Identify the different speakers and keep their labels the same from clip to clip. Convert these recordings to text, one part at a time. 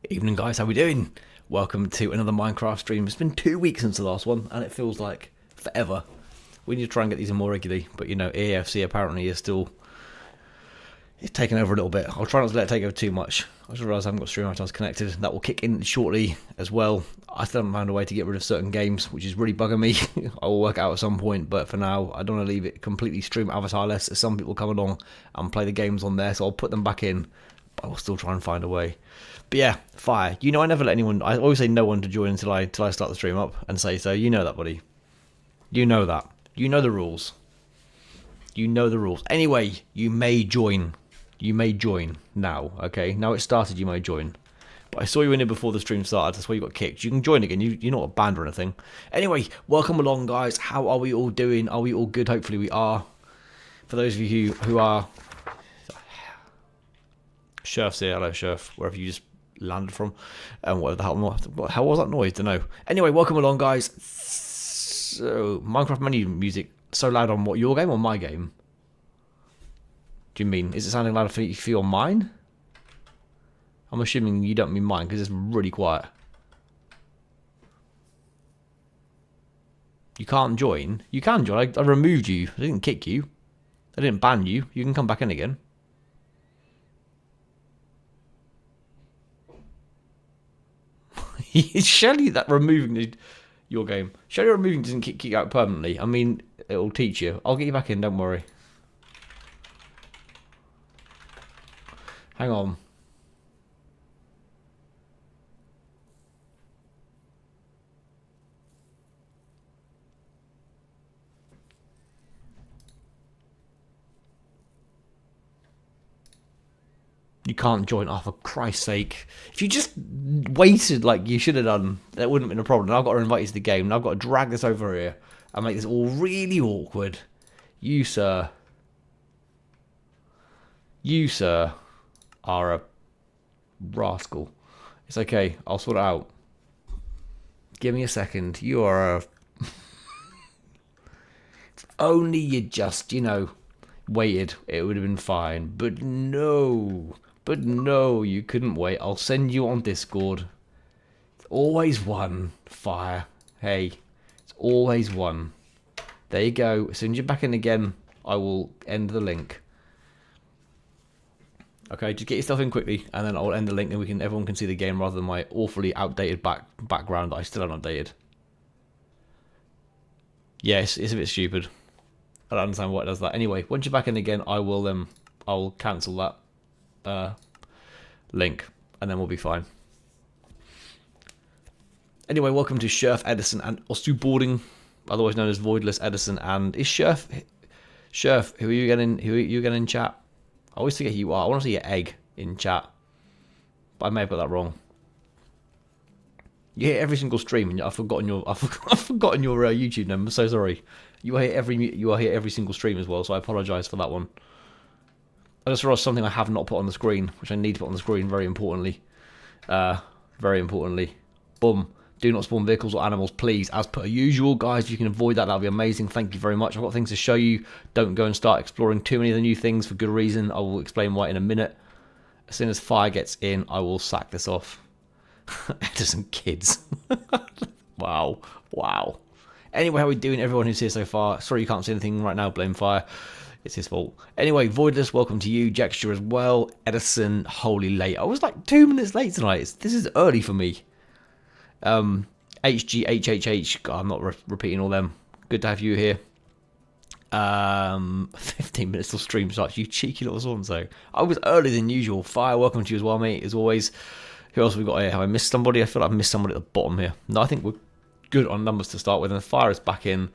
Speaker 1: Evening guys, how we doing? Welcome to another Minecraft stream. It's been 2 weeks since the last one and it feels like forever. We need to try and get these in more regularly, but you know, EAFC apparently is still taking over a little bit. I'll try not to let it take over too much. I just realised I haven't got stream items connected. That will kick in shortly as well. I still haven't found a way to get rid of certain games, which is really bugging me. I will work out at some point, but for now, I don't want to leave it completely stream avatarless as some people come along and play the games on there, so I'll put them back in, but I will still try and find a way. But yeah, fire. You know, I never let anyone, I always say no one to join until I start the stream up and say so. You know that, buddy. You know that. You know the rules. You know the rules. Anyway, you may join. You may join now, okay? Now it's started, you may join. But I saw you in here before the stream started, that's why you got kicked. You can join again, you're not banned or anything. Anyway, welcome along, guys. How are we all doing? Are we all good? Hopefully we are. For those of you who are... Sheriff's here, hello Sheriff, wherever you just landed from. And what the hell was that noise? Don't know. Anyway, welcome along, guys. So, Minecraft menu music so loud on what, your game or my game? Do you mean, is it sounding louder for you on mine? I'm assuming you don't mean mine because it's really quiet. You can't join. You can join. I removed you. I didn't kick you. I didn't ban you. You can come back in again. Surely that removing your game. Surely removing doesn't kick you out permanently. I mean, it'll teach you. I'll get you back in. Don't worry. Hang on. You can't join. Oh, for Christ's sake. If you just waited like you should have done, that wouldn't have been a problem. Now I've got to invite you to the game. Now I've got to drag this over here and make this all really awkward. You, sir, are a rascal. It's okay. I'll sort it out. Give me a second. You are a... If only you just, you know, waited, it would have been fine. But no. But no, you couldn't wait. I'll send you on Discord. It's always one. Fire. Hey, it's always one. There you go. As soon as you're back in again, I will end the link. Okay, just get yourself in quickly, and then I'll end the link, and everyone can see the game rather than my awfully outdated background that I still haven't updated. Yeah, it's a bit stupid. I don't understand why it does that. Anyway, once you're back in again, I'll cancel that link, and then we'll be fine. Anyway, welcome to Sheriff Edison and Boarding, otherwise known as Voidless Edison. And is Sheriff, who are you getting? Who are you getting in chat? I always forget who you are. I want to see your egg in chat, but I may have got that wrong. You hear every single stream, and I've forgotten your YouTube name. I'm so sorry. You are here every single stream as well, so I apologise for that one. I just realised something I have not put on the screen, which I need to put on the screen very importantly. Very importantly. Boom. Do not spawn vehicles or animals, please. As per usual, guys, if you can avoid that, that'll be amazing. Thank you very much. I've got things to show you. Don't go and start exploring too many of the new things for good reason. I will explain why in a minute. As soon as fire gets in, I will sack this off. Edison kids. Wow. Wow. Anyway, how are we doing, everyone who's here so far? Sorry you can't see anything right now, blame fire. It's his fault. Anyway, Voidless, welcome to you. Jexture as well. Edison, holy late. I was like 2 minutes late tonight. This is early for me. HGHHH. God, I'm not repeating all them. Good to have you here. 15 minutes till stream starts. You cheeky little so. I was earlier than usual. Fire, welcome to you as well, mate. As always. Who else have we got here? Have I missed somebody? I feel like I've missed somebody at the bottom here. No, I think we're good on numbers to start with. And Fire is back in.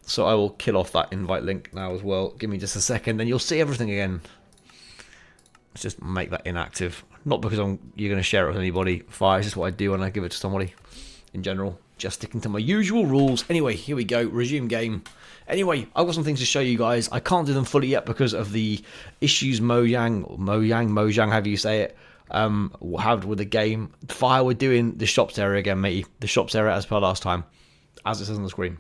Speaker 1: So I will kill off that invite link now as well. Give me just a second, then you'll see everything again. Let's just make that inactive. Not because you're going to share it with anybody. Fire is just what I do when I give it to somebody. In general, just sticking to my usual rules. Anyway, here we go. Resume game. Anyway, I've got some things to show you guys. I can't do them fully yet because of the issues Mojang, however you say it, had with the game. Fire, we're doing the shops area again, matey. The shops area as per last time, as it says on the screen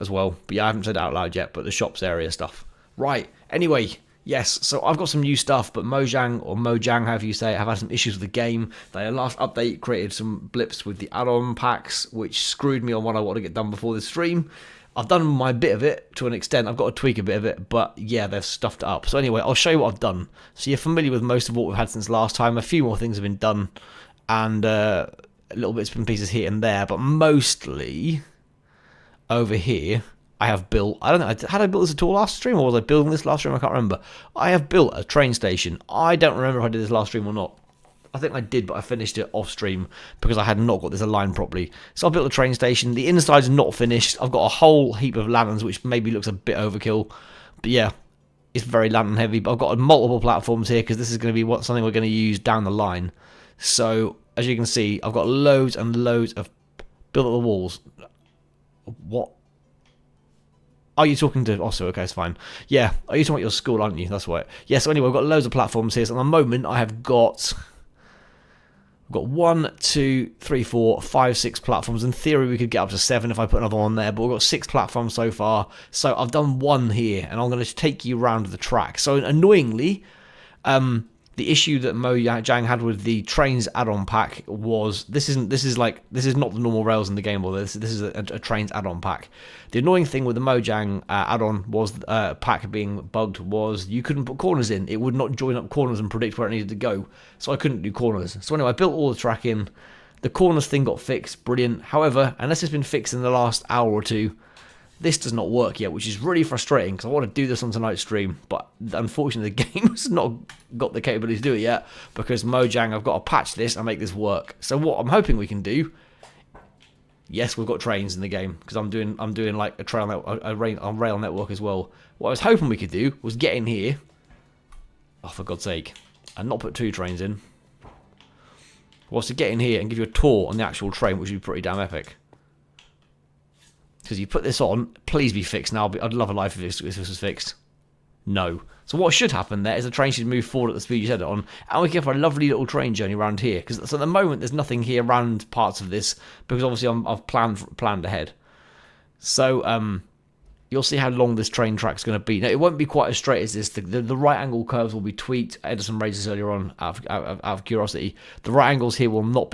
Speaker 1: as well. But yeah, I haven't said it out loud yet, but the shops area stuff. Right, anyway, Yes, so I've got some new stuff, but Mojang, or Mojang, however you say it, have had some issues with the game. Their last update created some blips with the add-on packs, which screwed me on what I want to get done before this stream. I've done my bit of it to an extent. I've got to tweak a bit of it, but yeah, they've stuffed it up. So anyway, I'll show you what I've done. So you're familiar with most of what we've had since last time. A few more things have been done, and little bits and pieces here and there, but mostly over here I have built, I don't know, had I built this at all last stream, or was I building this last stream? I can't remember. I have built a train station. I don't remember if I did this last stream or not. I think I did, but I finished it off stream because I had not got this aligned properly. So I built a train station. The inside's not finished. I've got a whole heap of lanterns, which maybe looks a bit overkill, but yeah, it's very lantern heavy. But I've got multiple platforms here because this is going to be something we're going to use down the line. So as you can see, I've got loads and loads of built up the walls. What? Are you talking to Osso? Okay, it's fine. Yeah, are you talking about your school, aren't you? That's right. Yeah, so anyway, I've got loads of platforms here. So at the moment, I have got... I've got 1, 2, 3, 4, 5, 6 platforms. In theory, we could get up to 7 if I put another one on there, but we've got 6 platforms so far. So I've done 1 here, and I'm going to take you around the track. So annoyingly, the issue that Mojang had with the trains add-on pack was this is not the normal rails in the game, or this is a trains add-on pack. The annoying thing with the Mojang add-on was pack being bugged was you couldn't put corners in. It would not join up corners and predict where it needed to go, so I couldn't do corners. So anyway, I built all the track in. The corners thing got fixed, brilliant. However, unless it's been fixed in the last hour or two, this does not work yet, which is really frustrating because I want to do this on tonight's stream, but unfortunately the game has not got the capability to do it yet because Mojang have got to patch this and make this work. So what I'm hoping we can do, yes, we've got trains in the game because I'm doing like a rail network as well. What I was hoping we could do was get in here, oh for God's sake, and not put 2 trains in. Was to get in here and give you a tour on the actual train, which would be pretty damn epic. Because you put this on, please be fixed now. I'd love a life if this was fixed. No. So what should happen there is the train should move forward at the speed you set it on, and we can have a lovely little train journey around here. Because so at the moment there's nothing here around parts of this because obviously I've planned ahead. So you'll see how long this train track's going to be. Now it won't be quite as straight as this. The right angle curves will be tweaked. Edison raised this earlier on out of curiosity. The right angles here will not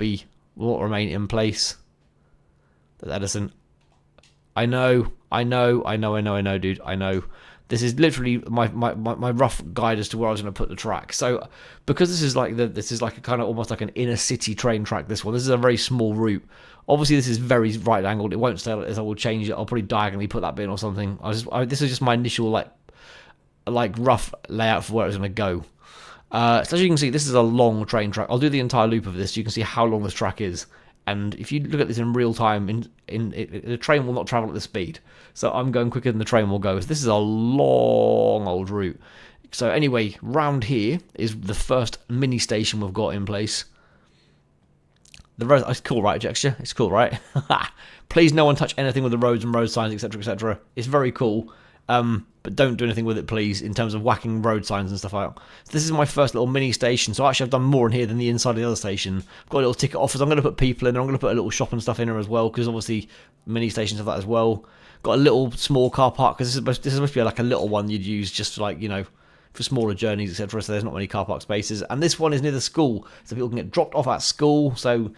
Speaker 1: remain in place. That's Edison. I know, dude. I know. This is literally my rough guide as to where I was going to put the track. So, because this is like a kind of almost like an inner city train track. This is a very small route. Obviously, this is very right angled. It won't stay like this. I will change it. I'll probably diagonally put that bit in or something. This is just my initial like rough layout for where it's going to go. So as you can see, this is a long train track. I'll do the entire loop of this. So you can see how long this track is. And if you look at this in real time, the train will not travel at the speed. So I'm going quicker than the train will go. So this is a long old route. So anyway, round here is the first mini station we've got in place. It's cool, right, Jexture? It's cool, right? Please no one touch anything with the roads and road signs, etc., etc. It's very cool. But don't do anything with it, please, in terms of whacking road signs and stuff out. So this is my first little mini station. So actually I've done more in here than the inside of the other station. I've got a little ticket office. I'm going to put people in there. I'm going to put a little shop and stuff in there as well, because obviously mini stations have that as well. Got a little small car park, because this is supposed to be like a little one you'd use just for, like, you know, for smaller journeys, etc. So there's not many car park spaces. And this one is near the school, so people can get dropped off at school. So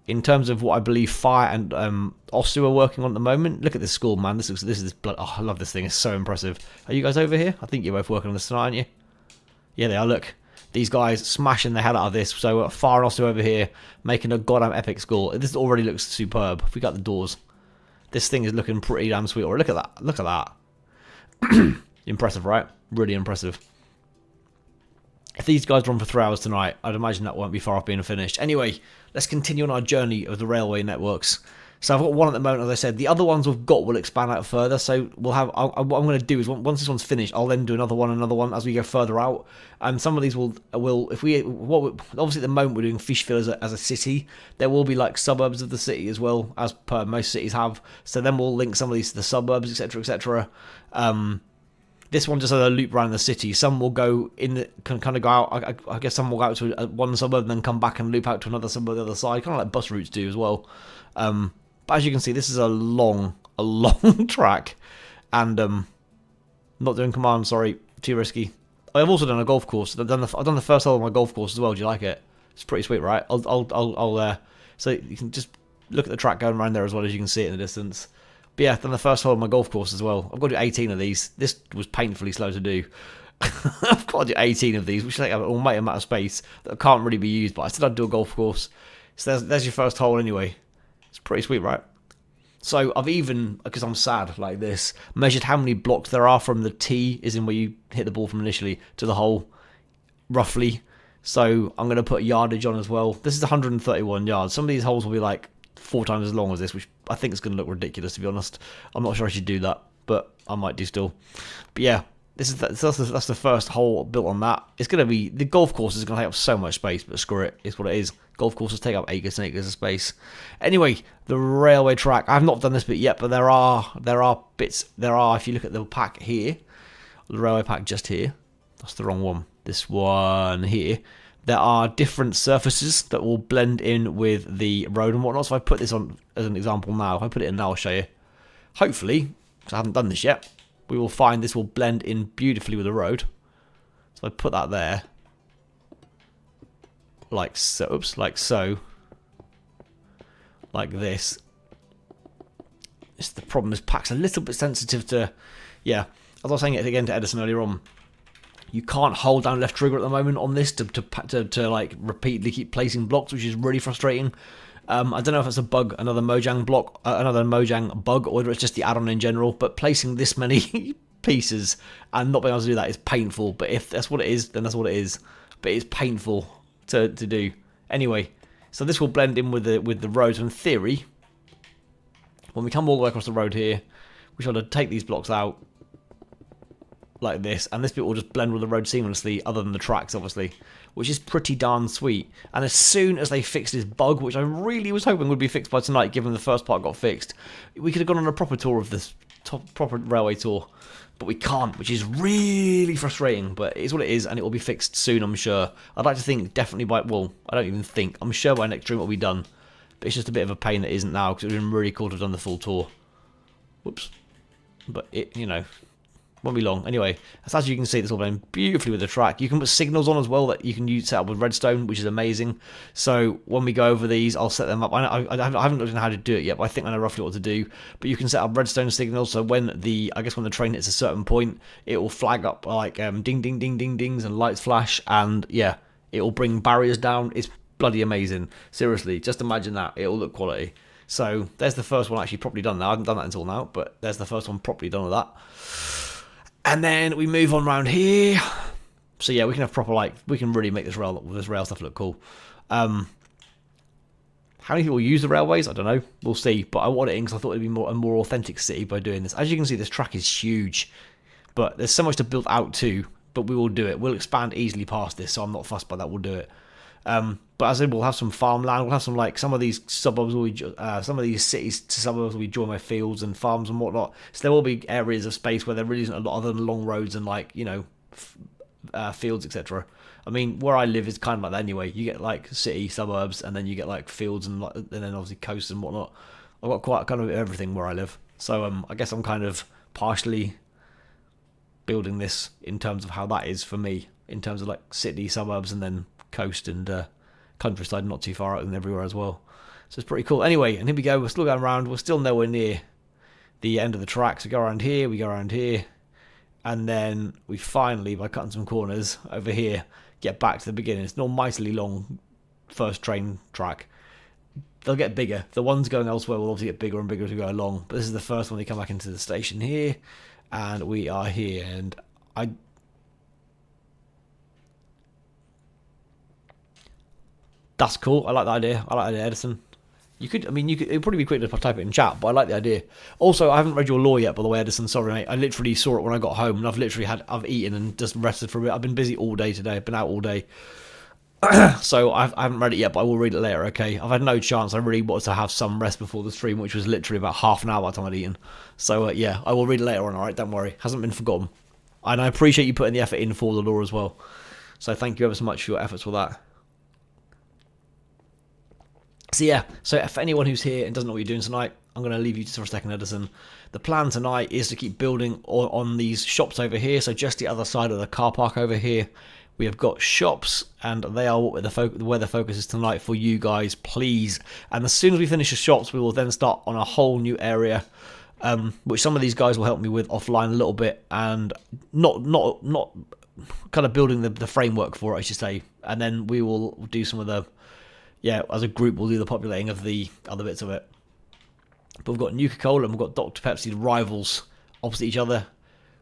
Speaker 1: in terms of what I believe Fire and Osu are working on at the moment, look at this school, man. This is blood. Oh, I love this thing. It's so impressive. Are you guys over here? I think you're both working on this tonight, aren't you? Yeah, they are. Look, these guys smashing the hell out of this. So Fire and Osu over here making a goddamn epic school. This already looks superb. If we got the doors, this thing is looking pretty damn sweet. Or look at that. Look at that. Impressive, right? Really impressive. If these guys run for 3 hours tonight, I'd imagine that won't be far off being finished. Anyway, let's continue on our journey of the railway networks. So I've got one at the moment, as I said. The other ones we've got will expand out further. So we'll have. What I'm going to do is once this one's finished, I'll then do another one as we go further out. And some of these will obviously at the moment we're doing Feeshville as a city. There will be like suburbs of the city as well, as per most cities have. So then we'll link some of these to the suburbs, etc., etc. This one just has a loop around the city. Some will go in, can kind of go out. I guess some will go out to one suburb and then come back and loop out to another suburb on the other side, kind of like bus routes do as well. But as you can see, this is a long track, and not doing command. Sorry, too risky. I've also done a golf course. I've done the first hole of my golf course as well. Do you like it? It's pretty sweet, right? So you can just look at the track going around there as well as you can see it in the distance. But yeah, I've done the first hole of my golf course as well. I've got to do 18 of these. This was painfully slow to do. I've got to do 18 of these, which take up an almighty amount of space that can't really be used. But I said I'd do a golf course. So there's your first hole anyway. It's pretty sweet, right? So I've even, because I'm sad like this, measured how many blocks there are from the tee, is in where you hit the ball from initially, to the hole, roughly. So I'm going to put yardage on as well. This is 131 yards. Some of these holes will be like 4 times as long as this, which I think is going to look ridiculous, to be honest. I'm not sure I should do that, but I might do still. But yeah, that's the first hole built on that. It's going to be, the golf course is going to take up so much space, but screw it, it's what it is. Golf courses take up acres and acres of space. Anyway, the railway track. I've not done this bit yet, but there are bits. If you look at the pack here, the railway pack just here. That's the wrong one. This one here. There are different surfaces that will blend in with the road and whatnot. So if I put this on as an example now, if I put it in now, I'll show you. Hopefully, because I haven't done this yet, we will find this will blend in beautifully with the road. So I put that there. Like so, oops, like so, like this. It's the problem is pack's a little bit sensitive to, yeah, as I was saying it again to Edison earlier on, you can't hold down left trigger at the moment on this to like repeatedly keep placing blocks, which is really frustrating. I don't know if it's a bug, another Mojang bug, or whether it's just the add-on in general, but placing this many pieces and not being able to do that is painful. But if that's what it is, then that's what it is. But it's painful to do. Anyway, so this will blend in with the roads. In theory, when we come all the way across the road here, we should take these blocks out like this, and this bit will just blend with the road seamlessly, other than the tracks, obviously, which is pretty darn sweet. And as soon as they fix this bug, which I really was hoping would be fixed by tonight, given the first part got fixed, we could have gone on a proper tour of this proper railway tour. But we can't, which is really frustrating, but it's what it is, and it will be fixed soon, I'm sure. I'd like to think definitely by, well, I don't even think, I'm sure by next stream it will be done. But it's just a bit of a pain that isn't now, because it would have been really cool to have done the full tour. Whoops. But it, you know, won't be long. Anyway, as you can see, this all blends beautifully with the track. You can put signals on as well that you can use set up with redstone, which is amazing. So when we go over these, I'll set them up. I haven't looked at how to do it yet, but I think I know roughly what to do. But you can set up redstone signals, so when the train hits a certain point, it will flag up like ding ding ding ding dings and lights flash, and yeah, it will bring barriers down. It's bloody amazing. Seriously, just imagine that. It will look quality. So there's the first one actually properly done now. I haven't done that until now, but there's the first one properly done with that. And then we move on around here. So yeah, we can have proper, like, we can really make this rail stuff look cool. How many people use the railways? I don't know. We'll see. But I want it in because I thought it'd be a more authentic city by doing this. As you can see, this track is huge. But there's so much to build out to. But we will do it. We'll expand easily past this, so I'm not fussed by that. We'll do it. But as I said, we'll have some farmland. We'll have some, like, some of these suburbs some of these cities to suburbs will be joined by fields and farms and whatnot. So there will be areas of space where there really isn't a lot other than long roads and, like, you know, fields, etc. I mean, where I live is kind of like that anyway. You get like city, suburbs, and then you get like fields and then obviously coasts and whatnot. I've got quite kind of everything where I live. So I guess I'm kind of partially building this in terms of how that is for me, in terms of like city, suburbs, and then coast and countryside, not too far out and everywhere as well. So it's pretty cool. Anyway, and here we go. We're still going around. We're still nowhere near the end of the track. So we go around here, and then we finally, by cutting some corners over here, get back to the beginning. It's not mightily long first train track. They'll get bigger. The ones going elsewhere will obviously get bigger and bigger as we go along. But this is the first one. They come back into the station here, and we are here. And that's cool. I like the idea. Edison. It would probably be quick to type it in chat, but I like the idea. Also, I haven't read your lore yet, by the way, Edison. Sorry, mate. I literally saw it when I got home, and I've eaten and just rested for a bit. I've been busy all day today. I've been out all day. So I haven't read it yet, but I will read it later, okay? I've had no chance. I really wanted to have some rest before the stream, which was literally about half an hour by the time I'd eaten. So, yeah, I will read it later on, alright? Don't worry. Hasn't been forgotten. And I appreciate you putting the effort in for the lore as well. So thank you ever so much for your efforts for that. So yeah, so for anyone who's here and doesn't know what you're doing tonight, I'm going to leave you just for a second, Edison. The plan tonight is to keep building on these shops over here. So just the other side of the car park over here, we have got shops, and they are where the focus is tonight for you guys, please. And as soon as we finish the shops, we will then start on a whole new area, which some of these guys will help me with offline a little bit, and not kind of building the framework for it, I should say. And then we will do some of the, as a group, we'll do the populating of the other bits of it. But we've got Nuka-Cola and we've got Dr. Pepsi, rivals opposite each other,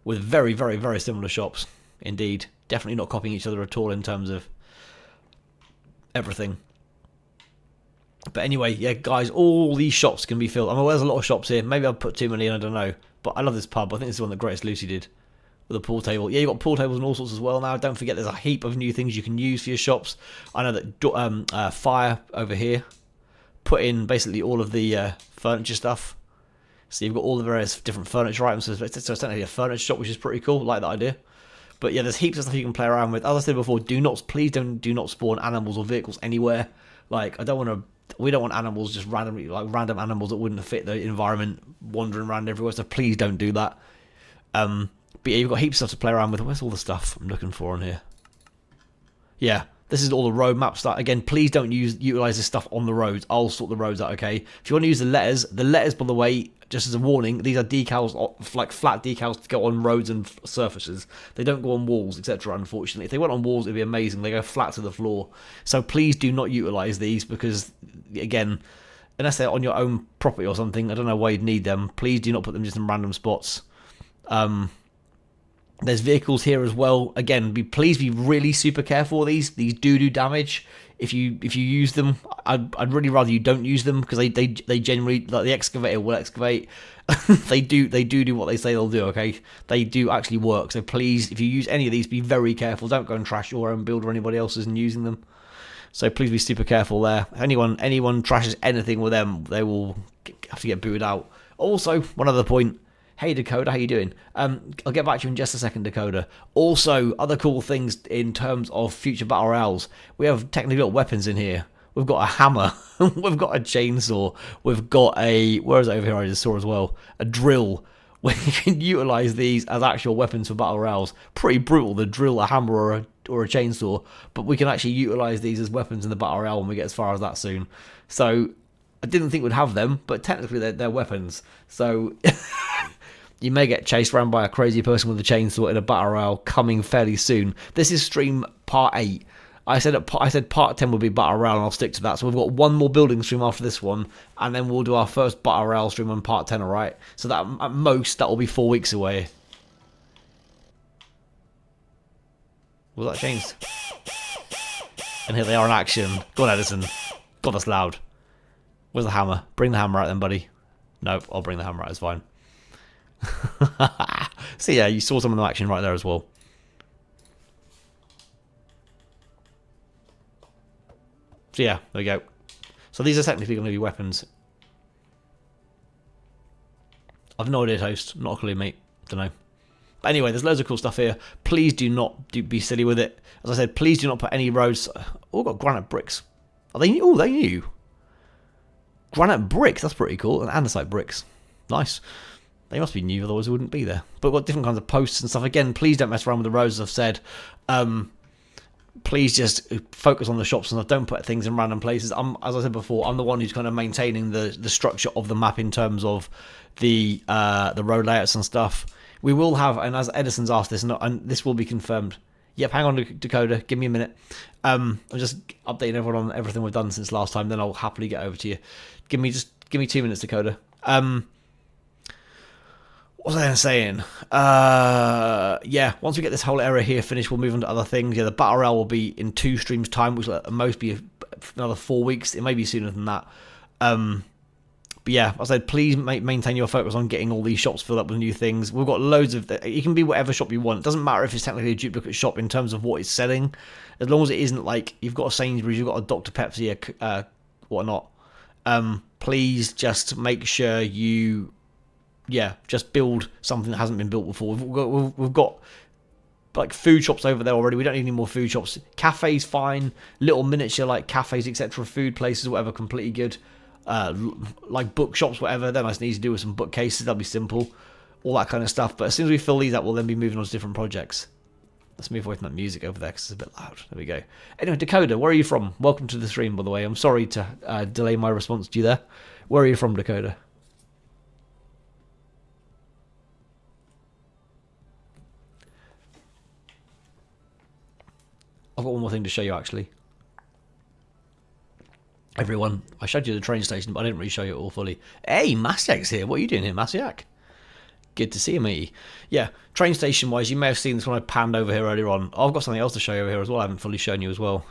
Speaker 1: with very, very, very similar shops. Indeed. Definitely not copying each other at all in terms of everything. But anyway, guys, all these shops can be filled. I'm aware there's a lot of shops here. Maybe I've put too many in, I don't know. But I love this pub. I think this is one that Greatest Lucy did. With a pool table. Yeah, you've got pool tables and all sorts as well now. Don't forget there's a heap of new things you can use for your shops. I know that Fire over here put in basically all of the furniture stuff. So you've got all the various different furniture items. So it's technically a furniture shop, which is pretty cool. I like that idea. But yeah, there's heaps of stuff you can play around with. As I said before, please do not spawn animals or vehicles anywhere. Like, we don't want animals just randomly, like random animals that wouldn't fit the environment wandering around everywhere. So please don't do that. But yeah, you've got heaps of stuff to play around with. Where's all the stuff I'm looking for on here? Yeah, this is all the road map stuff. Again, please don't utilize this stuff on the roads. I'll sort the roads out, okay? If you want to use the letters, by the way, just as a warning, these are decals, like flat decals to go on roads and surfaces. They don't go on walls, etc., unfortunately. If they went on walls, it'd be amazing. They go flat to the floor. So please do not utilize these because, again, unless they're on your own property or something, I don't know why you'd need them. Please do not put them just in random spots. There's vehicles here as well. Again, please be really super careful with these. These do damage. If you use them, I'd really rather you don't use them because they generally, like the excavator will excavate. they do what they say they'll do. Okay, they do actually work. So please, if you use any of these, be very careful. Don't go and trash your own build or anybody else's and using them. So please be super careful there. If anyone trashes anything with them, they will have to get booted out. Also, one other point. Hey Dakota, how you doing? I'll get back to you in just a second, Dakota. Also, other cool things in terms of future battle royales. We have technically got weapons in here. We've got a hammer. We've got a chainsaw. We've got where is it over here? I just saw as well. A drill. We can utilize these as actual weapons for battle royales. Pretty brutal, the drill, a hammer, or a chainsaw. But we can actually utilize these as weapons in the battle royale when we get as far as that soon. So, I didn't think we'd have them, but technically they're weapons. So... You may get chased around by a crazy person with a chainsaw in a battle royale coming fairly soon. This is stream part 8. I said part 10 would be battle royale, and I'll stick to that. So we've got one more building stream after this one, and then we'll do our first battle royale stream on part 10. All right. So that at most that will be 4 weeks away. Was that changed? And here they are in action. Go on, Edison. God, that's loud. Where's the hammer? Bring the hammer out then, buddy. Nope, I'll bring the hammer out. It's fine. So yeah, you saw some of the action right there as well. So yeah, there we go. So these are technically going to be weapons. I've no idea, host. Not a clue, mate. Don't know. But anyway, there's loads of cool stuff here. Please do not be silly with it. As I said, please do not put any roads. Oh, got granite bricks. Are they new? Oh, they new. Granite bricks. That's pretty cool. And andesite bricks. Nice. They must be new, otherwise they wouldn't be there. But we've got different kinds of posts and stuff. Again, please don't mess around with the roads, as I've said. Please just focus on the shops and don't put things in random places. As I said before, I'm the one who's kind of maintaining the structure of the map in terms of the road layouts and stuff. We will have, and as Edison's asked this, and this will be confirmed. Yep, hang on, Dakota. Give me a minute. I'm just updating everyone on everything we've done since last time. Then I'll happily get over to you. Give me 2 minutes, Dakota. What was I saying? Yeah, once we get this whole area here finished, we'll move on to other things. Yeah, the battle royale will be in 2 streams time, which will at most be another 4 weeks. It may be sooner than that. But yeah, I said, please maintain your focus on getting all these shops filled up with new things. We've got loads of... You can be whatever shop you want. It doesn't matter if it's technically a duplicate shop in terms of what it's selling. As long as it isn't like you've got a Sainsbury's, you've got a Dr. Pepsi, whatnot. Please just make sure you... Yeah, just build something that hasn't been built before. We've got like food shops over there already. We don't need any more food shops. Cafes, fine. Little miniature like cafes, etc. Food places, whatever, completely good. like bookshops, whatever. They're nice and easy to do with some bookcases. That'll be simple, all that kind of stuff. But as soon as we fill these up, we'll then be moving on to different projects. Let's move away from that music over there because it's a bit loud. There we go. Anyway, Dakota, where are you from? Welcome to the stream, by the way. I'm sorry to delay my response to you there. Where are you from, Dakota? I've got one more thing to show you, actually. Everyone, I showed you the train station, but I didn't really show you it all fully. Hey, Masiak's here. What are you doing here, Masiak? Good to see you, matey. Yeah, train station wise, you may have seen this when I panned over here earlier on. I've got something else to show you over here as well. I haven't fully shown you as well.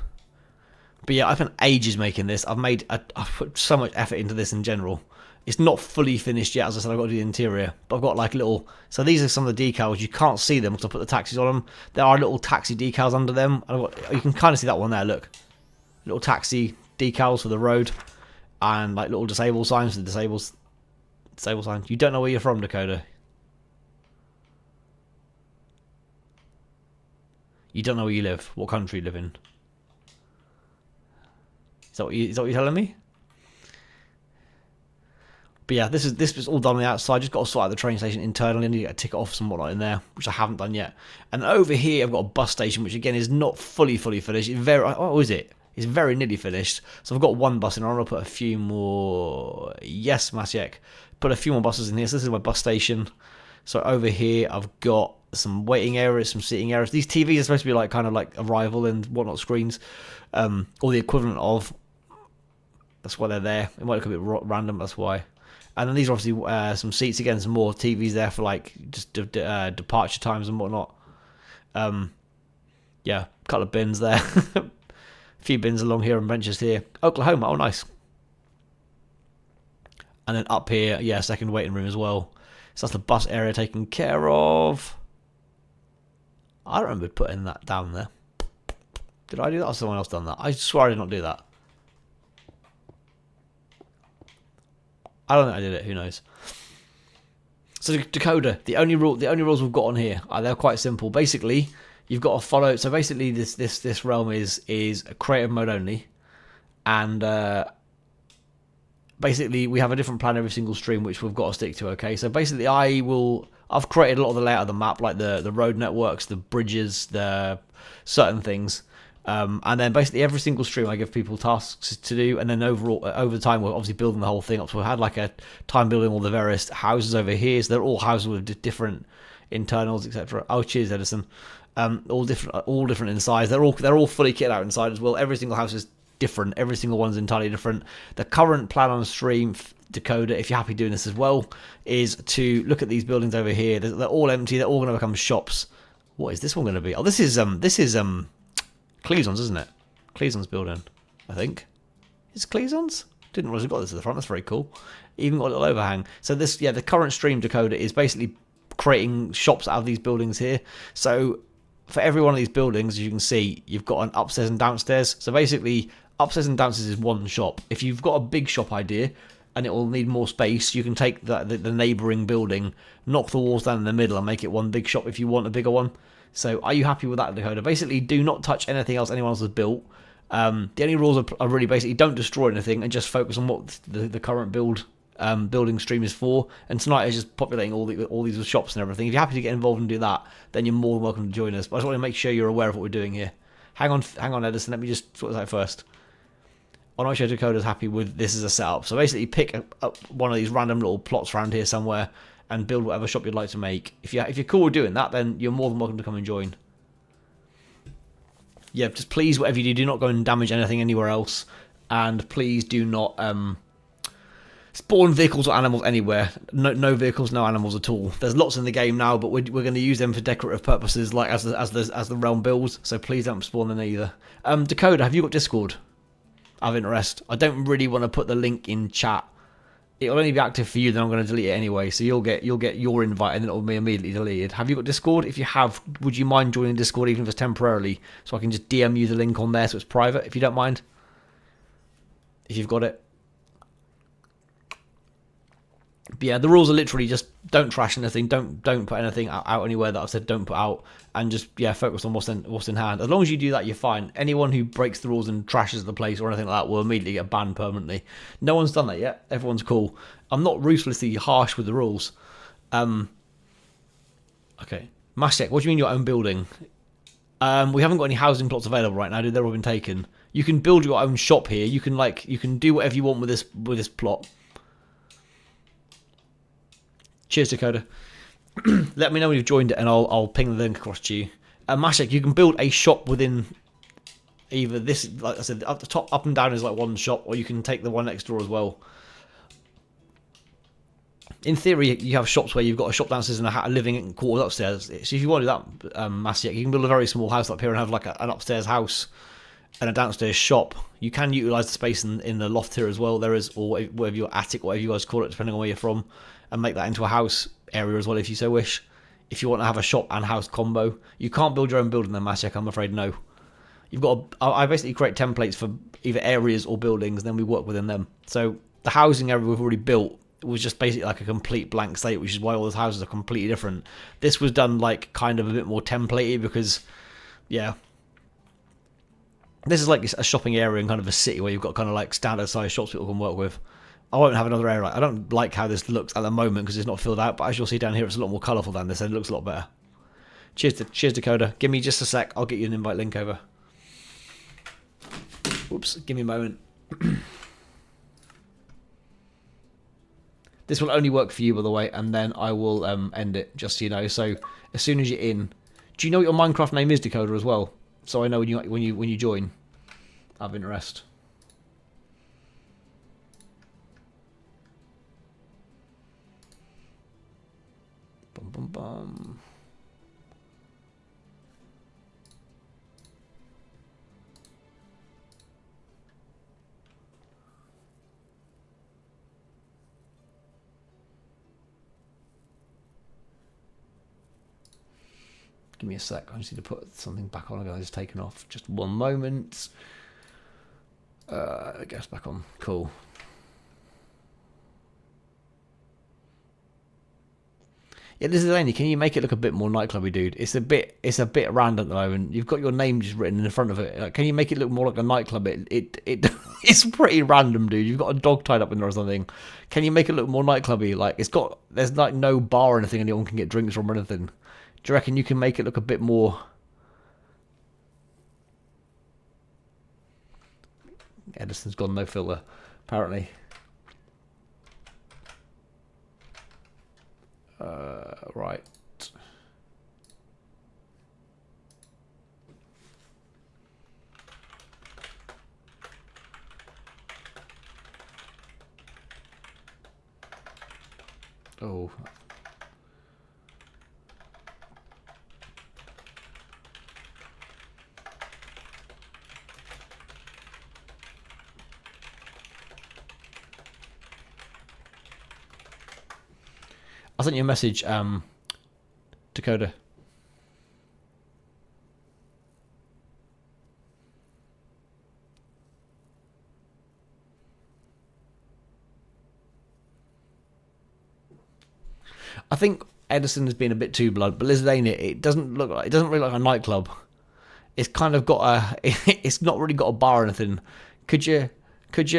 Speaker 1: But yeah, I've spent ages making this. I've put so much effort into this in general. It's not fully finished yet. As I said, I've got to do the interior. But I've got like little... So these are some of the decals. You can't see them because I put the taxis on them. There are little taxi decals under them. You can kind of see that one there, look. Little taxi decals for the road. And like little disabled signs for the disabled signs. You don't know where you're from, Dakota. You don't know where you live, what country you live in. Is that what you're telling me? But yeah, this is all done on the outside. Just got to sort out the train station internally. I need to get a ticket office and whatnot in there, which I haven't done yet. And over here, I've got a bus station, which again is not fully finished. It's very, oh, is it? It's very nearly finished. So I've got one bus in. I'm gonna put a few more. Yes, Masiek. Put a few more buses in here. So this is my bus station. So over here, I've got some waiting areas, some seating areas. These TVs are supposed to be like kind of like arrival and whatnot screens, or the equivalent of. That's why they're there. It might look a bit random. That's why. And then these are obviously some seats again, some more TVs there for like just departure times and whatnot. Yeah, a couple of bins there, a few bins along here and benches here. Oklahoma, oh nice. And then up here, yeah, second waiting room as well. So that's the bus area taken care of. I don't remember putting that down there. Did I do that or someone else done that? I swear I did not do that. I don't think I did it. Who knows? So Dakota, the only rules we've got on here they're quite simple. Basically, you've got to follow. So basically, this realm is creative mode only, and basically we have a different plan every single stream, which we've got to stick to. Okay, so basically, I've created a lot of the layout of the map, like the road networks, the bridges, the certain things. And then basically every single stream I give people tasks to do, and then over time we're obviously building the whole thing up. So we had like a time building all the various houses over here. So they're all houses with different internals, etc. Oh, cheers, Edison. All different in size. They're all fully kitted out inside as well. Every single house is different. Every single one's entirely different. The current plan on stream, Dakota, if you're happy doing this as well, is to look at these buildings over here. They're all empty. They're all going to become shops. What is this one going to be? Oh, this is Cleason's, isn't it? Cleason's building, I think. Is it Cleason's? Didn't realize we got this at the front. That's very cool. Even got a little overhang. So this, yeah, the current stream, Dakota, is basically creating shops out of these buildings here. So for every one of these buildings, as you can see, you've got an upstairs and downstairs. So basically, upstairs and downstairs is one shop. If you've got a big shop idea and it will need more space, you can take the neighbouring building, knock the walls down in the middle and make it one big shop if you want a bigger one. So are you happy with that, Dakota? Basically, do not touch anything else anyone else has built. The only rules are really basically don't destroy anything and just focus on what the current building stream is for. And tonight is just populating all these shops and everything. If you're happy to get involved and do that, then you're more than welcome to join us. But I just want to make sure you're aware of what we're doing here. Hang on, Edison. Let me just sort this out first. I want to make sure Dakota's happy with this as a setup. So basically, pick up one of these random little plots around here somewhere and build whatever shop you'd like to make. If you're cool with doing that, then you're more than welcome to come and join. Yeah, just please, whatever you do not go and damage anything anywhere else. And please do not spawn vehicles or animals anywhere. No vehicles, no animals at all. There's lots in the game now, but we're going to use them for decorative purposes, like as the realm builds. So please don't spawn them either. Dakota, have you got Discord? Out of interest. I don't really want to put the link in chat. It'll only be active for you, then I'm going to delete it anyway. So you'll get your invite, and then it'll be immediately deleted. Have you got Discord? If you have, would you mind joining Discord even if it's temporarily, so I can just DM you the link on there, so it's private, if you don't mind. If you've got it. But yeah, the rules are literally just don't trash anything, don't put anything out anywhere that I've said don't put out, and just focus on what's in hand. As long as you do that, you're fine. Anyone who breaks the rules and trashes the place or anything like that will immediately get banned permanently. No one's done that yet. Everyone's cool. I'm not ruthlessly harsh with the rules. Okay, Mashek, what do you mean your own building? We haven't got any housing plots available right now, dude. They've all been taken. You can build your own shop here. You can do whatever you want with this plot. Cheers, Dakota. Let me know when you've joined it, and I'll ping the link across to you. Mashek, you can build a shop within either this, like I said, up the top, up and down is like one shop, or you can take the one next door as well. In theory, you have shops where you've got a shop downstairs and a living quarters upstairs. So if you want to do that, Mashek, you can build a very small house up here and have like an upstairs house and a downstairs shop. You can utilise the space in the loft here as well. There is, or whatever your attic, whatever you guys call it, depending on where you're from, and make that into a house area as well if you so wish. If you want to have a shop and house combo, you can't build your own building then, Mashek, I'm afraid, no. You've got I basically create templates for either areas or buildings, and then we work within them. So the housing area we've already built was just basically like a complete blank slate, which is why all those houses are completely different. This was done like kind of a bit more templatey because, yeah, this is like a shopping area in kind of a city where you've got kind of like standard size shops people can work with. I won't have another area. I don't like how this looks at the moment because it's not filled out, but as you'll see down here, it's a lot more colourful than this, and it looks a lot better. Cheers, Dakota. Give me just a sec. I'll get you an invite link over. Whoops, give me a moment. This will only work for you, by the way, and then I will end it, just so you know. So as soon as you're in, do you know what your Minecraft name is, Dakota, as well? So I know when you join. Out of interest. Bum bum bum. Give me a sec. I just need to put something back on. I just taken off. Just one moment. I guess back on. Cool. Yeah, this is Laney. Can you make it look a bit more nightclubby, dude? It's a bit random at the moment. You've got your name just written in the front of it. Like, can you make it look more like a nightclub? It's pretty random, dude. You've got a dog tied up in there or something. Can you make it look more nightclubby? Like there's like no bar or anything anyone can get drinks from or anything. Do you reckon you can make it look a bit more? Edison's gone no filter, apparently. Right. Oh. I sent you a message, Dakota. I think Edison has been a bit too blood, but Lizard ain't it? It doesn't really look like a nightclub. It's kind of got it's not really got a bar or anything. Could you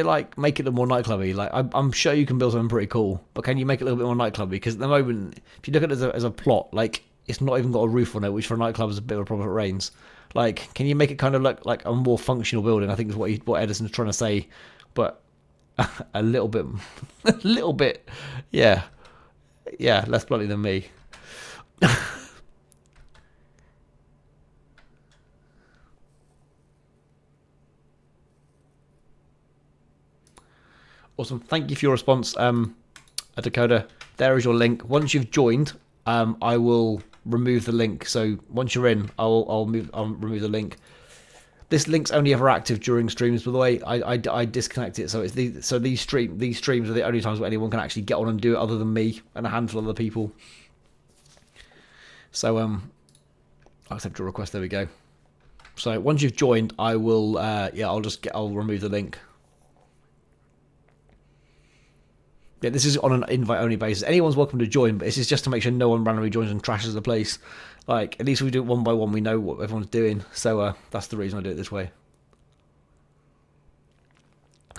Speaker 1: like make it a little more nightclubby? Like I'm sure you can build something pretty cool, but can you make it a little bit more nightclubby? Because at the moment, if you look at it as a plot, like it's not even got a roof on it, which for a nightclub is a bit of a problem if it rains. Like, can you make it kind of look like a more functional building? I think is what Edison's trying to say, but a little bit, yeah, less bloody than me. Awesome. Thank you for your response, Dakota. There is your link. Once you've joined, I will remove the link. So once you're in, I'll remove the link. This link's only ever active during streams. By the way, I disconnect it. So it's these streams are the only times where anyone can actually get on and do it, other than me and a handful of other people. So I'll accept your request. There we go. So once you've joined, I will I'll remove the link. Yeah, this is on an invite-only basis. Anyone's welcome to join, but this is just to make sure no one randomly joins and trashes the place. Like, at least we do it one by one. We know what everyone's doing. So that's the reason I do it this way.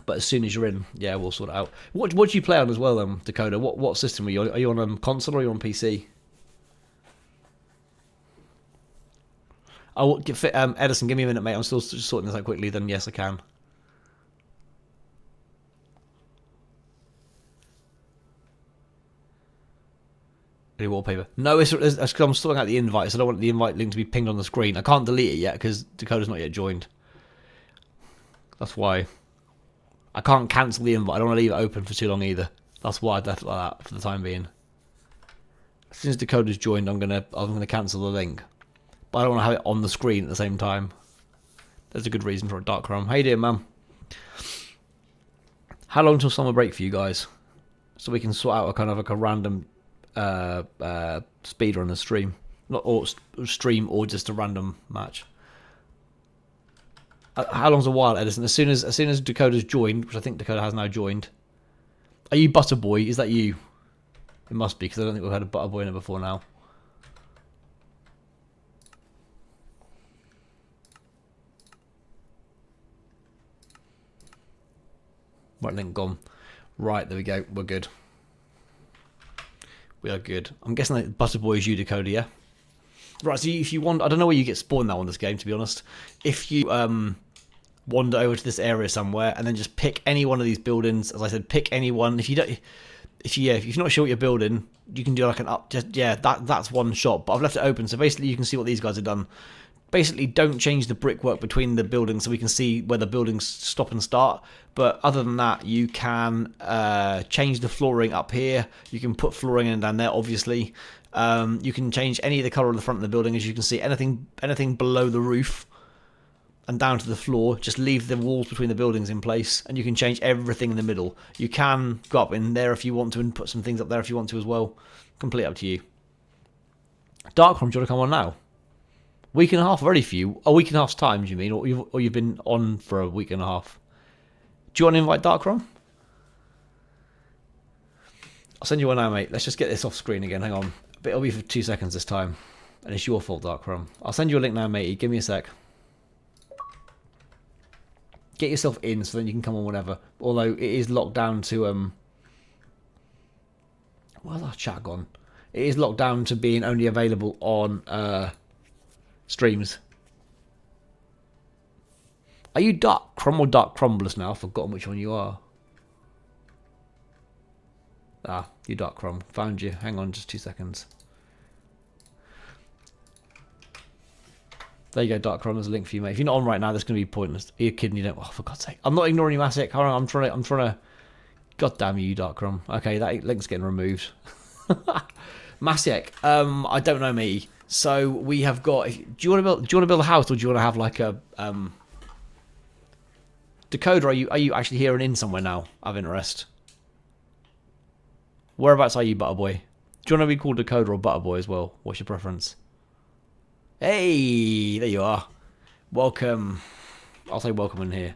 Speaker 1: But as soon as you're in, yeah, we'll sort it out. What do you play on as well, Dakota? What system are you on? Are you on console or are you on PC? Oh, Edison, give me a minute, mate. I'm still just sorting this out quickly. Then yes, I can. Any wallpaper? No, it's because I'm sorting out the invite, so I don't want the invite link to be pinged on the screen. I can't delete it yet because Dakota's not yet joined. That's why. I can't cancel the invite. I don't want to leave it open for too long either. That's why I left it like that for the time being. As soon as Dakota's joined, I'm gonna cancel the link. But I don't want to have it on the screen at the same time. There's a good reason for a dark room. How you doing, man? How long till summer break for you guys? So we can sort out a kind of like a random speeder on the stream, not or stream or just a random match. How long's a while, Edison? As soon as Dakota's joined, which I think Dakota has now joined. Are you Butterboy? Is that you? It must be because I don't think we've had a Butterboy in it before now. Right, link gone. Right, there we go. We're good. We are good. I'm guessing that Butterboy is you, Dakota, yeah? Right, so if you want... I don't know where you get spawned now on this game, to be honest. If you wander over to this area somewhere and then just pick any one of these buildings, as I said, pick any one. If you're not sure what you're building, you can do like an up... that's one shot, but I've left it open, so basically you can see what these guys have done. Basically, don't change the brickwork between the buildings so we can see where the buildings stop and start. But other than that, you can change the flooring up here. You can put flooring in down there, obviously. You can change any of the colour of the front of the building. As you can see, anything below the roof and down to the floor. Just leave the walls between the buildings in place. And you can change everything in the middle. You can go up in there if you want to and put some things up there if you want to as well. Completely up to you. Darkroom, do you want to come on now? Week and a half already for you. A week and a half's time, do you mean? Or you've been on for a week and a half? Do you want to invite Darkroom? I'll send you one now, mate. Let's just get this off screen again. Hang on. But it'll be for 2 seconds this time. And it's your fault, Darkroom. I'll send you a link now, matey. Give me a sec. Get yourself in so then you can come on whenever. Although it is locked down to... Where's our chat gone? It is locked down to being only available on... streams. Are you Dark Crum or Dark Crumblers now? I've forgotten which one you are. Ah, you Dark Crum. Found you. Hang on just 2 seconds. There you go, Dark Crum. There's a link for you, mate. If you're not on right now, that's going to be pointless. Are you kidding? You don't. Oh, for God's sake. I'm not ignoring you, Masic. Hold on, I'm trying to... God damn you, Dark Crum. Okay, that link's getting removed. Masic. I don't know, me. So we have got. Do you want to build a house, or do you want to have like a Dakota? Are you actually here and in somewhere now? Of interest. Whereabouts are you, Butterboy? Do you want to be called Dakota or Butterboy as well? What's your preference? Hey, there you are. Welcome. I'll say welcome in here.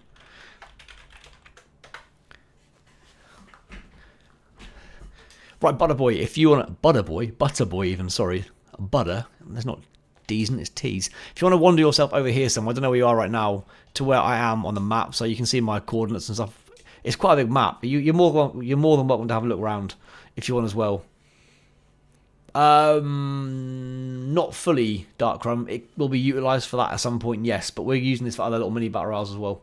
Speaker 1: Right, Butterboy. If you want Butterboy even. Sorry. Butter, there's not D's and it's T's. If you want to wander yourself over here somewhere, I don't know where you are right now, to where I am on the map, so you can see my coordinates and stuff. It's quite a big map. You're more than welcome to have a look around if you want as well. Not fully, Darkroom. It will be utilised for that at some point, yes, but we're using this for other little mini battle royals as well.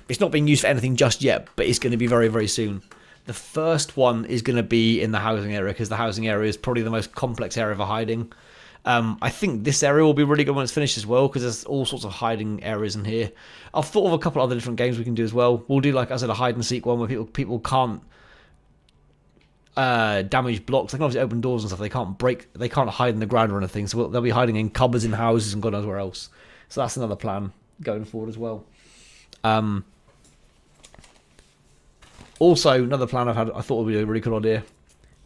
Speaker 1: It's not being used for anything just yet, but it's going to be very, very soon. The first one is going to be in the housing area because the housing area is probably the most complex area for hiding. I think this area will be really good when it's finished as well because there's all sorts of hiding areas in here. I've thought of a couple other different games we can do as well. We'll do, like I said, a hide and seek one where people can't damage blocks. They can obviously open doors and stuff. They can't hide in the ground or anything. So they'll be hiding in cupboards in houses and God knows where else. So that's another plan going forward as well. Also, another plan I thought would be a really good idea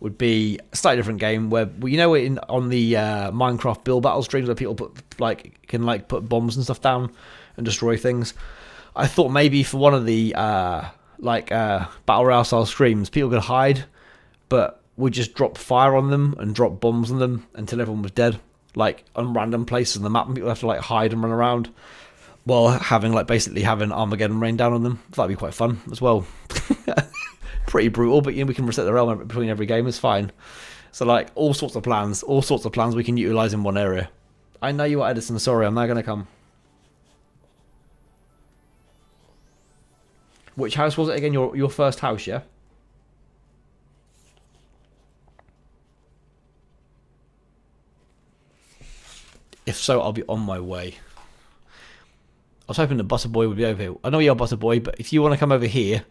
Speaker 1: would be a slightly different game where, you know, on the Minecraft build battle streams where people can put bombs and stuff down and destroy things. I thought maybe for one of the like battle royale style streams, people could hide, but we just drop fire on them and drop bombs on them until everyone was dead, like on random places on the map, and people have to like hide and run around while having like basically having Armageddon rain down on them. That'd be quite fun as well. Pretty brutal, but you know, we can reset the realm between every game. It's fine. So like all sorts of plans we can utilize in one area. I know you are, Edison. Sorry, I'm not gonna come. Which house was it again? Your first house, yeah? If so, I'll be on my way. I was hoping that Butter Boy would be over here. I know you're Butter Boy, but if you want to come over here,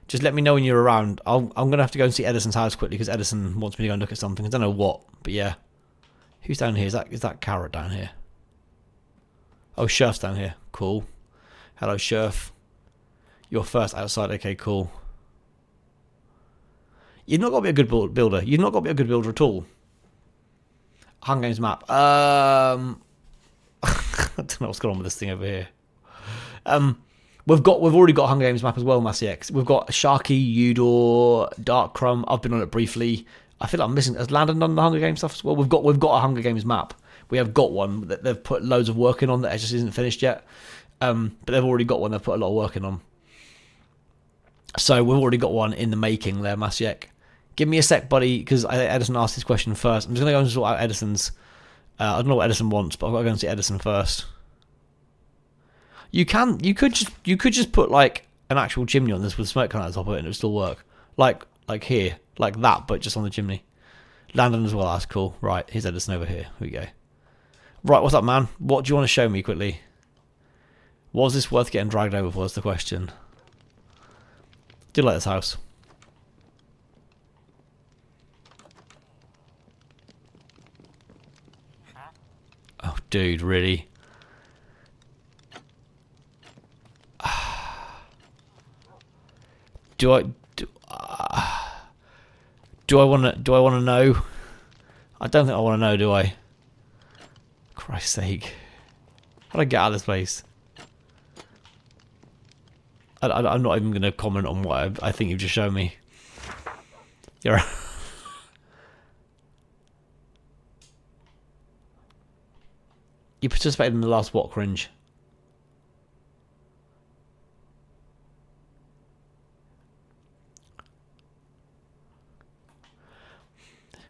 Speaker 1: just let me know when you're around. I'm going to have to go and see Edison's house quickly because Edison wants me to go and look at something. I don't know what, but yeah. Who's down here? Is that Carrot down here? Oh, Scherf's down here. Cool. Hello, Scherf. You're first outside. Okay, cool. You've not got to be a good builder. You've not got to be a good builder at all. Hunger Games map. I don't know what's going on with this thing over here. We've already got a Hunger Games map as well, Massey X. We've got Sharky, Udor, Dark Crumb. I've been on it briefly. I feel like I'm missing. Has Landon done the Hunger Games stuff as well? We've got a Hunger Games map. We have got one that they've put loads of work in on that just isn't finished yet. But they've already got one. They've put a lot of work in on. So we've already got one in the making there, Masiek. Give me a sec, buddy, because Edison asked his question first. I'm just going to go and sort out Edison's. I don't know what Edison wants, but I've got to go and see Edison first. You could just put like an actual chimney on this with smoke coming out the top of it, and it would still work. Like here, like that, but just on the chimney. Landon as well. That's cool. Right, here's Edison over here. Here we go. Right, what's up, man? What do you want to show me quickly? Was this worth getting dragged over for? That's the question. Do you like this house? Oh, dude, really? Do I want to know? I don't think I want to know, do I? Christ's sake. How do I get out of this place? I'm not even going to comment on what I think you've just shown me. You're... You participated in the last what, cringe?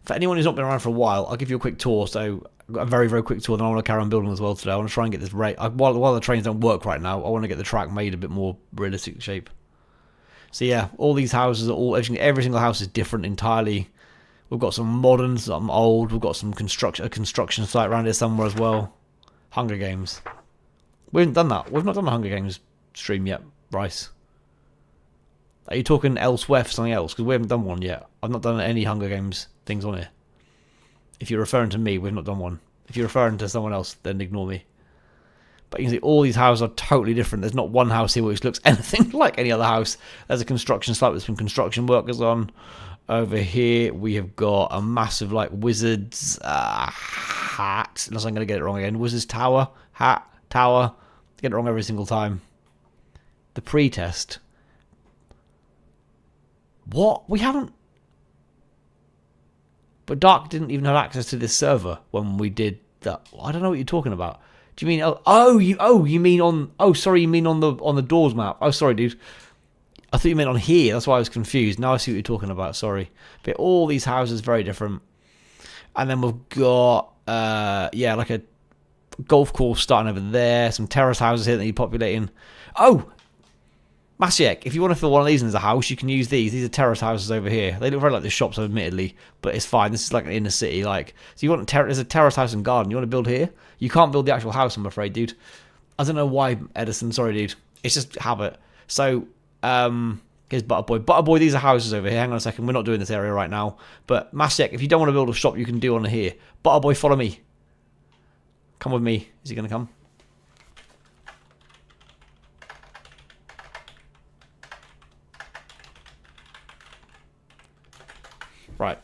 Speaker 1: For anyone who's not been around for a while, I'll give you a quick tour. So I've got a very, very quick tour, and I want to carry on building as well today. I want to try and get this while the trains don't work right now, I want to get the track made a bit more realistic shape. So yeah, all these houses are every single house is different entirely. We've got some modern, some old. We've got some a construction site around here somewhere as well. Hunger Games. We haven't done that. We've not done a Hunger Games stream yet, Bryce. Are you talking elsewhere for something else? Because we haven't done one yet. I've not done any Hunger Games things on here. If you're referring to me, we've not done one. If you're referring to someone else, then ignore me. But you can see all these houses are totally different. There's not one house here which looks anything like any other house. There's a construction site with some construction workers on. Over here, we have got a massive, like, wizard's hat. Unless I'm going to get it wrong again. Wizard's tower. Hat. Tower. I get it wrong every single time. The pre-test. What? We haven't... But Dark didn't even have access to this server when we did that. I don't know what you're talking about. Do you mean... you mean on... Oh, sorry, you mean on the doors map. Oh, sorry, dude. I thought you meant on here. That's why I was confused. Now I see what you're talking about. Sorry. But all these houses very different. And then we've got, like a golf course starting over there. Some terrace houses here that you're populating. Oh! Masiek, if you want to fill one of these in as a house, you can use these. These are terrace houses over here. They look very like the shops, admittedly, but it's fine. This is like an inner city. Like, so you want there's a terrace house and garden. You want to build here? You can't build the actual house, I'm afraid, dude. I don't know why, Edison. Sorry, dude. It's just habit. So, here's Butterboy. Butterboy, these are houses over here. Hang on a second. We're not doing this area right now. But Masiek, if you don't want to build a shop, you can do one here. Butterboy, follow me. Come with me. Is he going to come? Right.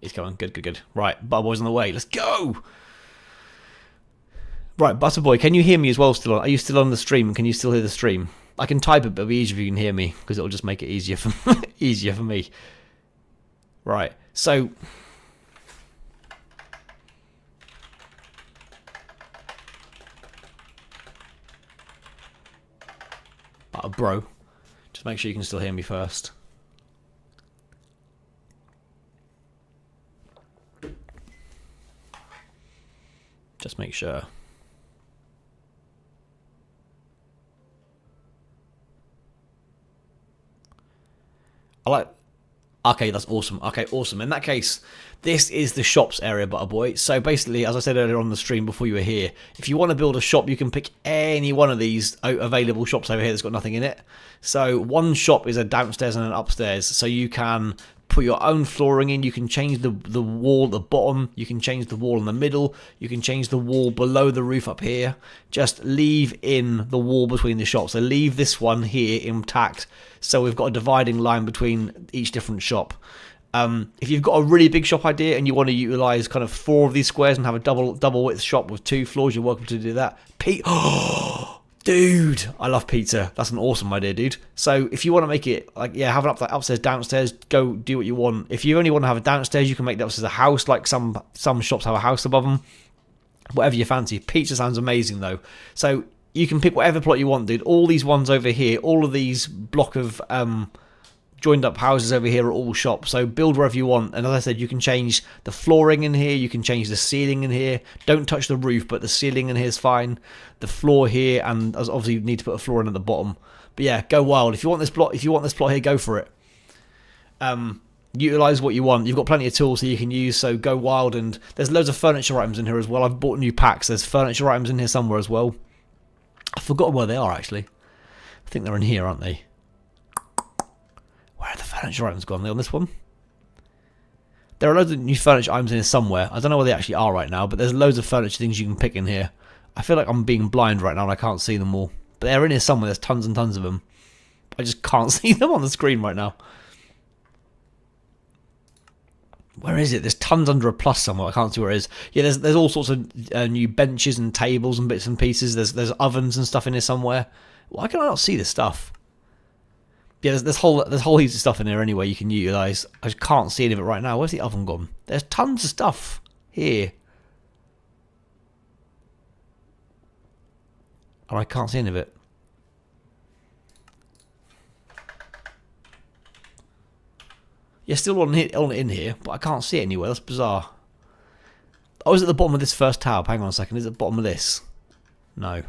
Speaker 1: He's coming. Good, good, good. Right, Butterboy's on the way. Let's go! Right, Butterboy, can you hear me as well still? Are you still on the stream? Can you still hear the stream? I can type it, but it'll be easier if you can hear me, because it'll just make it easier for me. Right, so... bro, just make sure you can still hear me first. Just make sure. I like... Okay, that's awesome. Okay, awesome. In that case, this is the shops area, Butterboy. So basically, as I said earlier on the stream before you were here, if you want to build a shop, you can pick any one of these available shops over here that's got nothing in it. So one shop is a downstairs and an upstairs. So you can put your own flooring in. You can change the wall at the bottom. You can change the wall in the middle. You can change the wall below the roof up here. Just leave in the wall between the shops. So leave this one here intact. So we've got a dividing line between each different shop. If you've got a really big shop idea and you want to utilize kind of 4 of these squares and have a double width shop with 2 floors, you're welcome to do that. Dude, I love pizza. That's an awesome idea, dude. So if you want to make it like, yeah, have an upstairs, downstairs, go do what you want. If you only want to have a downstairs, you can make that upstairs a house, like some shops have a house above them. Whatever you fancy. Pizza sounds amazing though. So you can pick whatever plot you want, dude. All these ones over here, all of these block of joined up houses over here are all shops. So build wherever you want. And as I said, you can change the flooring in here. You can change the ceiling in here. Don't touch the roof, but the ceiling in here is fine. The floor here, and obviously you need to put a floor in at the bottom. But yeah, go wild. If you want this plot, here, go for it. Utilize what you want. You've got plenty of tools that you can use, so go wild. And there's loads of furniture items in here as well. I've bought new packs. There's furniture items in here somewhere as well. I've forgotten where they are, actually. I think they're in here, aren't they? Where are the furniture items gone? Are they on this one? There are loads of new furniture items in here somewhere. I don't know where they actually are right now, but there's loads of furniture things you can pick in here. I feel like I'm being blind right now and I can't see them all. But they're in here somewhere. There's tons and tons of them. I just can't see them on the screen right now. Where is it? There's tons under a plus somewhere. I can't see where it is. Yeah, there's all sorts of new benches and tables and bits and pieces. There's ovens and stuff in here somewhere. Why can I not see this stuff? Yeah, there's whole heaps of stuff in here anyway you can utilise. I just can't see any of it right now. Where's the oven gone? There's tons of stuff here. And I can't see any of it. Yeah, still on in here, but I can't see it anywhere. That's bizarre. Oh, is it at the bottom of this first tab? Hang on a second. Is it at the bottom of this? No.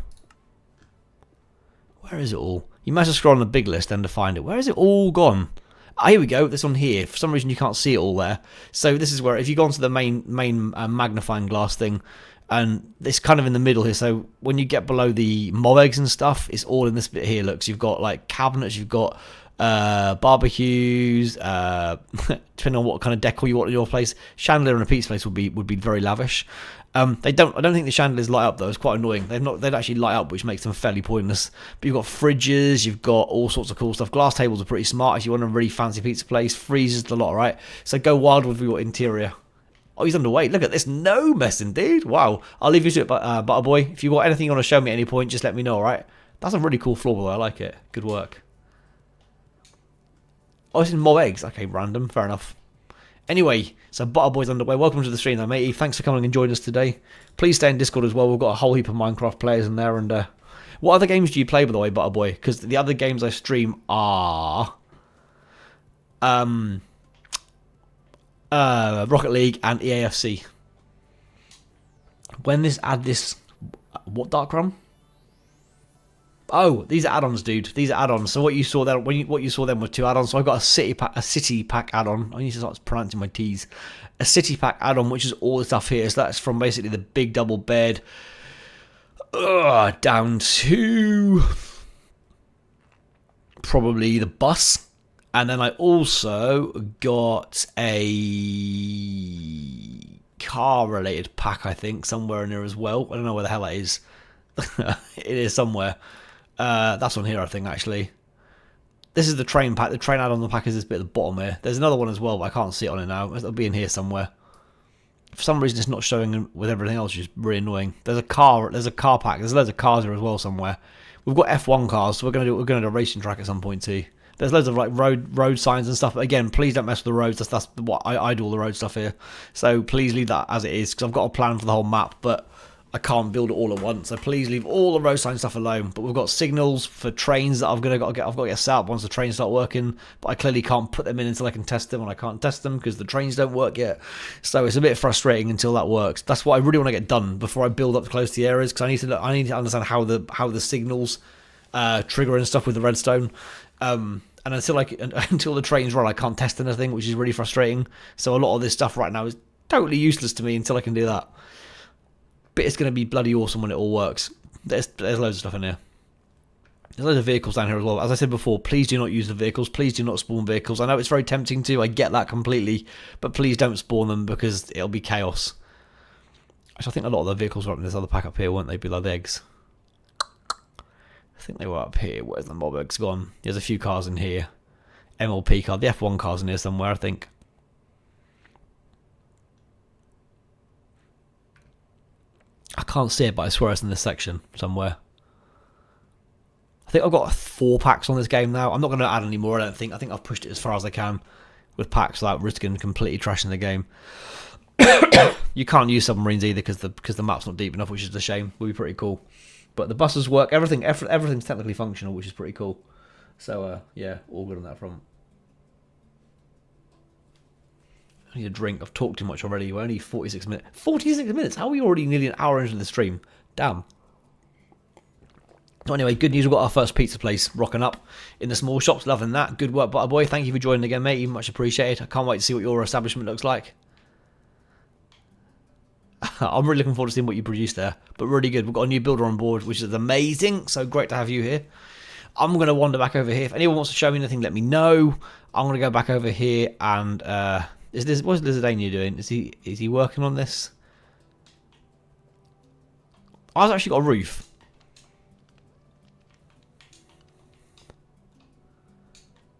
Speaker 1: Where is it all? You might have to scroll on the big list then to find it. Where is it all gone? Ah, here we go. This one here. For some reason you can't see it all there. So this is where, if you go onto the main magnifying glass thing, and it's kind of in the middle here. So when you get below the mob eggs and stuff, it's all in this bit here. Look, so you've got like cabinets, you've got barbecues, depending on what kind of decor you want in your place. Chandelier in a pizza place would be very lavish. I don't think the chandeliers light up though. It's quite annoying. They'd actually light up, which makes them fairly pointless. But you've got fridges, you've got all sorts of cool stuff. Glass tables are pretty smart if you want a really fancy pizza place. Freezers a lot, right? So go wild with your interior. Oh, he's underway. Look at this. No messing, dude. Wow. I'll leave you to it, Butterboy. If you've got anything you want to show me at any point, just let me know, alright? That's a really cool floor, though. I like it. Good work. Oh, it's in mob eggs. Okay, random. Fair enough. Anyway, so Butterboy's underway. Welcome to the stream, though, matey. Thanks for coming and joining us today. Please stay in Discord as well. We've got a whole heap of Minecraft players in there. And what other games do you play, by the way, Butterboy? Because the other games I stream are Rocket League and EAFC. What Darkrum? Oh, these are add-ons, dude. These are add-ons. So what you saw there, what you saw then were 2 add-ons. So I got a city pack add-on. I need to start pronouncing my T's. A city pack add-on, which is all the stuff here. So that's from basically the big double bed down to probably the bus. And then I also got a car-related pack, I think, somewhere in there as well. I don't know where the hell that is. It is somewhere. That's on here, I think, actually. This is the train pack. The train add-on the pack is this bit at the bottom here. There's another one as well, but I can't see it on it now. It'll be in here somewhere. For some reason, it's not showing with everything else, which is really annoying. There's a car pack. There's loads of cars here as well somewhere. We've got F1 cars, so we're gonna do a racing track at some point too. There's loads of like road signs and stuff. But again, please don't mess with the roads. That's what I do all the road stuff here. So please leave that as it is, because I've got a plan for the whole map, but I can't build it all at once. So please leave all the road sign stuff alone. But we've got signals for trains that I've got to get set up once the trains start working. But I clearly can't put them in until I can test them, and I can't test them because the trains don't work yet. So it's a bit frustrating until that works. That's what I really want to get done before I build up close to the areas, because I need to understand how the signals trigger and stuff with the redstone. And until the trains run, I can't test anything, which is really frustrating. So a lot of this stuff right now is totally useless to me until I can do that. But it's going to be bloody awesome when it all works. There's loads of stuff in here. There's loads of vehicles down here as well. As I said before, please do not use the vehicles. Please do not spawn vehicles. I know it's very tempting to. I get that completely. But please don't spawn them, because it'll be chaos. Actually, I think a lot of the vehicles were up in this other pack up here, weren't they? Blood eggs. I think they were up here. Where's the mob eggs gone? There's a few cars in here. MLP car. The F1 car's in here somewhere, I think. I can't see it, but I swear it's in this section somewhere. I think I've got 4 packs on this game now. I'm not going to add any more, I don't think. I think I've pushed it as far as I can with packs without risking completely trashing the game. You can't use submarines either because the map's not deep enough, which is a shame. Would be pretty cool. But the buses work. Everything's technically functional, which is pretty cool. So, yeah, all good on that front. I need a drink. I've talked too much already. We're only 46 minutes. 46 minutes? How are we already nearly an hour into the stream? Damn. So anyway, good news. We've got our first pizza place rocking up in the small shops. Loving that. Good work, Butter Boy. Thank you for joining again, mate. Much appreciated. I can't wait to see what your establishment looks like. I'm really looking forward to seeing what you produce there. But really good. We've got a new builder on board, which is amazing. So great to have you here. I'm going to wander back over here. If anyone wants to show me anything, let me know. I'm going to go back over here and... what's Lizardania doing? Is he working on this? I've actually got a roof.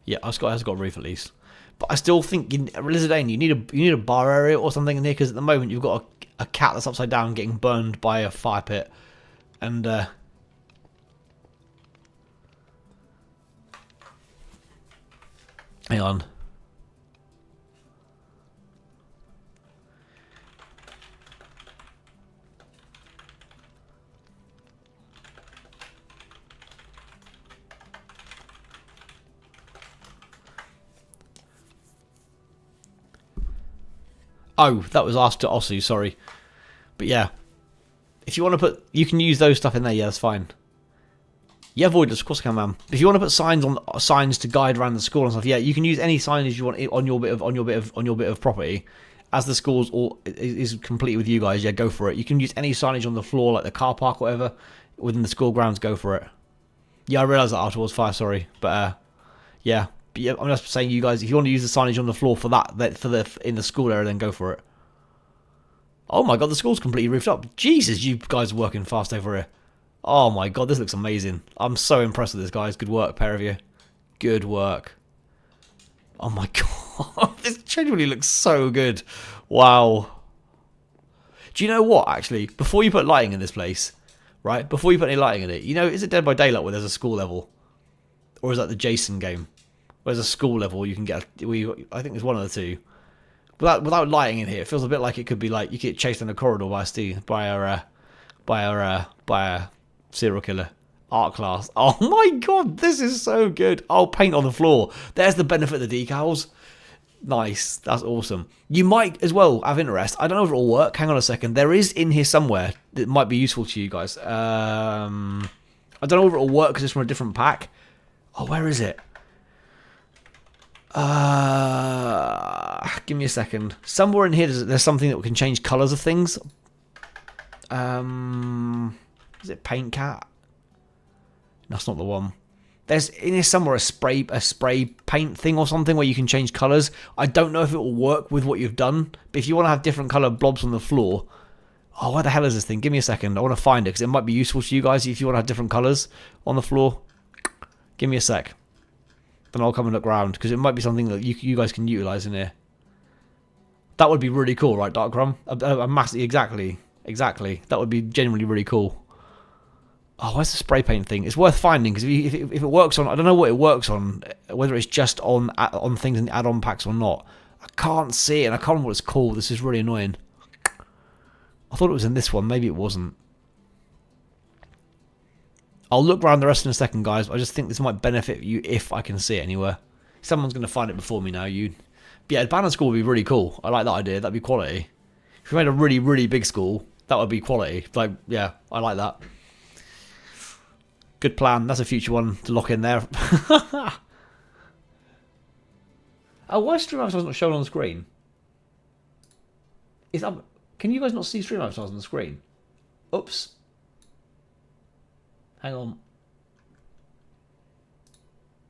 Speaker 1: Yeah, I've got a roof at least. But I still think in Lizardania you need a bar area or something in here, because at the moment you've got a cat that's upside down getting burned by a fire pit, and hang on. Oh, that was asked to Osu, sorry. But yeah, if you want to you can use those stuff in there. Yeah, that's fine. Yeah, Voidless, of course I can, man. If you want to put signs to guide around the school and stuff, yeah, you can use any signage you want on your bit of property. As the school's is complete with you guys, yeah, go for it. You can use any signage on the floor, like the car park, or whatever, within the school grounds. Go for it. Yeah, I realised that afterwards. Fire, sorry, but yeah. But yeah, I'm just saying, you guys, if you want to use the signage on the floor for in the school area, then go for it. Oh my god, the school's completely roofed up. Jesus, you guys are working fast over here. Oh my god, this looks amazing. I'm so impressed with this, guys. Good work, pair of you. Good work. Oh my god, this genuinely looks so good. Wow. Do you know what, actually? Before you put lighting in this place, right? Before you put any lighting in it, you know, is it Dead by Daylight where there's a school level? Or is that the Jason game? Where's a school level you can get? I think there's one of the two. Without lighting in here, it feels a bit like it could be like you get chased in the corridor by a serial killer. Art class. Oh my god, this is so good. Oh, paint on the floor. There's the benefit of the decals. Nice. That's awesome. You might as well have interest. I don't know if it'll work. Hang on a second. There is in here somewhere that might be useful to you guys. I don't know if it'll work because it's from a different pack. Oh, where is it? Give me a second. Somewhere in here there's something that can change colours of things. Is it Paint Cat? That's not the one. There's in here somewhere a spray paint thing or something where you can change colours. I don't know if it will work with what you've done, but if you want to have different colour blobs on the floor. Oh, where the hell is this thing? Give me a second. I want to find it because it might be useful to you guys if you want to have different colours on the floor. Give me a sec. then I'll come and look around, because it might be something that you guys can utilise in here. That would be really cool, right, Dark Crumb? Exactly. That would be genuinely really cool. Oh, where's the spray paint thing? It's worth finding, because if it works on, I don't know what it works on, whether it's just on things in the add-on packs or not. I can't see it, and I can't remember what it's called. This is really annoying. I thought it was in this one. Maybe it wasn't. I'll look around the rest in a second, guys. I just think this might benefit you if I can see it anywhere. Someone's going to find it before me now. But yeah, a banner school would be really cool. I like that idea. That'd be quality. If we made a really, really big school, that would be quality. Like, yeah, I like that. Good plan. That's a future one to lock in there. Oh, why is stream avatars not shown on the screen? Can you guys not see stream avatars on the screen? Oops. Hang on.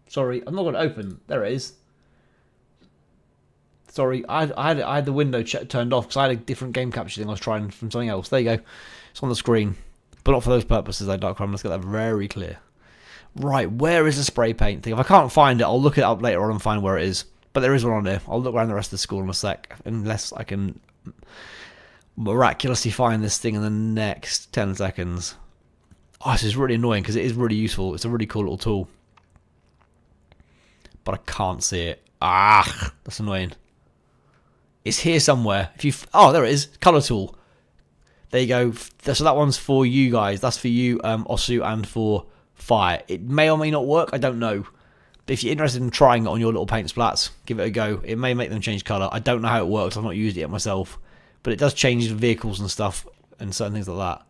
Speaker 1: Sorry, I'm not going to open. There it is. Sorry, I had the window turned off because I had a different game capture thing I was trying from something else. There you go. It's on the screen. But not for those purposes, though, Dark Crumb. Let's get that very clear. Right, where is the spray paint thing? If I can't find it, I'll look it up later on and find where it is. But there is one on there. I'll look around the rest of the school in a sec. Unless I can miraculously find this thing in the next 10 seconds. Oh, this is really annoying because it is really useful. It's a really cool little tool. But I can't see it. Ah, that's annoying. It's here somewhere. Oh, there it is. Color tool. There you go. So that one's for you guys. That's for you, Osu, and for Fire. It may or may not work. I don't know. But if you're interested in trying it on your little paint splats, give it a go. It may make them change colour. I don't know how it works. I've not used it yet myself. But it does change vehicles and stuff and certain things like that.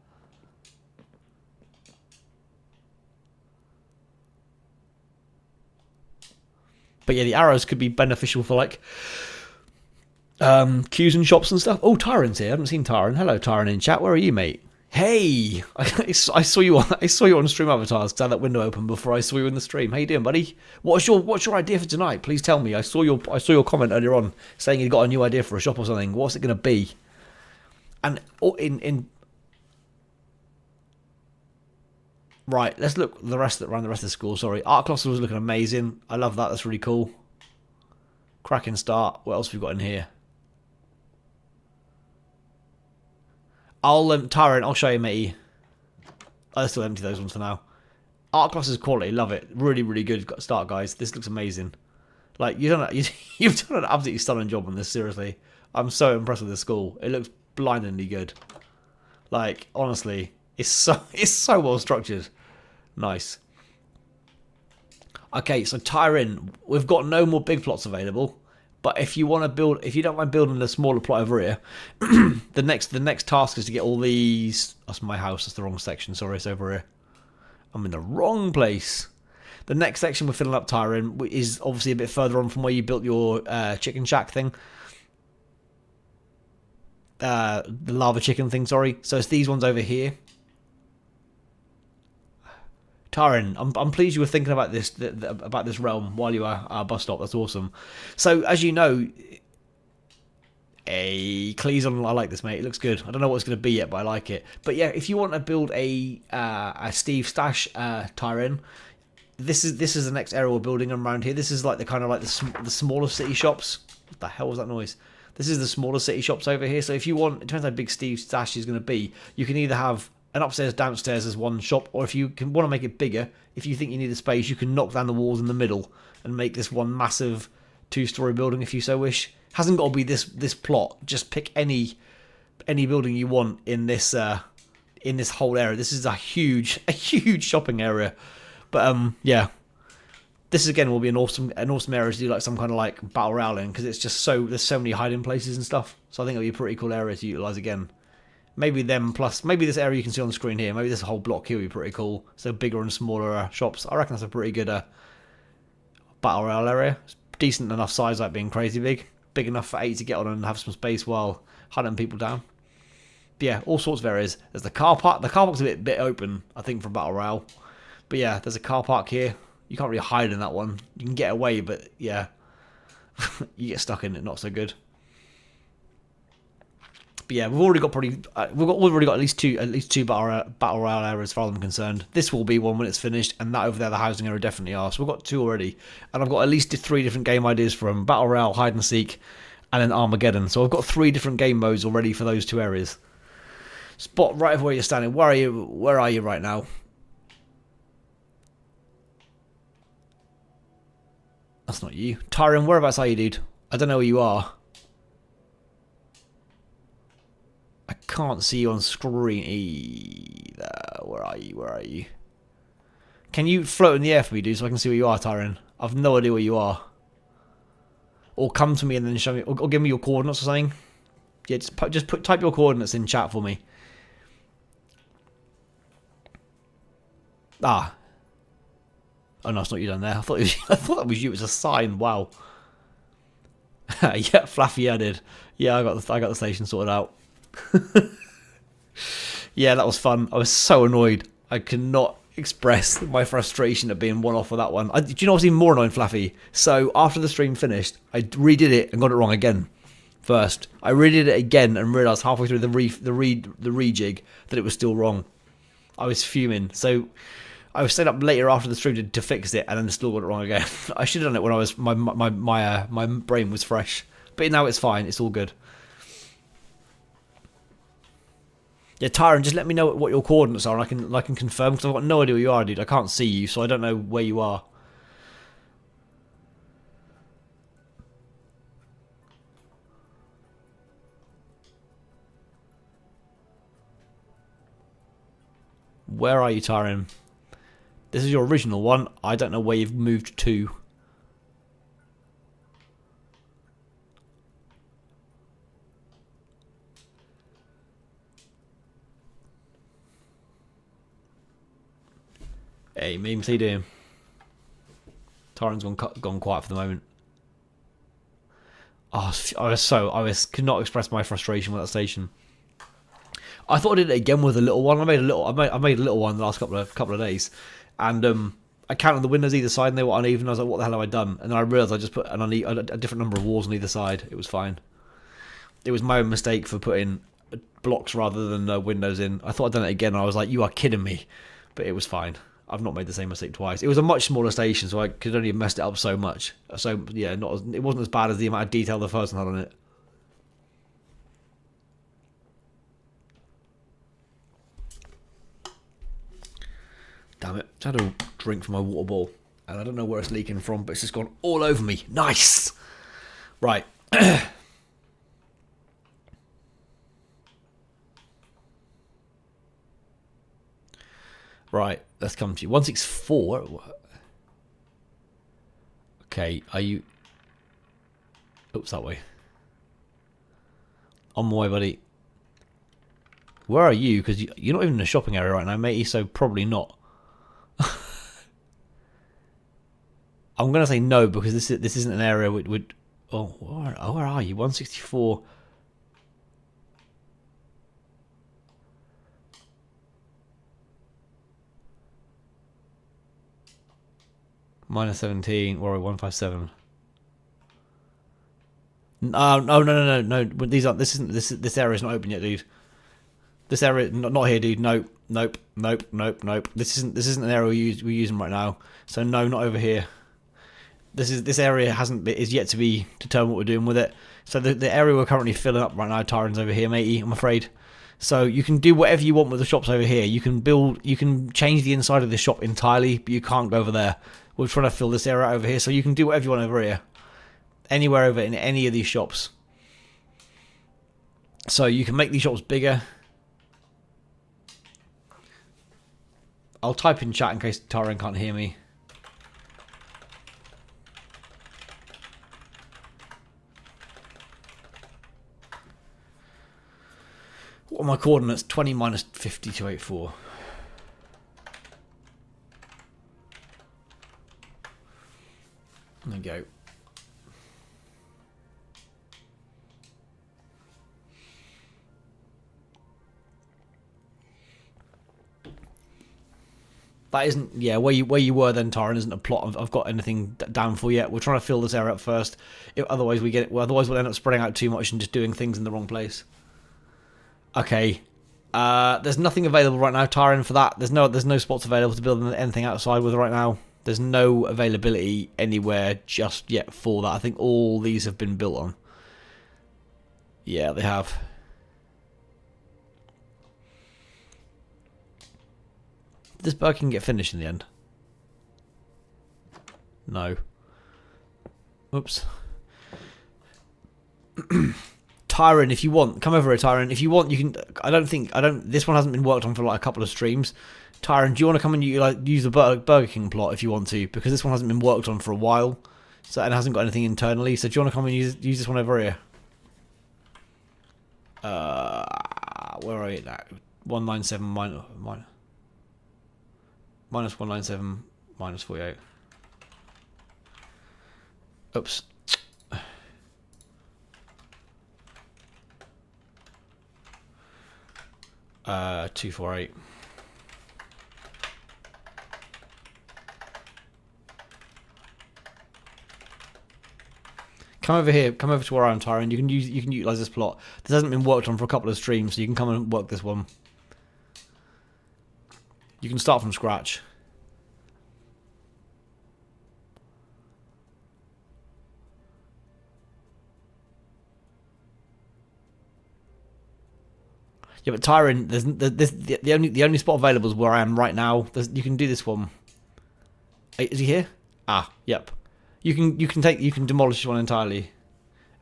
Speaker 1: But yeah, the arrows could be beneficial for like queues and shops and stuff. Oh, Tyron's here. I haven't seen Tyron. Hello, Tyron in chat. Where are you, mate? Hey, I saw you on stream avatars because I had that window open before I saw you in the stream. How you doing, buddy? What's your idea for tonight? Please tell me. I saw your comment earlier on saying you got a new idea for a shop or something. What's it going to be? And right, let's look around the rest of the school. Sorry, art class was looking amazing. I love that. That's really cool. Cracking start. What else have we got in here? Tyrant, I'll show you, matey. I'll still empty those ones for now. Art class is quality, love it. Really, really good start, guys. This looks amazing. Like, you've done an absolutely stunning job on this, seriously. I'm so impressed with this school. It looks blindingly good. Like, honestly, it's so well structured. Nice. Okay, so Tyrant, we've got no more big plots available. But if you don't mind building a smaller plot over here, the next task is to get all these. That's my house. That's the wrong section. Sorry, it's over here. I'm in the wrong place. The next section we're filling up Tyron is obviously a bit further on from where you built your chicken shack thing. The lava chicken thing. Sorry. So it's these ones over here. Tyron, I'm pleased you were thinking about this realm while you were at our bus stop. That's awesome. So, as you know, Cleason, I like this, mate. It looks good. I don't know what it's going to be yet, but I like it. But yeah, if you want to build a Steve Stash Tyron, this is the next area we're building around here. This is like the smaller city shops. What the hell was that noise? This is the smaller city shops over here. So if you want, it depends how big Steve Stash is going to be. You can either have an upstairs, downstairs as one shop, or if you want to make it bigger, if you think you need a space, you can knock down the walls in the middle and make this one massive 2-story building if you so wish. Hasn't got to be this plot. Just pick any building you want in this whole area. This is a huge shopping area. But yeah, this again will be an awesome area to do like some kind of like battle royale in, because it's just there's so many hiding places and stuff. So I think it'll be a pretty cool area to utilize again. Maybe them plus maybe this area you can see on the screen here. Maybe this whole block here would be pretty cool. So bigger and smaller shops. I reckon that's a pretty good battle royale area. It's decent enough size, like being crazy big. Big enough for 8 to get on and have some space while hunting people down. But yeah, all sorts of areas. There's the car park. The car park's a bit open, I think, for battle royale. But yeah, there's a car park here. You can't really hide in that one. You can get away, but yeah, you get stuck in it. Not so good. But yeah, we've already got at least two battle royale areas as far as I'm concerned. This will be one when it's finished, and that over there, the housing area, definitely are. So we've got 2 already, and I've got at least 3 different game ideas from battle royale, hide and seek, and then Armageddon. So I've got 3 different game modes already for those 2 areas. Spot right over where you're standing. Where are you right now? That's not you. Tyron, whereabouts are you, dude? I don't know where you are. I can't see you on screen either. Where are you? Where are you? Can you float in the air for me, dude, so I can see where you are, Tyron? I've no idea where you are. Or come to me and then show me, or give me your coordinates or something. Yeah, type your coordinates in chat for me. Ah. Oh no, it's not you down there. I thought that was you. It was a sign. Wow. Yeah, Fluffy, I did. Yeah, I got the station sorted out. Yeah, that was fun. I was so annoyed. I could not express my frustration at being one off with that one. Do you know what's even more annoying, Fluffy? So after the stream finished, I redid it and got it wrong again. First, I redid it again and realised halfway through the rejig that it was still wrong. I was fuming. So I was staying up later after the stream to fix it, and then still got it wrong again. I should have done it when I was my brain was fresh, but now it's fine. It's all good. Yeah, Tyron, just let me know what your coordinates are, and I can confirm, because I've got no idea where you are, dude. I can't see you, so I don't know where you are. Where are you, Tyron? This is your original one. I don't know where you've moved to. Hey, memes, how you doing? Tyron's gone quiet for the moment. Oh, I could not express my frustration with that station. I thought I did it again with a little one. I made a little one the last couple of days, and I counted the windows either side and they were uneven. I was like, what the hell have I done? And then I realised I just put a different number of walls on either side. It was fine. It was my own mistake for putting blocks rather than windows in. I thought I'd done it again, and I was like, you are kidding me. But it was fine. I've not made the same mistake twice. It was a much smaller station, so I could only have messed it up so much. So yeah, it wasn't as bad as the amount of detail the first one had on it. Damn it! I had a drink from my water bottle, and I don't know where it's leaking from, but it's just gone all over me. Nice. Right. Right, let's come to you. 164. Okay, are you... Oops, that way. On my way, buddy. Where are you? Because you're not even in the shopping area right now, matey, so probably not. I'm going to say no, because this isn't an area would... Oh, where are you? 164... Minus 17, or 157. No. These aren't. This area is not open yet, dude. This area, not here, dude. Nope. This isn't an area we're using right now. So no, not over here. This area is yet to be determined what we're doing with it. So the area we're currently filling up right now, Tyron's over here, matey. I'm afraid. So you can do whatever you want with the shops over here. You can change the inside of the shop entirely, but you can't go over there. We're trying to fill this area over here, so you can do whatever you want over here. Anywhere over in any of these shops. So you can make these shops bigger. I'll type in chat in case Tyron can't hear me. What are my coordinates? 20 minus 50 to 84. There we go. That isn't, yeah, where you were then, Tyron, isn't a plot I've got anything down for yet. We're trying to fill this area up first. Otherwise we'll end up spreading out too much and just doing things in the wrong place. Okay. There's nothing available right now, Tyron, for that. There's no spots available to build anything outside with right now. There's no availability anywhere just yet for that. I think all these have been built on. Yeah, they have. Did this Burger King get finished in the end? No. Oops. Tyron, if you want, come over here, Tyron. If you want, you can. This one hasn't been worked on for like a couple of streams. Tyron, do you want to come and use the Burger King plot if you want to? Because this one hasn't been worked on for a while, so and hasn't got anything internally. So do you want to come and use this one over here? Where are you now? 197 minus 197 minus 48. Oops. 248. Come over here. Come over to where I am, Tyron. You can utilize this plot. This hasn't been worked on for a couple of streams, so you can come and work this one. You can start from scratch. Yeah, but Tyron, the only spot available is where I am right now. You can do this one. Is he here? Ah, yep. You can demolish this one entirely,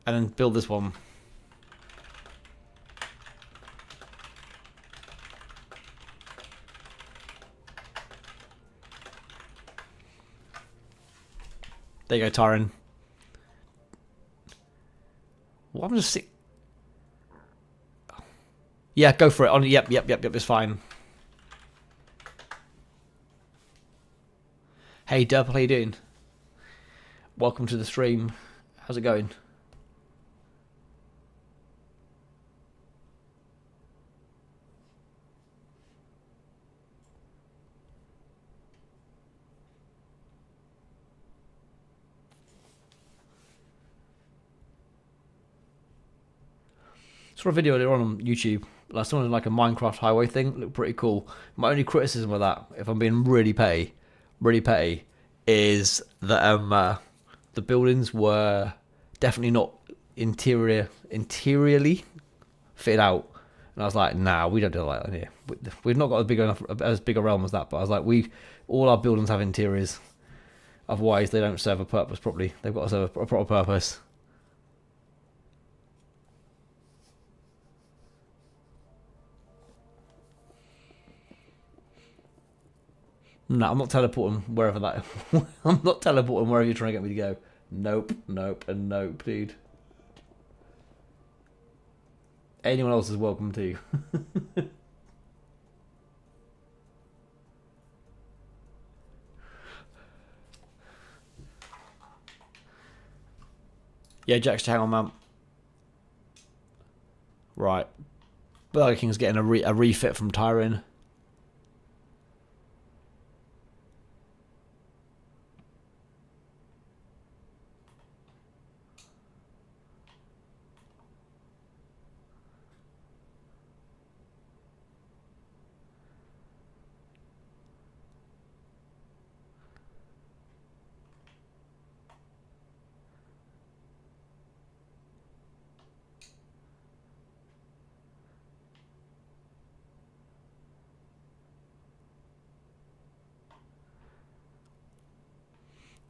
Speaker 1: and then build this one. There you go, Tyron. Well, I'm just sick. Yeah, go for it. Yep. It's fine. Hey, Derple, how you doing? Welcome to the stream. How's it going? Saw a video earlier on YouTube. Like someone like a Minecraft highway thing. It looked pretty cool. My only criticism of that, if I'm being really petty, is that the buildings were definitely not interiorly fitted out. And I was like, nah, we don't do that here. We've not got as big a realm as that. But I was like, all our buildings have interiors. Otherwise, they don't serve a purpose properly. They've got to serve a proper purpose. No, I'm not teleporting wherever that. I'm not teleporting wherever you're trying to get me to go. Nope, and nope, dude. Anyone else is welcome too. Yeah, Jack's hang on, man. Right, Burger King's getting a refit from Tyron.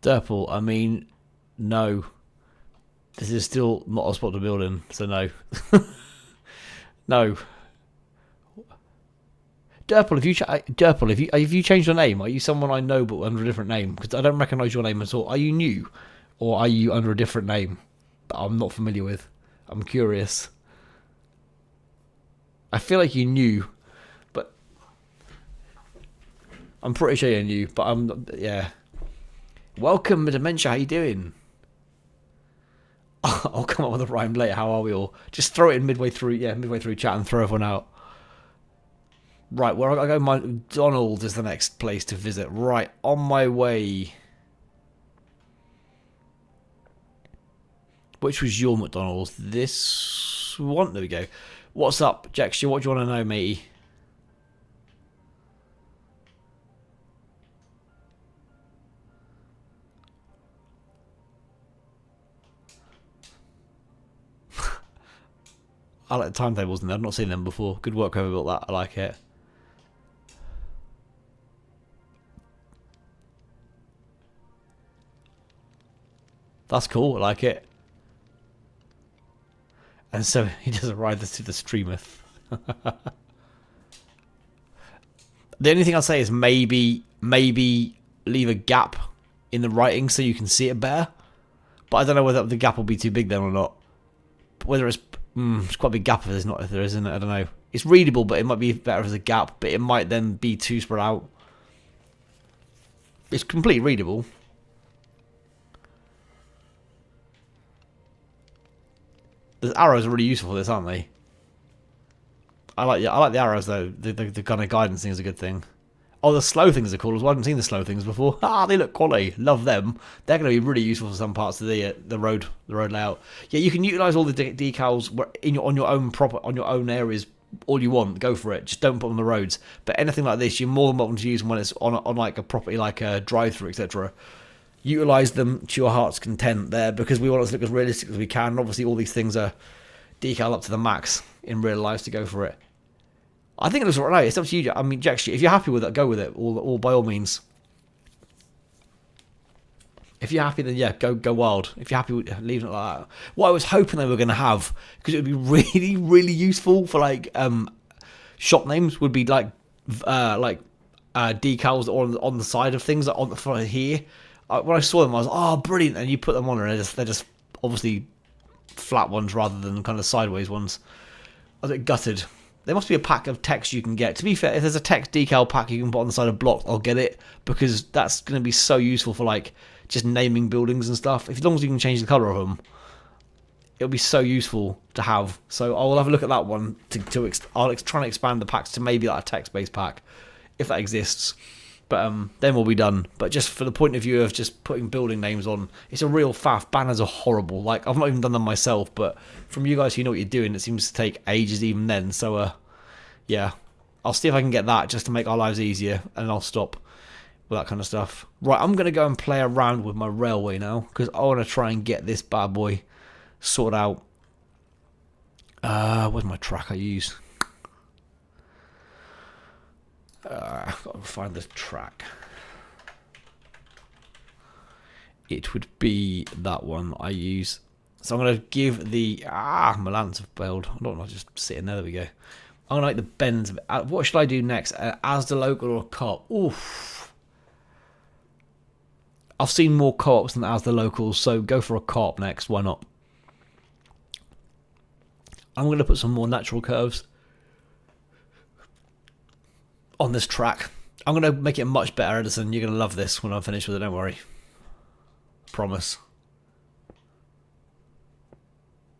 Speaker 1: Derple, I mean, no. This is still not a spot to build in, so no. No. Derple, if you changed your name, are you someone I know but under a different name? Because I don't recognise your name at all. Are you new, or are you under a different name that I'm not familiar with? I'm curious. I feel like you knew, but I'm pretty sure you knew. But yeah. Welcome, Dementia. How you doing? I'll come up with a rhyme later. How are we all? Just throw it in midway through chat and throw everyone out. Right, where I go, McDonald's is the next place to visit. Right, on my way. Which was your McDonald's? This Swan. There we go. What's up, Jexture? What do you want to know, matey? I like the timetables in there. I've not seen them before. Good work, whoever built that. I like it. That's cool. I like it. And so he doesn't ride this to the streameth. The only thing I'd say is maybe leave a gap in the writing so you can see it better. But I don't know whether the gap will be too big then or not. Whether it's quite a big gap if there isn't. I don't know. It's readable, but it might be better as a gap. But it might then be too spread out. It's completely readable. The arrows are really useful for this, aren't they? I like the arrows though. The kind of guidance thing is a good thing. Oh, the slow things are cool as well. I haven't seen the slow things before. Ah, they look quality. Love them. They're going to be really useful for some parts of the road layout. Yeah, you can utilize all the decals on your own areas all you want. Go for it. Just don't put them on the roads. But anything like this, you're more than welcome to use them when it's on like a property like a drive-through, etc. Utilize them to your heart's content there, because we want it to look as realistic as we can. And obviously, all these things are decal up to the max in real life, to go for it. I think it looks alright. It's up to you. I mean, Jack, if you're happy with it, go with it. All by all means. If you're happy, then yeah, go wild. If you're happy with leaving it like that. What I was hoping they were going to have, because it would be really, really useful for like shop names, would be like decals on the side of things, like on the front here. When I saw them, I was like, oh, brilliant. And you put them on, and they're just obviously flat ones rather than kind of sideways ones. I was a bit gutted. There must be a pack of text you can get. To be fair, if there's a text decal pack you can put on the side of blocks, I'll get it, because that's going to be so useful for like just naming buildings and stuff. As long as you can change the colour of them, it'll be so useful to have. So I'll have a look at that one. I'll try and expand the packs to maybe like a text-based pack, if that exists. But then we'll be done. But just for the point of view of just putting building names on, it's a real faff. Banners are horrible. Like, I've not even done them myself, but from you guys who know what you're doing, it seems to take ages even then. So, yeah, I'll see if I can get that just to make our lives easier, and I'll stop with that kind of stuff. Right, I'm going to go and play around with my railway now, because I want to try and get this bad boy sorted out. Where's my track I use? I've got to find this track. It would be that one I use. So I'm going to give the... my lands have bailed. I don't want to just sit in there. There we go. I'm going to make the bends. What should I do next? As the local or a co-op? Oof. I've seen more co-ops than as the locals, so go for a co-op next. Why not? I'm going to put some more natural curves on this track. I'm going to make it much better, Edison. You're going to love this when I'm finished with it, don't worry. Promise.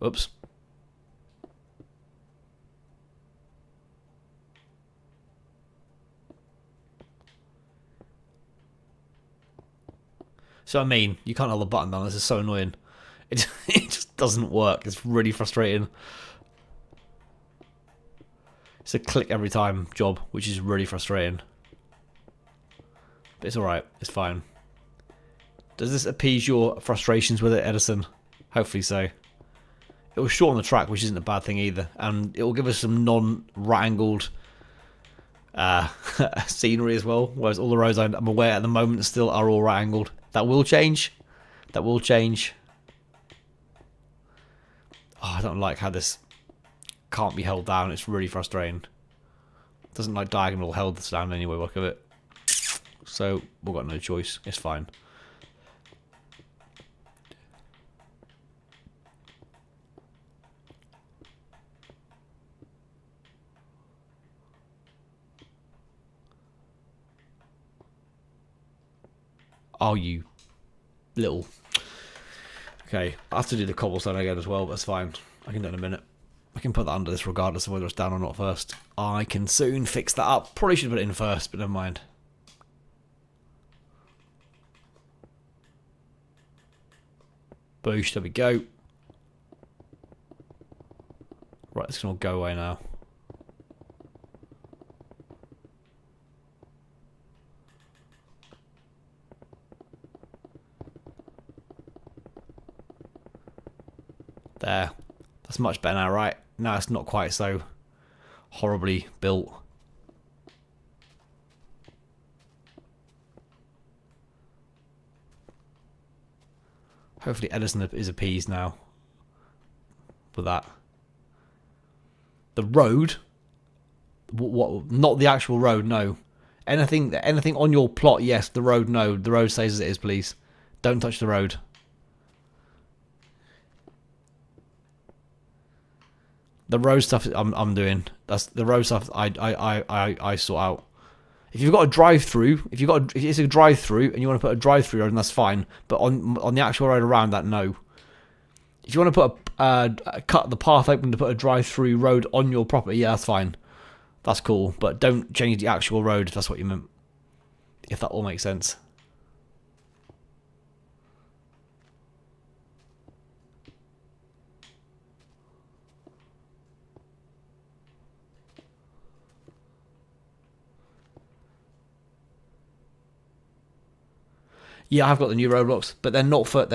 Speaker 1: Oops. So I mean, you can't hold the button down. This is so annoying. It just doesn't work. It's really frustrating. It's a click every time job, which is really frustrating. But it's alright. It's fine. Does this appease your frustrations with it, Edison? Hopefully so. It will shorten the track, which isn't a bad thing either. And it will give us some non-right-angled scenery as well. Whereas all the roads I'm aware at the moment still are all right-angled. That will change. That will change. Oh, I don't like how this can't be held down. It's really frustrating. It doesn't like diagonal held down anyway, look at it. So we've got no choice. It's fine. Oh, you little... Okay, I have to do the cobblestone again as well, but that's fine. I can do it in a minute. I can put that under this regardless of whether it's down or not first. I can soon fix that up. Probably should put it in first, but never mind. Boosh, there we go. Right, it's going to go away now. There. That's much better now, right? Now it's not quite so horribly built. Hopefully Edison is appeased now with that. The road, what? Not the actual road, no. Anything on your plot, yes. The road, no. The road stays as it is, please. Don't touch the road. The road stuff I'm doing. That's the road stuff I sort out. If you've got a drive-through, if it's a drive-through and you want to put a drive-through road, then that's fine. But on the actual road around that, no. If you want to put cut the path open to put a drive-through road on your property, yeah, that's fine. That's cool. But don't change the actual road if that's what you meant. If that all makes sense. Yeah, I've got the new roadblocks, but they're not for.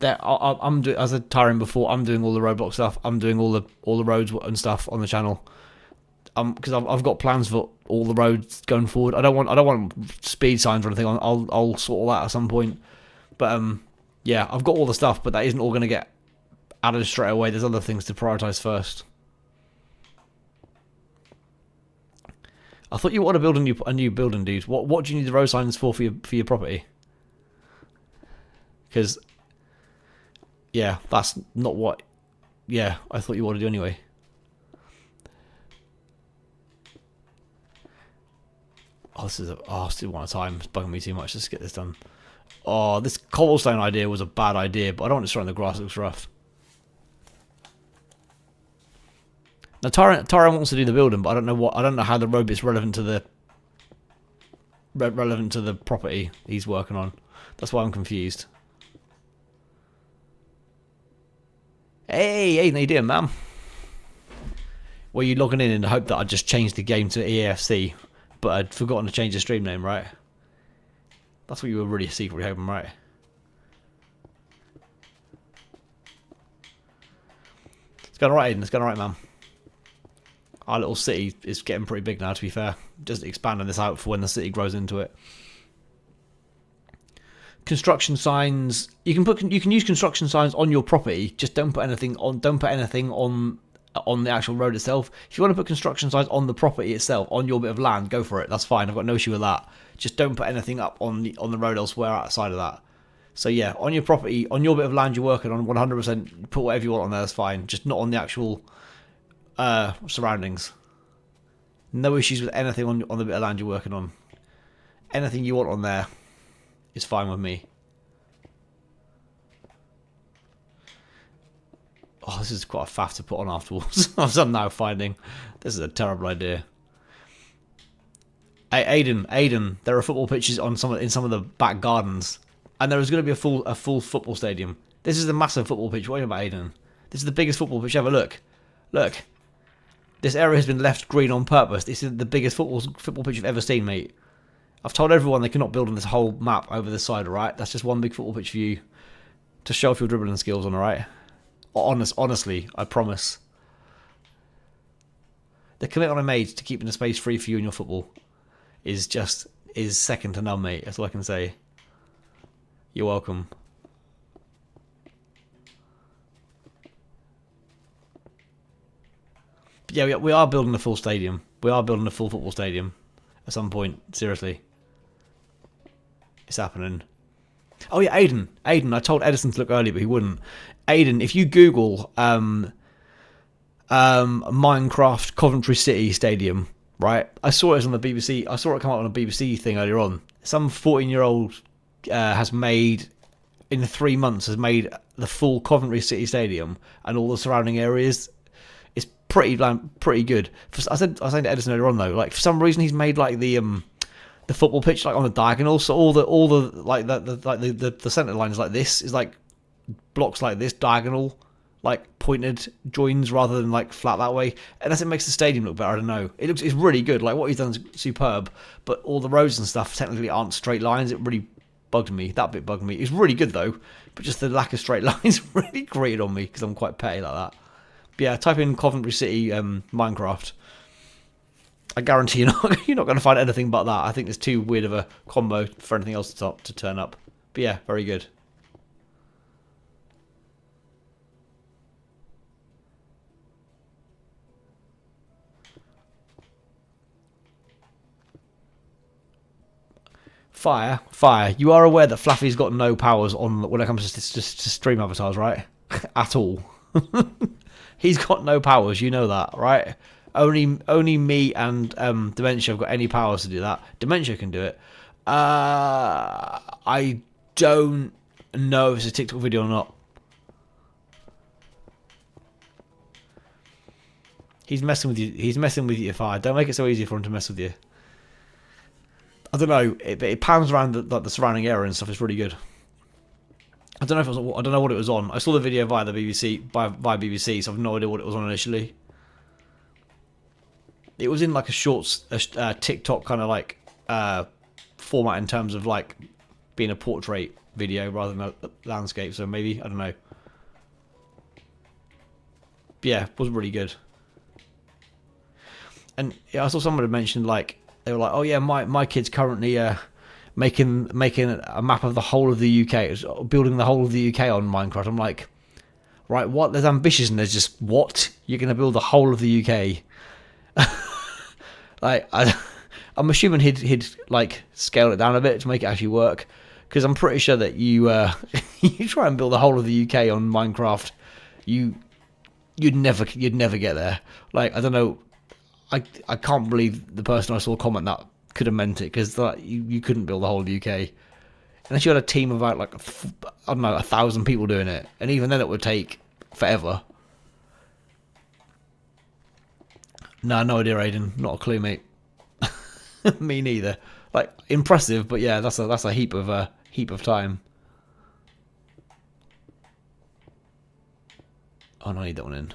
Speaker 1: I'm doing, as I tiring before. I'm doing all the roadblock stuff. I'm doing all the roads and stuff on the channel. Because I've got plans for all the roads going forward. I don't want speed signs or anything. I'll sort all that at some point. But yeah, I've got all the stuff, but that isn't all going to get added straight away. There's other things to prioritize first. I thought you wanted to build a new building, dude. What do you need the road signs for your property? Because yeah, that's not what. Yeah, I thought you wanted to do anyway. Oh, this is still one at a time. It's bugging me too much. Let's get this done. Oh, this cobblestone idea was a bad idea, but I don't want to destroy the grass. It looks rough. Now Tyrant wants to do the building, but I don't know how the road bit's relevant to the property he's working on. That's why I'm confused. Hey, how you doing, man? Well, you logging in the hope that I just changed the game to EAFC, but I'd forgotten to change the stream name, right? That's what you were really secretly hoping, right? It's going alright, Aiden. It's going alright, man. Our little city is getting pretty big now, to be fair. Just expanding this out for when the city grows into it. Construction signs. You can use construction signs on your property. Just don't put anything on. Don't put anything on the actual road itself. If you want to put construction signs on the property itself, on your bit of land, go for it. That's fine. I've got no issue with that. Just don't put anything up on the road elsewhere outside of that. So yeah, on your property, on your bit of land you're working on, 100% put whatever you want on there. That's fine. Just not on the actual surroundings. No issues with anything on the bit of land you're working on. Anything you want on there is fine with me. Oh, this is quite a faff to put on afterwards. I'm now finding this is a terrible idea. Hey, Aiden, there are football pitches in some of the back gardens, and there is going to be a full football stadium. This is a massive football pitch. What are you about, Aiden? This is the biggest football pitch ever. Look. This area has been left green on purpose. This is the biggest football pitch you've ever seen, mate. I've told everyone they cannot build on this whole map over this side, alright? That's just one big football pitch for you to show off your dribbling skills on, alright? Honestly, I promise. The commitment I made to keeping the space free for you and your football is second to none, mate. That's all I can say. You're welcome. But yeah, we are building a full stadium. We are building a full football stadium at some point. Seriously. It's happening. Oh yeah, Aiden. I told Edison to look earlier, but he wouldn't. Aiden, if you Google Minecraft Coventry City Stadium, right? I saw it on the BBC. I saw it come out on a BBC thing earlier on. Some 14-year-old has made, in 3 months, has made the full Coventry City Stadium and all the surrounding areas. It's pretty good. I said to Edison earlier on though, like for some reason he's made like the football pitch like on the diagonal, so all the like the center line is like this, is like blocks like this diagonal like pointed joins rather than like flat that way. Unless it makes the stadium look better, I don't know. It's really good. Like what he's done is superb, but all the roads and stuff technically aren't straight lines. It really bugged me. That bit bugged me. It's really good though, but just the lack of straight lines really grated on me because I'm quite petty like that. But yeah, type in Coventry City Minecraft. I guarantee you're not going to find anything but that. I think there's too weird of a combo for anything else to turn up. But yeah, very good. Fire. You are aware that Flaffy's got no powers on when it comes to stream avatars, right? At all. He's got no powers. You know that, right? Only me and Dementia have got any powers to do that. Dementia can do it. I don't know if it's a TikTok video or not. He's messing with you. He's messing with you, Fire. Don't make it so easy for him to mess with you. I don't know. It pans around the surrounding area and stuff. It's really good. I don't know if it was. I don't know what it was on. I saw the video via the BBC, via BBC, so I've no idea what it was on initially. It was in like a shorts, TikTok kind of like format in terms of like being a portrait video rather than a landscape. So maybe, I don't know. But yeah, it was really good. And yeah, I saw someone had mentioned like they were like, oh yeah, my kid's currently making a map of the whole of the UK, building the whole of the UK on Minecraft. I'm like, right, what? There's ambitious and there's just what? You're gonna build the whole of the UK? Like, I'm assuming he'd like scale it down a bit to make it actually work, because I'm pretty sure that you you try and build the whole of the UK on Minecraft, you'd never get there. Like, I don't know, I can't believe the person I saw comment that could have meant it, because you couldn't build the whole of the UK unless you had a team of about like I don't know 1,000 people doing it, and even then it would take forever. No idea, Aiden. Not a clue, mate. Me neither. Like, impressive, but yeah, that's a heap of time. Oh no, I need that one in.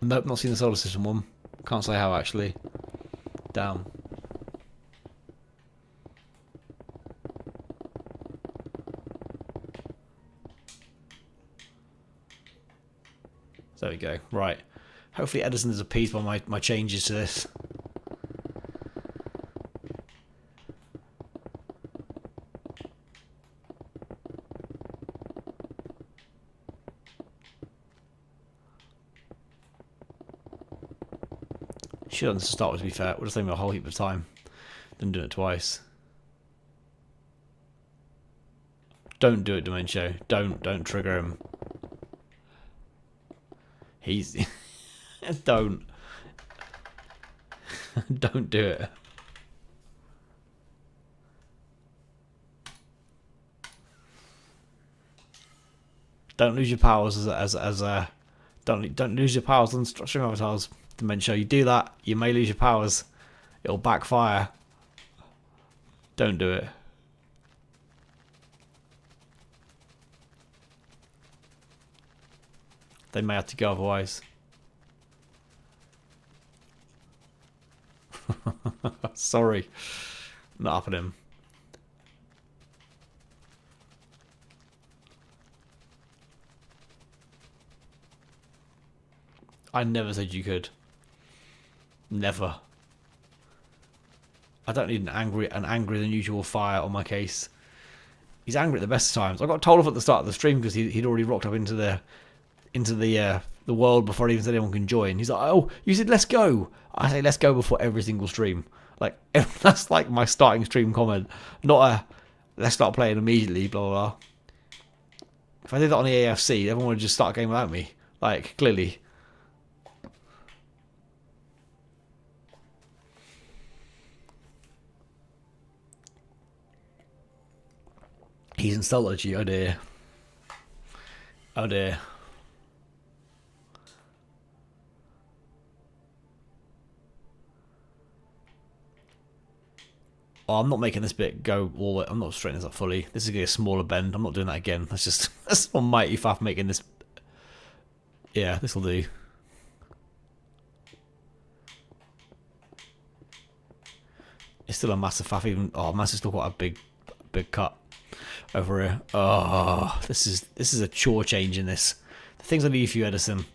Speaker 1: Nope, not seen the solar system one. Can't say how actually. Damn. There we go. Right. Hopefully Edison is appeased by my changes to this. Should have done this to start with, to be fair. Would have saved me a whole heap of time than doing it twice. Don't do it, Dementia. Don't trigger him. He's don't do it. Don't lose your powers don't lose your powers on stream avatars. Dementia, you do that, you may lose your powers. It'll backfire. Don't do it. They may have to go otherwise. Sorry. Not up at him. I never said you could. Never. I don't need an angry than usual Fire on my case. He's angry at the best of times. I got told off at the start of the stream because he'd already rocked up into the world before he even said anyone can join. He's like, oh, you said let's go. I say let's go before every single stream. Like, that's like my starting stream comment, not a let's start playing immediately, blah blah blah. If I did that on the AFC, everyone would just start a game without me. Like, clearly. He's insulted you, oh dear. Oh dear. Oh, I'm not making this bit go all the way. I'm not straightening this up fully. This is going to be a smaller bend. I'm not doing that again. That's just that's almighty faff making this. Yeah, this will do. It's still a massive faff. Even massive still quite a big cut over here. Oh, this is a chore change in this. The things I leave for you, Edison.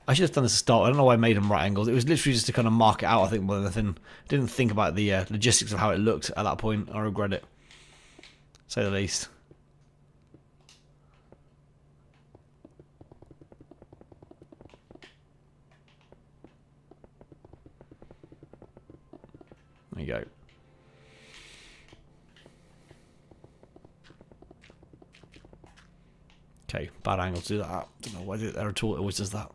Speaker 1: I should have done this to start. I don't know why I made them right angles. It was literally just to kind of mark it out, I think, more than anything. I didn't think about the logistics of how it looked at that point. I regret it, to say the least. There you go. Okay, bad angle to do that. I don't know why I did it there at all. It always does that.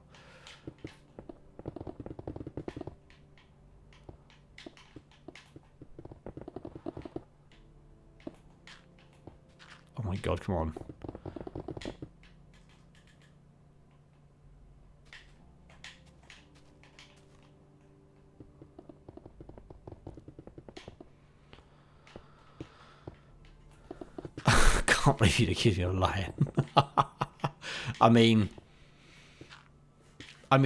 Speaker 1: Oh my god, come on. I can't believe you'd accuse me of lying. I mean, I'm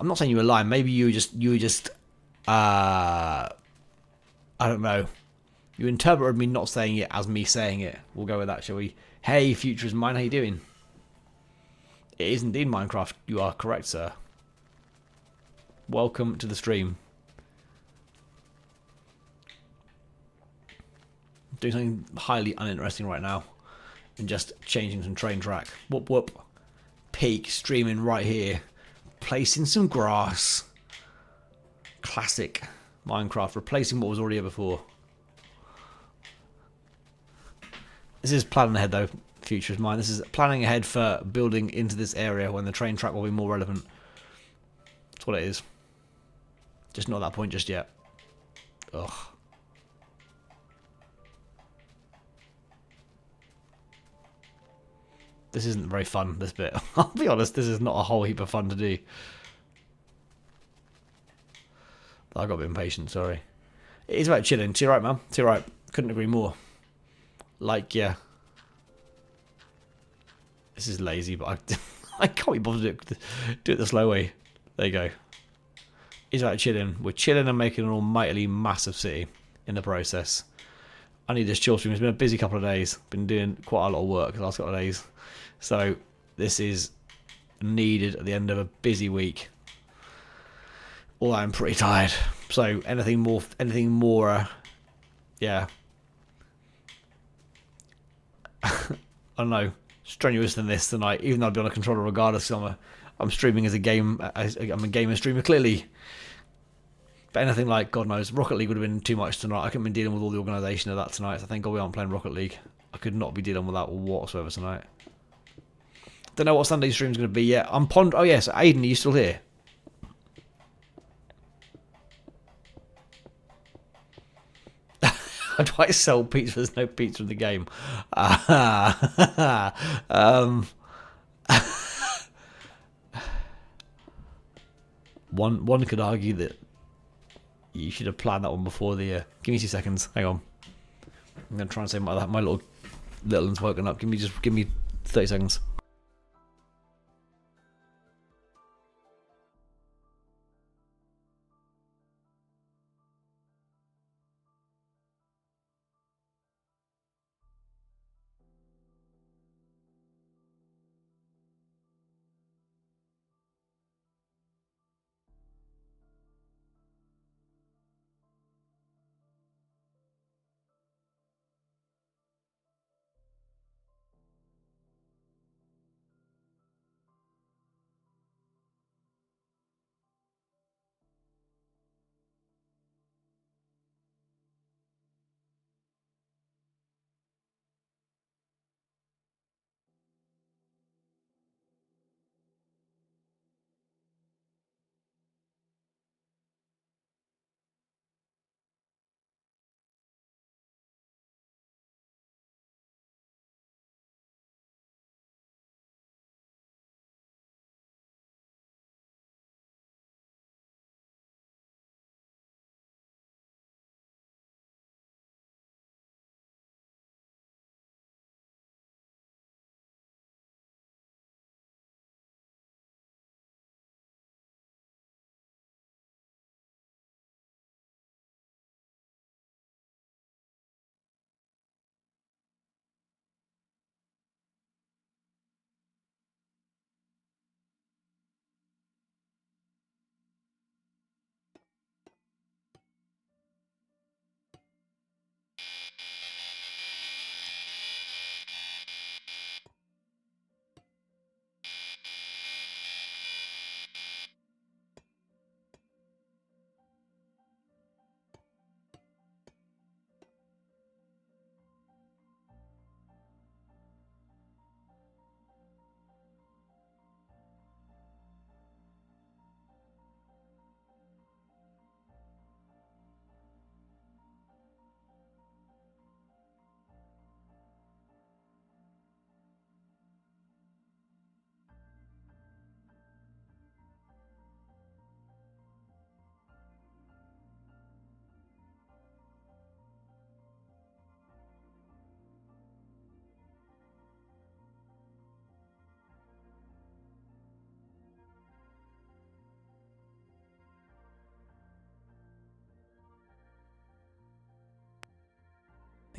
Speaker 1: not saying you were lying. Maybe you were just, I don't know. You interpreted me not saying it as me saying it. We'll go with that, shall we? Hey, Future is mine. How you doing? It is indeed Minecraft. You are correct, sir. Welcome to the stream. Doing something highly uninteresting right now. And just changing some train track. Whoop whoop. Peak streaming right here. Placing some grass. Classic Minecraft. Replacing what was already here before. This is planning ahead though. Future is mine. This is planning ahead for building into this area when the train track will be more relevant. That's what it is. Just not at that point just yet. Ugh. This isn't very fun, this bit. I'll be honest, this is not a whole heap of fun to do. I got a bit impatient, sorry. It is about chilling. To your right, man. To your right. Couldn't agree more. Like, yeah. This is lazy, but I can't be bothered to do it the slow way. There you go. It's about chilling. We're chilling and making an almightily massive city in the process. I need this chill stream. It's been a busy couple of days. Been doing quite a lot of work the last couple of days. So this is needed at the end of a busy week. Although I'm pretty tired. So anything more, yeah. I don't know, strenuous than this tonight, even though I'll be on a controller regardless. I'm streaming as a game. I'm a gamer streamer clearly. But anything like, God knows, Rocket League would have been too much tonight. I couldn't been dealing with all the organisation of that tonight. So thank God we aren't playing Rocket League. I could not be dealing with that whatsoever tonight. Don't know what Sunday's stream's going to be yet. Oh yes, Aiden, are you still here? How do I sell pizza? There's no pizza in the game. One could argue that you should have planned that one before the. Give me 2 seconds. Hang on. I'm gonna try and say my little one's woken up. Give me 30 seconds.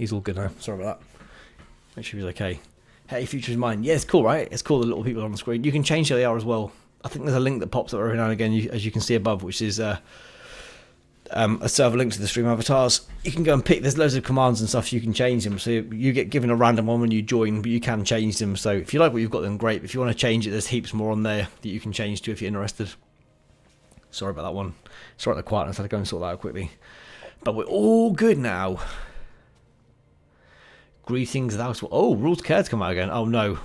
Speaker 1: He's all good now. Sorry about that. Make sure he's okay. Hey, Future is mine. Yeah, it's cool, right? It's cool, the little people on the screen. You can change who they are as well. I think there's a link that pops up every now and again, as you can see above, which is a server link to the stream avatars. You can go and pick, there's loads of commands and stuff, so you can change them. So you get given a random one when you join, but you can change them. So if you like what you've got, then great. If you want to change it, there's heaps more on there that you can change to if you're interested. Sorry about that one. Sorry about the quietness, I had to go and sort that out quickly. But we're all good now. Greetings, thou. Oh, Rules Care to come out again. Oh no.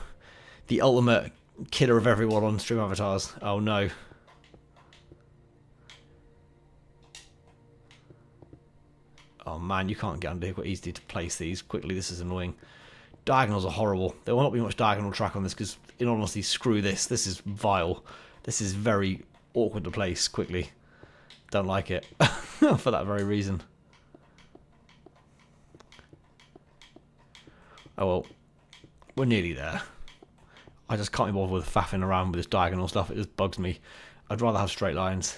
Speaker 1: The ultimate killer of everyone on stream avatars. Oh no. Oh man, you can't get under here quite easily to place these quickly. This is annoying. Diagonals are horrible. There will not be much diagonal track on this because, in all honesty, screw this. This is vile. This is very awkward to place quickly. Don't like it for that very reason. Oh well, we're nearly there. I just can't be bothered with faffing around with this diagonal stuff. It just bugs me. I'd rather have straight lines.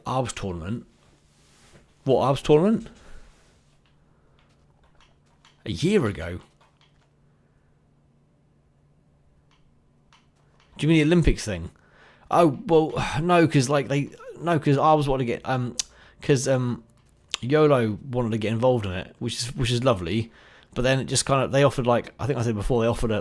Speaker 1: Arbs tournament? What Arbs tournament? A year ago? Do you mean the Olympics thing? Oh well, no, because because Arbs wanted to get because YOLO wanted to get involved in it, which is lovely, but then it just kind of, they offered, like I think I said before, they offered her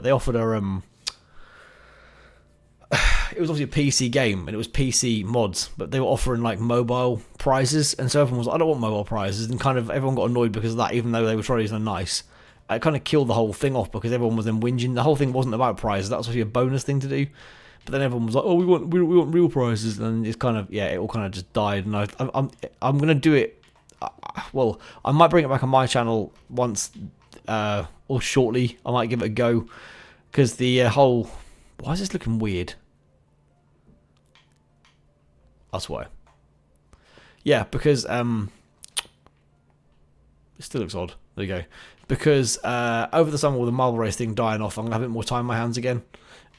Speaker 1: it was obviously a PC game and it was PC mods, but they were offering like mobile prizes, and so everyone was like, I don't want mobile prizes, and kind of everyone got annoyed because of that, even though they were trying to be nice. It kind of killed the whole thing off because everyone was then whinging. The whole thing wasn't about prizes, that was supposed to be a bonus thing to do. But then everyone was like, "Oh, we want real prizes," and it's kind of, yeah, it all kind of just died. And I'm gonna do it. Well, I might bring it back on my channel once or shortly. I might give it a go because the whole. Why is this looking weird? That's why. Yeah, because it still looks odd. There you go. Because over the summer with the marble race thing dying off, I'm gonna have a bit more time on my hands again.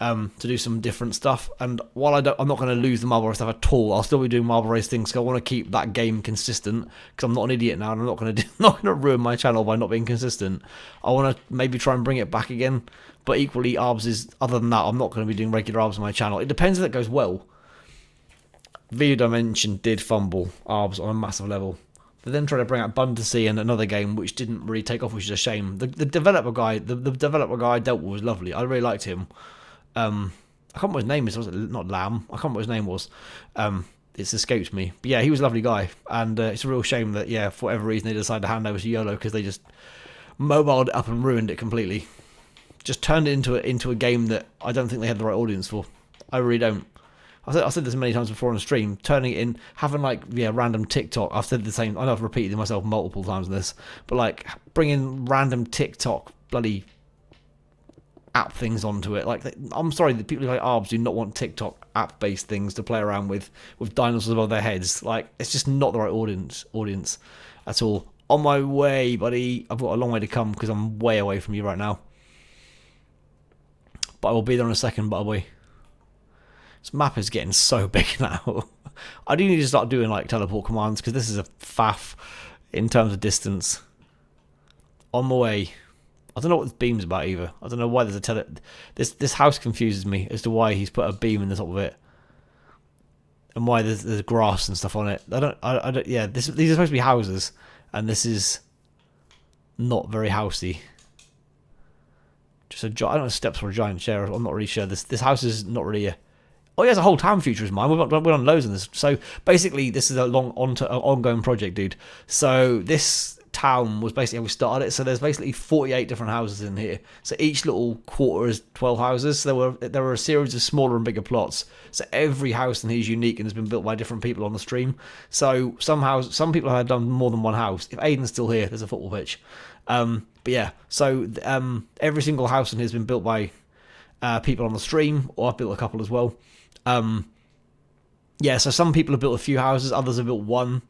Speaker 1: To do some different stuff, and while I'm not going to lose the marble race stuff at all, I'll still be doing marble race things because I want to keep that game consistent. Because I'm not an idiot now, and I'm not going to ruin my channel by not being consistent. I want to maybe try and bring it back again, but equally, Arbs is. Other than that, I'm not going to be doing regular Arbs on my channel. It depends if it goes well. Video Dimension did fumble Arbs on a massive level. They then tried to bring out Bundersea and another game which didn't really take off, which is a shame. The developer guy, the developer guy I dealt with was lovely. I really liked him. I can't remember what his name is. Was it not Lamb? I can't remember what his name was. It's escaped me. But yeah, he was a lovely guy, and it's a real shame that, yeah, for whatever reason they decided to hand over to YOLO because they just mobiled it up and ruined it completely. Just turned it into a game that I don't think they had the right audience for. I really don't. I said this many times before on the stream. Turning it in, having like, yeah, random TikTok. I've said the same. I know I've repeated it myself multiple times in this, but like bringing random TikTok bloody app things onto it. Like, I'm sorry, the people like Arbs do not want TikTok app based things to play around with dinosaurs above their heads. Like, it's just not the right audience at all. On my way, buddy. I've got a long way to come because I'm way away from you right now, but I will be there in a second, butterboy. This map is getting so big now. I do need to start doing like teleport commands because this is a faff in terms of distance. On my way. I don't know what this beam's about either. I don't know why there's a this house confuses me as to why he's put a beam in the top of it, and why there's grass and stuff on it. I don't. Yeah, these are supposed to be houses, and this is not very housey. Just I don't know, steps for a giant chair. I'm not really sure. This house is not really a. Oh, he has a whole town future is mine. We're on loads in this. So basically, this is a ongoing project, dude. So this town was basically how we started it. So there's basically 48 different houses in here. So each little quarter is 12 houses. So there were a series of smaller and bigger plots. So every house in here is unique and has been built by different people on the stream. So some people have done more than one house. If Aiden's still here, there's a football pitch. But yeah, so every single house in here has been built by people on the stream, or I've built a couple as well. Yeah, so some people have built a few houses, others have built one.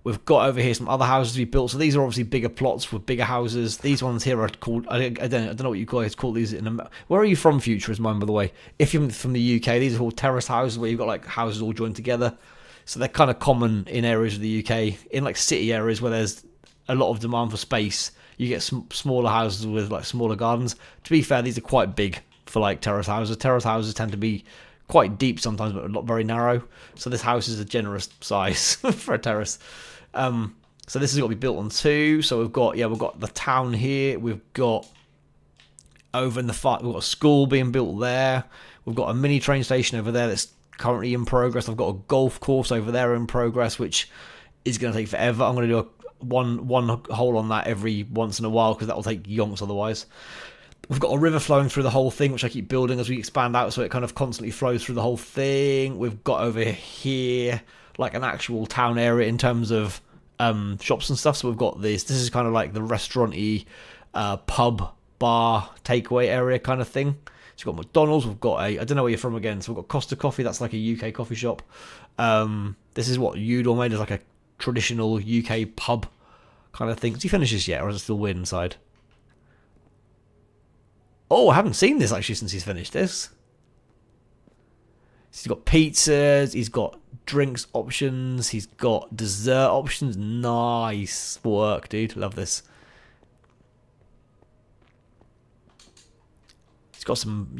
Speaker 1: We've got over here some other houses to be built. So these are obviously bigger plots with bigger houses. These ones here are called, I don't know what you guys call these. Where are you from, Future, is mine, by the way? If you're from the UK, these are all terrace houses where you've got like houses all joined together. So they're kind of common in areas of the UK. In like city areas where there's a lot of demand for space, you get smaller houses with like smaller gardens. To be fair, these are quite big for like terrace houses. Terrace houses tend to be quite deep sometimes, but not very narrow. So this house is a generous size for a terrace. So this has got to be built on two. So we've got the town here. We've got over in the far, we've got a school being built there. We've got a mini train station over there that's currently in progress. I've got a golf course over there in progress, which is going to take forever. I'm going to do one hole on that every once in a while because that will take yonks otherwise. We've got a river flowing through the whole thing, which I keep building as we expand out, so it kind of constantly flows through the whole thing. We've got over here like an actual town area in terms of shops and stuff. So we've got this. This is kind of like the restaurant-y pub, bar, takeaway area kind of thing. So we've got McDonald's. We've got I don't know where you're from again. So we've got Costa Coffee. That's like a UK coffee shop. This is what Udall made as like a traditional UK pub kind of thing. Did you finish this yet, or is it still weird inside? Oh, I haven't seen this actually since he's finished this. He's got pizzas, he's got drinks options, he's got dessert options. Nice work, dude. Love this. He's got some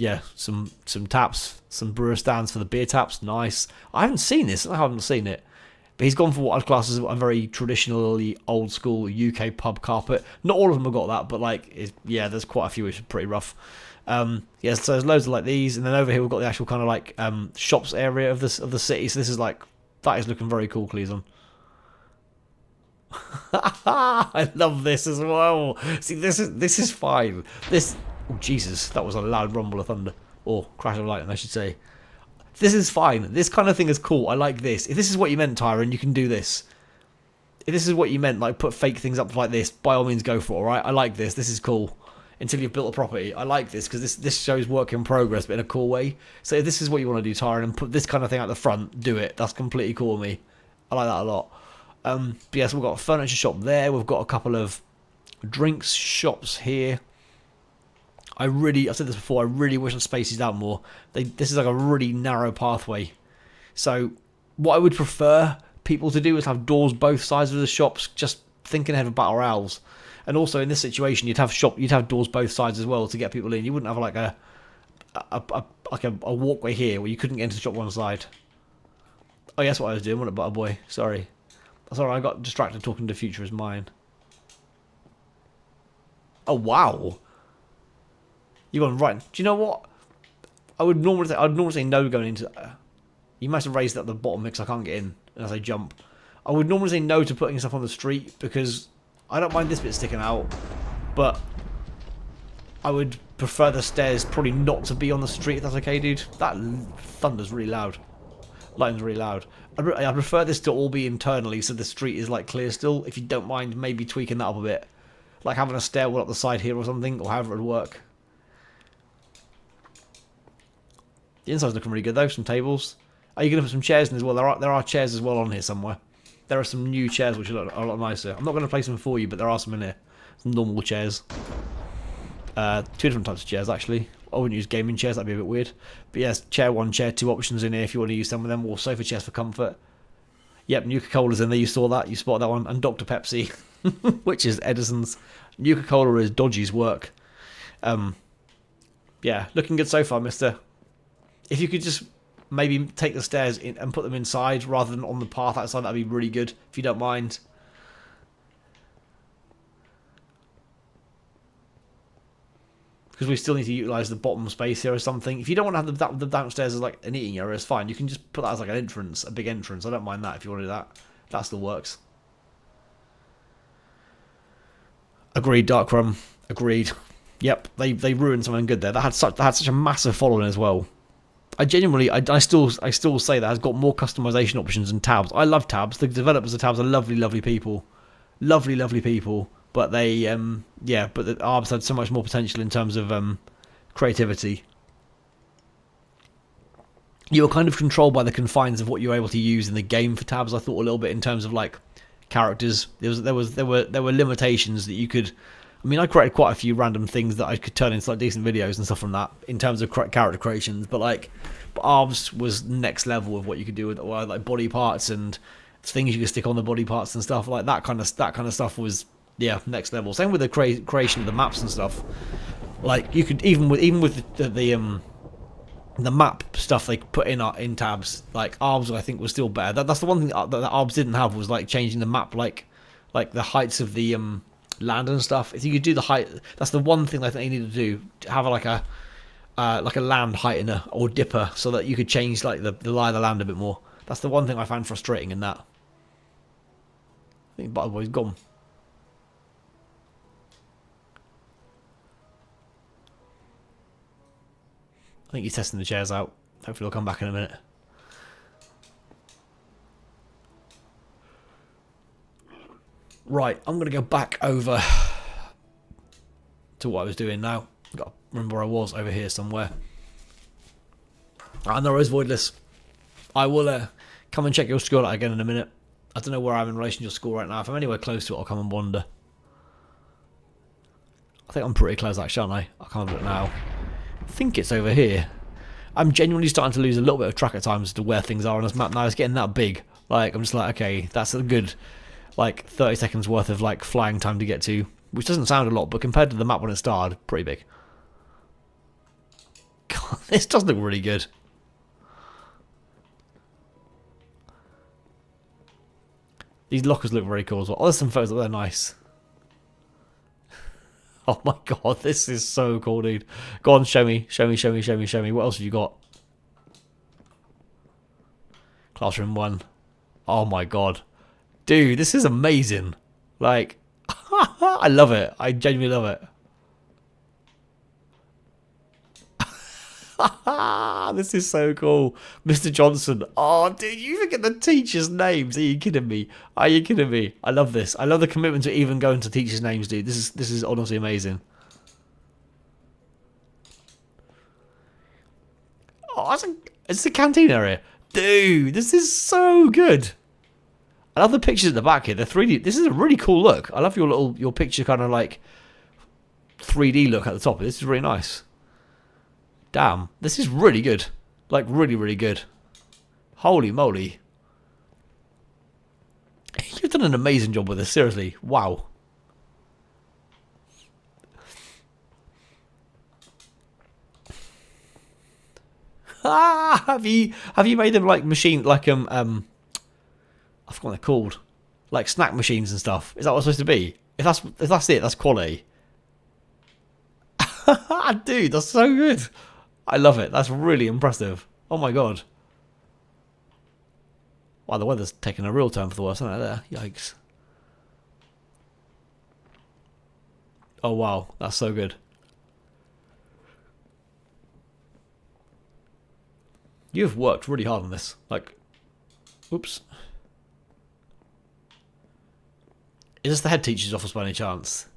Speaker 1: taps, some brewer stands for the beer taps. Nice. I haven't seen this. I haven't seen it. But he's gone for what I'd class as a very traditionally old school UK pub carpet. Not all of them have got that, but like, there's quite a few which are pretty rough. So there's loads of like these, and then over here we've got the actual kind of like shops area of the city. So this is like, that is looking very cool, Cleason. I love this as well. See, this is fine. Oh Jesus, that was a loud rumble of thunder, or crash of lightning, I should say. This is fine. This kind of thing is cool. I like this. If this is what you meant, Tyron, you can do this. If this is what you meant, like put fake things up like this, by all means go for it, alright? I like this. This is cool. Until you've built a property. I like this because this shows work in progress, but in a cool way. So if this is what you want to do, Tyron, and put this kind of thing at the front, do it. That's completely cool with me. I like that a lot. But yes, we've got a furniture shop there. We've got a couple of drinks shops here. I've said this before, I really wish I spaced these out more. This is like a really narrow pathway. So what I would prefer people to do is have doors both sides of the shops, just thinking ahead of battle royals. And also in this situation, you'd have doors both sides as well to get people in. You wouldn't have like a walkway here where you couldn't get into the shop one side. Oh, yeah, that's what I was doing, wasn't it, Butterboy? Sorry. That's alright, I got distracted talking to Future is Mine. Oh, wow. You gone right. Do you know what? I'd normally say no going into. You must have raised it at the bottom because I can't get in as I jump. I would normally say no to putting stuff on the street because I don't mind this bit sticking out, but I would prefer the stairs probably not to be on the street if that's okay, dude. That thunder's really loud. Lightning's really loud. I'd prefer this to all be internally so the street is like clear still. If you don't mind maybe tweaking that up a bit. Like having a stairwell up the side here or something, or however it would work. The inside's looking really good though, some tables. Are you going to put some chairs in as well? There are chairs as well on here somewhere. There are some new chairs which are a lot nicer. I'm not going to place them for you, but there are some in here. Some normal chairs. Two different types of chairs actually. I wouldn't use gaming chairs, that'd be a bit weird. But yes, chair 1, chair 2 options in here if you want to use some of them, or sofa chairs for comfort. Yep, Nuka-Cola's in there, you saw that, you spotted that one. And Dr. Pepsi, which is Edison's. Nuka-Cola is Dodgy's work. Yeah, looking good so far, mister. If you could just maybe take the stairs in and put them inside rather than on the path outside, that'd be really good, if you don't mind. Because we still need to utilise the bottom space here or something. If you don't want to have the downstairs as like an eating area, it's fine. You can just put that as like an entrance, a big entrance. I don't mind that if you want to do that. That still works. Agreed, Darkrum. Agreed. Yep, they ruined something good there. That had such a massive following as well. I still say that has got more customization options than tabs. I love tabs. The developers of tabs are lovely, lovely people, lovely, lovely people. But they, but the ARBs had so much more potential in terms of creativity. You were kind of controlled by the confines of what you were able to use in the game for tabs. I thought a little bit in terms of like characters. There were limitations that you could. I mean, I created quite a few random things that I could turn into like decent videos and stuff from that in terms of character creations. But like, arms was next level of what you could do with like body parts and things you could stick on the body parts and stuff like that. Kind of stuff was next level. Same with the creation of the maps and stuff. Like you could even with the map stuff they put in tabs. Like ARBS, I think was still better. That's the one thing that ARBS didn't have was like changing the map, like the heights of the land and stuff. If you could do the height, that's the one thing I think they needed to do, to have like a land heightener or dipper, so that you could change like the lie of the land a bit more. That's the one thing I found frustrating in that. I think Butterboy's gone. I think he's testing the chairs out. Hopefully he'll come back in a minute. Right, I'm going to go back over to what I was doing now. I've got to remember where I was, over here somewhere. And there is Voidless. I will come and check your score out again in a minute. I don't know where I am in relation to your score right now. If I'm anywhere close to it, I'll come and wander. I think I'm pretty close actually, aren't I? I can't look now. I think it's over here. I'm genuinely starting to lose a little bit of track at times as to where things are on this map now. It's getting that big. Like, I'm just like, okay, that's a good, like, 30 seconds worth of, like, flying time to get to. Which doesn't sound a lot, but compared to the map when it started, pretty big. God, this does look really good. These lockers look very cool as well. Oh, there's some photos that are nice. Oh my god, this is so cool, dude. Go on, show me. Show me. What else have you got? Classroom 1. Oh my god. Dude, this is amazing. Like, I love it. I genuinely love it. This is so cool. Mr. Johnson. Oh, dude, you forget the teachers' names. Are you kidding me? Are you kidding me? I love this. I love the commitment to even going to teachers' names, dude. This is honestly amazing. Oh, it's a canteen area. Dude, this is so good. I love the pictures at the back here. They're 3D. This is a really cool look. I love your picture kind of like 3D look at the top. This is really nice. Damn, this is really good. Like, really, really good. Holy moly. You've done an amazing job with this, seriously. Wow. Have you made them like machine, like, I forgot what they're called. Like snack machines and stuff. Is that what it's supposed to be? If that's it, that's quality. Dude, that's so good. I love it. That's really impressive. Oh my god. Wow, the weather's taken a real turn for the worse, isn't it? There. Yikes. Oh wow, that's so good. You've worked really hard on this. Like, oops. Is this the head teacher's office by any chance?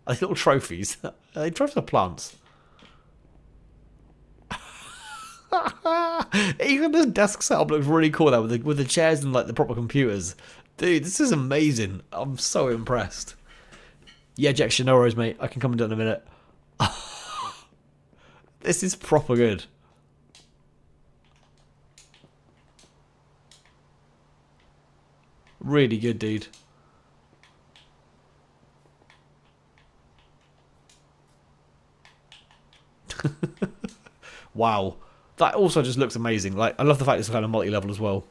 Speaker 1: Are they little trophies? Are they trophies or plants? Even this desk setup looks really cool there with the chairs and like the proper computers. Dude, this is amazing. I'm so impressed. Yeah, Jackson, no worries, mate. I can come and do it in a minute. This is proper good. Really good, dude. Wow. That also just looks amazing. Like, I love the fact it's kind of multi-level as well.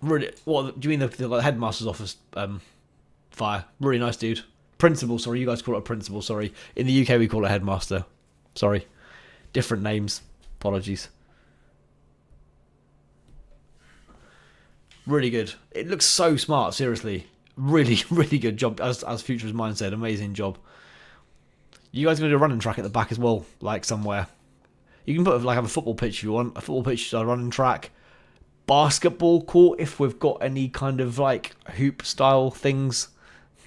Speaker 1: Really, what do you mean the headmaster's office fire? Really nice, dude. Principal, sorry, you guys call it a principal, sorry. In the UK we call it headmaster. Sorry. Different names. Apologies. Really good. It looks so smart, seriously. Really, really good job. As Future's Mind said, amazing job. You guys are going to do a running track at the back as well, like somewhere. You can put have a football pitch if you want. A football pitch, a running track. Basketball court if we've got any kind of like hoop style things.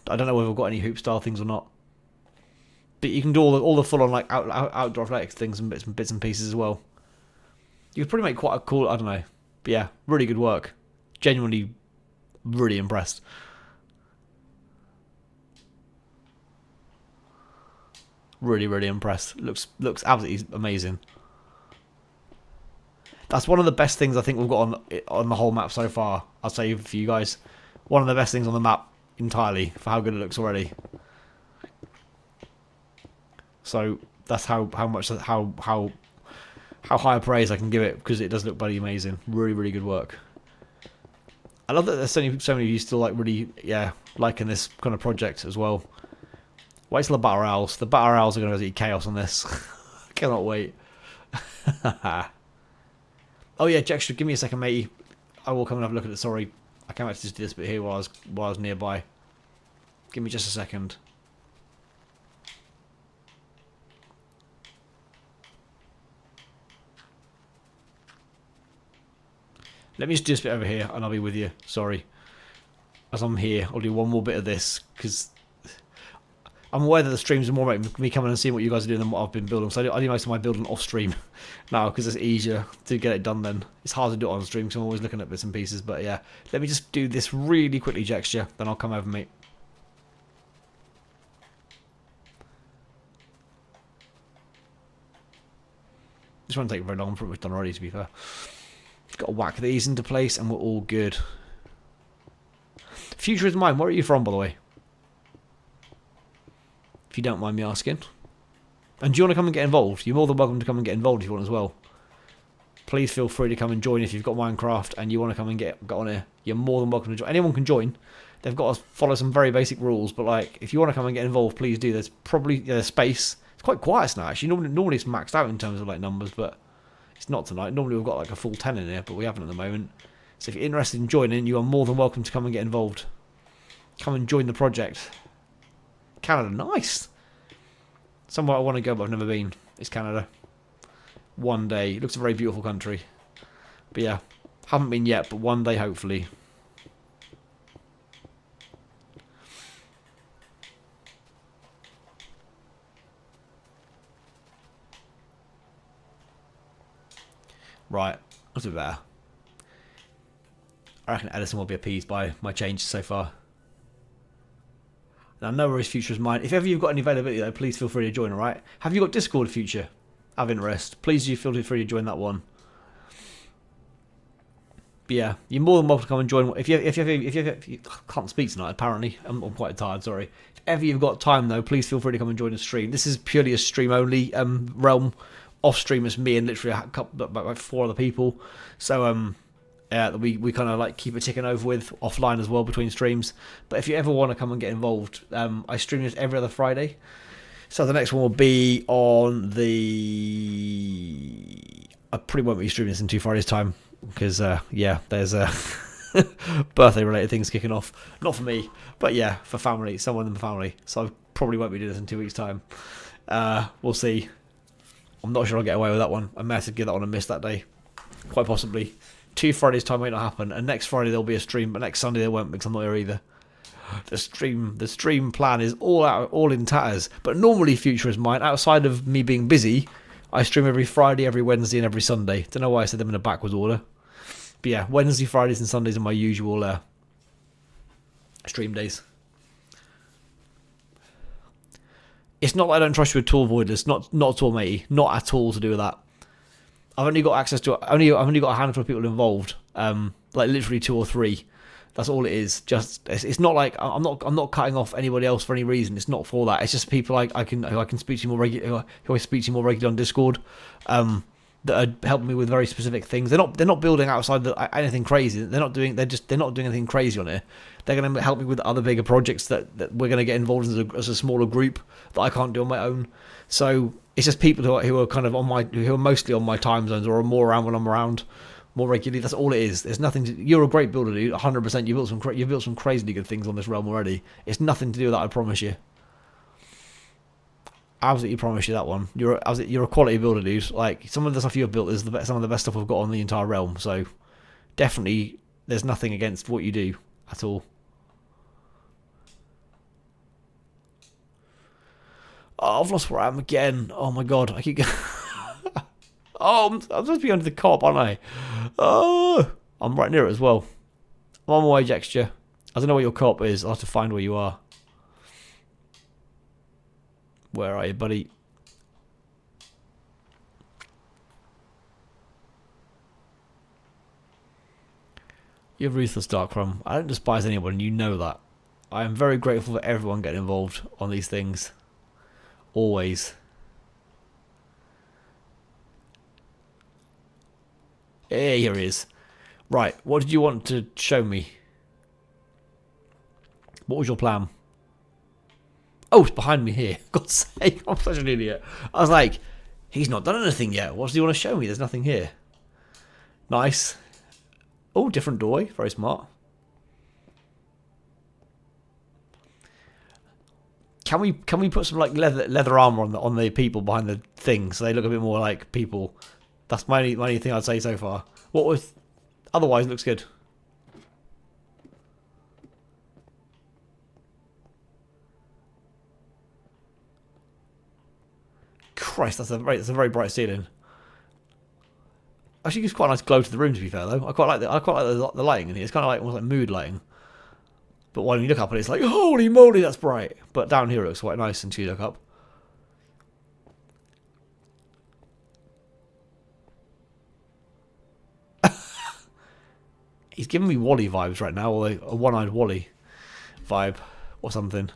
Speaker 1: I don't know whether we've got any hoop style things or not. But you can do all the full on like outdoor athletics things and bits and pieces as well. You could probably make quite a cool, I don't know. But yeah, really good work. Genuinely really impressed. Really, really impressed. Looks absolutely amazing. That's one of the best things I think we've got on the whole map so far. I'll say for you guys, one of the best things on the map entirely for how good it looks already. So that's how high a praise I can give it, because it does look bloody amazing. Really, really good work. I love that there's so many of you still like really, yeah, liking this kind of project as well. Wait till the battle royals. The battle royals are going to eat chaos on this. Cannot wait. Oh yeah, Jextra, give me a second, matey. I will come and have a look at it. Sorry, I can't actually just do this bit here while I was nearby. Give me just a second. Let me just do this bit over here, and I'll be with you. Sorry. As I'm here, I'll do one more bit of this, because I'm aware that the streams are more about me coming and seeing what you guys are doing than what I've been building. So I do most of my building off stream now, because it's easier to get it done then. It's hard to do it on stream, because I'm always looking at bits and pieces. But yeah, let me just do this really quickly, Jextra, then I'll come over, mate. This won't take very long. I'm pretty much done already, to be fair. Got to whack these into place and we're all good. Future is mine. Where are you from, by the way? If you don't mind me asking. And do you want to come and get involved? You're more than welcome to come and get involved if you want as well. Please feel free to come and join if you've got Minecraft and you want to come and get on here. You're more than welcome to join. Anyone can join. They've got to follow some very basic rules, but like if you want to come and get involved, please do. There's probably space. It's quite quiet now, actually. Normally it's maxed out in terms of like numbers, but it's not tonight. Normally we've got like a full 10 in here, but we haven't at the moment. So if you're interested in joining, you are more than welcome to come and get involved. Come and join the project. Canada, nice. Somewhere I want to go, but I've never been. It's Canada. One day. It looks a very beautiful country. But yeah, haven't been yet, but one day hopefully. Right, that's a bit better. I reckon Edison will be appeased by my changes so far. Now, no worries, Future is mine. If ever you've got any availability, though, please feel free to join, alright? Have you got Discord, Future? Have interest. Please do feel free to join that one. But yeah, you're more than welcome to come and join. If you can't speak tonight, apparently. I'm quite tired, sorry. If ever you've got time, though, please feel free to come and join the stream. This is purely a stream-only realm. Off stream is me and literally a couple, about 4 other people. So yeah, we kind of like keep it ticking over with offline as well between streams. But if you ever want to come and get involved, I stream this every other Friday. So the next one will be on the. I probably won't be streaming this in 2 Fridays' time because yeah, there's birthday related things kicking off. Not for me, but yeah, for family, someone in the family. So I probably won't be doing this in 2 weeks' time. We'll see. I'm not sure I'll get away with that one. I may have to give that one a miss that day. Quite possibly. 2 Fridays' time might not happen. And next Friday there'll be a stream, but next Sunday there won't because I'm not here either. The stream plan is all in tatters. But normally Future is mine. Outside of me being busy, I stream every Friday, every Wednesday, and every Sunday. Don't know why I said them in a backwards order. But yeah, Wednesday, Fridays, and Sundays are my usual stream days. It's not that I don't trust you at all, Voidless. Not at all, matey. Not at all to do with that. I've only got access to. I've only got a handful of people involved. Like literally 2 or 3. That's all it is. Just it's not like I'm not cutting off anybody else for any reason. It's not for that. It's just people who I can speak to more regularly. Who I speak to more regularly on Discord. That are helping me with very specific things. They're not building outside anything crazy. They're not doing anything crazy on it. They're going to help me with other bigger projects that we're going to get involved in as a smaller group that I can't do on my own. So it's just people who are kind of who are mostly on my time zones or are more around when I'm around more regularly. That's all it is. There's nothing. You're a great builder, dude. 100%. You've built some crazily good things on this realm already. It's nothing to do with that. I promise you. I absolutely promise you that one. You're a quality builder, dude. Like some of the stuff you've built is some of the best stuff we've got on the entire realm. So definitely, there's nothing against what you do at all. Oh, I've lost where I am again. Oh my god, I keep. Oh, I'm supposed to be under the cop, aren't I? Oh, I'm right near it as well. I'm on my way, Jexture. I don't know where your cop is. I'll have to find where you are. Where are you, buddy? You're ruthless, Darkrum. I don't despise anyone, you know that. I am very grateful for everyone getting involved on these things. Always. Here he is. Right, what did you want to show me? What was your plan? Oh, it's behind me here. God's sake, I'm such an idiot. I was like, he's not done anything yet. What does he want to show me? There's nothing here. Nice. Oh, different doorway. Very smart. Can we put some like leather armor on the people behind the thing so they look a bit more like people? That's my only thing I'd say so far. What with? Otherwise, it looks good. Christ, that's a very bright ceiling. Actually, gives quite a nice glow to the room. To be fair, though, I quite like the lighting in here. It's kind of like almost like mood lighting. But when you look up at it, it's like, holy moly, that's bright. But down here, it looks quite nice until you look up. He's giving me Wally vibes right now, or a one-eyed Wally vibe, or something.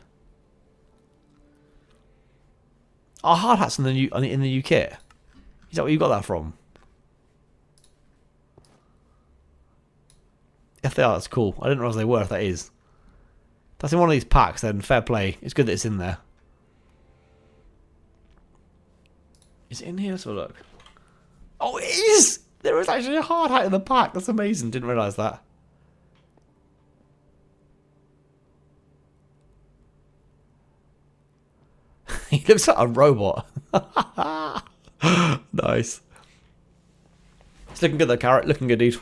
Speaker 1: Are hard hats in the UK? Is that where you got that from? If they are, that's cool. I didn't realise they were. If that is, that's in one of these packs. Then fair play. It's good that it's in there. Is it in here? Let's have a look. Oh, it is. There is actually a hard hat in the pack. That's amazing. Didn't realise that. He looks like a robot. Nice. It's looking good though, Carrot. Looking good, dude.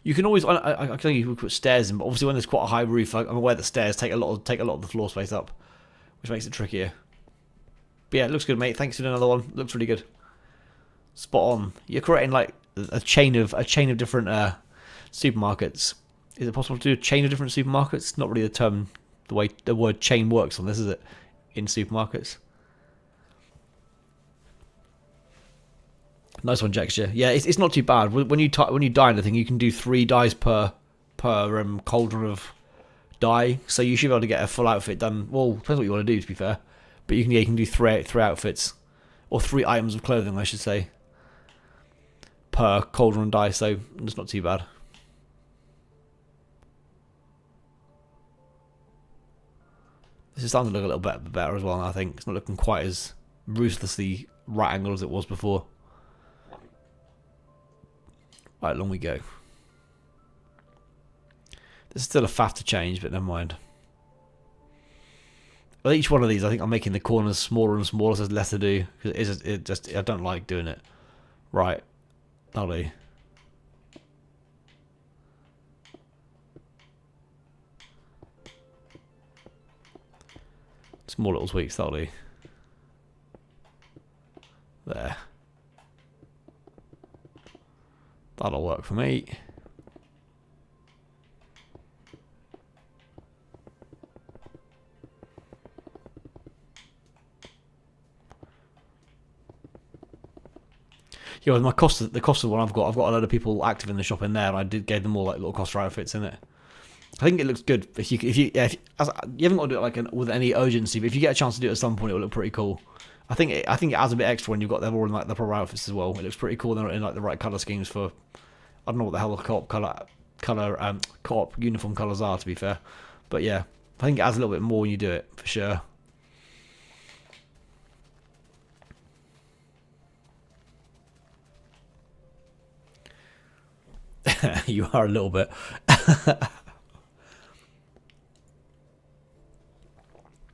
Speaker 1: You can always, I can think you can put stairs in, but obviously when there's quite a high roof, I'm aware that stairs take a lot of the floor space up, which makes it trickier. But yeah, it looks good, mate. Thanks for doing another one. Looks really good. Spot on. You're creating like a chain of different supermarkets. Is it possible to do a chain of different supermarkets? Not really the term, the way the word chain works on this, is it? In supermarkets. Nice one, Jexture. Yeah, it's not too bad. When you dye anything, you can do 3 dyes per cauldron of dye. So you should be able to get a full outfit done. Well, depends what you want to do, to be fair. But you can do three outfits, or 3 items of clothing, I should say, per cauldron dye. So it's not too bad. This is starting to look a little bit better as well. I think it's not looking quite as ruthlessly right angled as it was before. Right, along we go. There's still a faff to change, but never mind. Well, each one of these, I think I'm making the corners smaller and smaller, so there's less to do. Because I don't like doing it. Right, that'll do. Small little tweaks, that'll do. There. That'll work for me. Yeah, with the cost of the one I've got a lot of people active in the shop in there, and I gave them all like little cost outfits in it. I think it looks good. If you haven't got to do it like with any urgency, but if you get a chance to do it at some point, it will look pretty cool. I think it adds a bit extra when you've got them all in like the proper outfits as well. It looks pretty cool. They're in like the right color schemes for. I don't know what the hell the co-op uniform colors are, to be fair, but yeah, I think it adds a little bit more when you do it for sure. You are a little bit.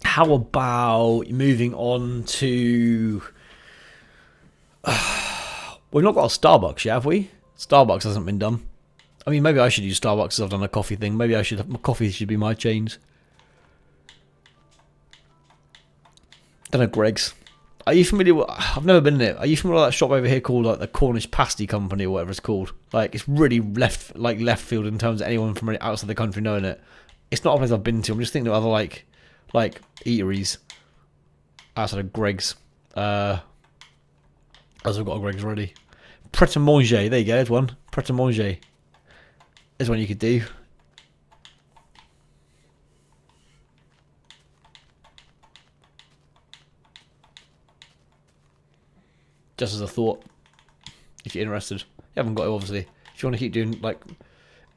Speaker 1: How about moving on to? We've not got a Starbucks yet, have we? Starbucks hasn't been done. I mean, maybe I should use Starbucks because I've done a coffee thing. Maybe I should. Coffee should be my change. Don't know, Greg's. Are you familiar with... I've never been in it. Are you familiar with that shop over here called like the Cornish Pasty Company or whatever it's called? Like, it's really left field in terms of anyone from outside the country knowing it. It's not a place I've been to. I'm just thinking of other like eateries outside of Greg's. As I've got a Greg's already. Pret a manger. There you go. There's one. Pret a manger. There's one you could do. Just as a thought, if you're interested. You haven't got to, obviously. If you want to keep doing, like...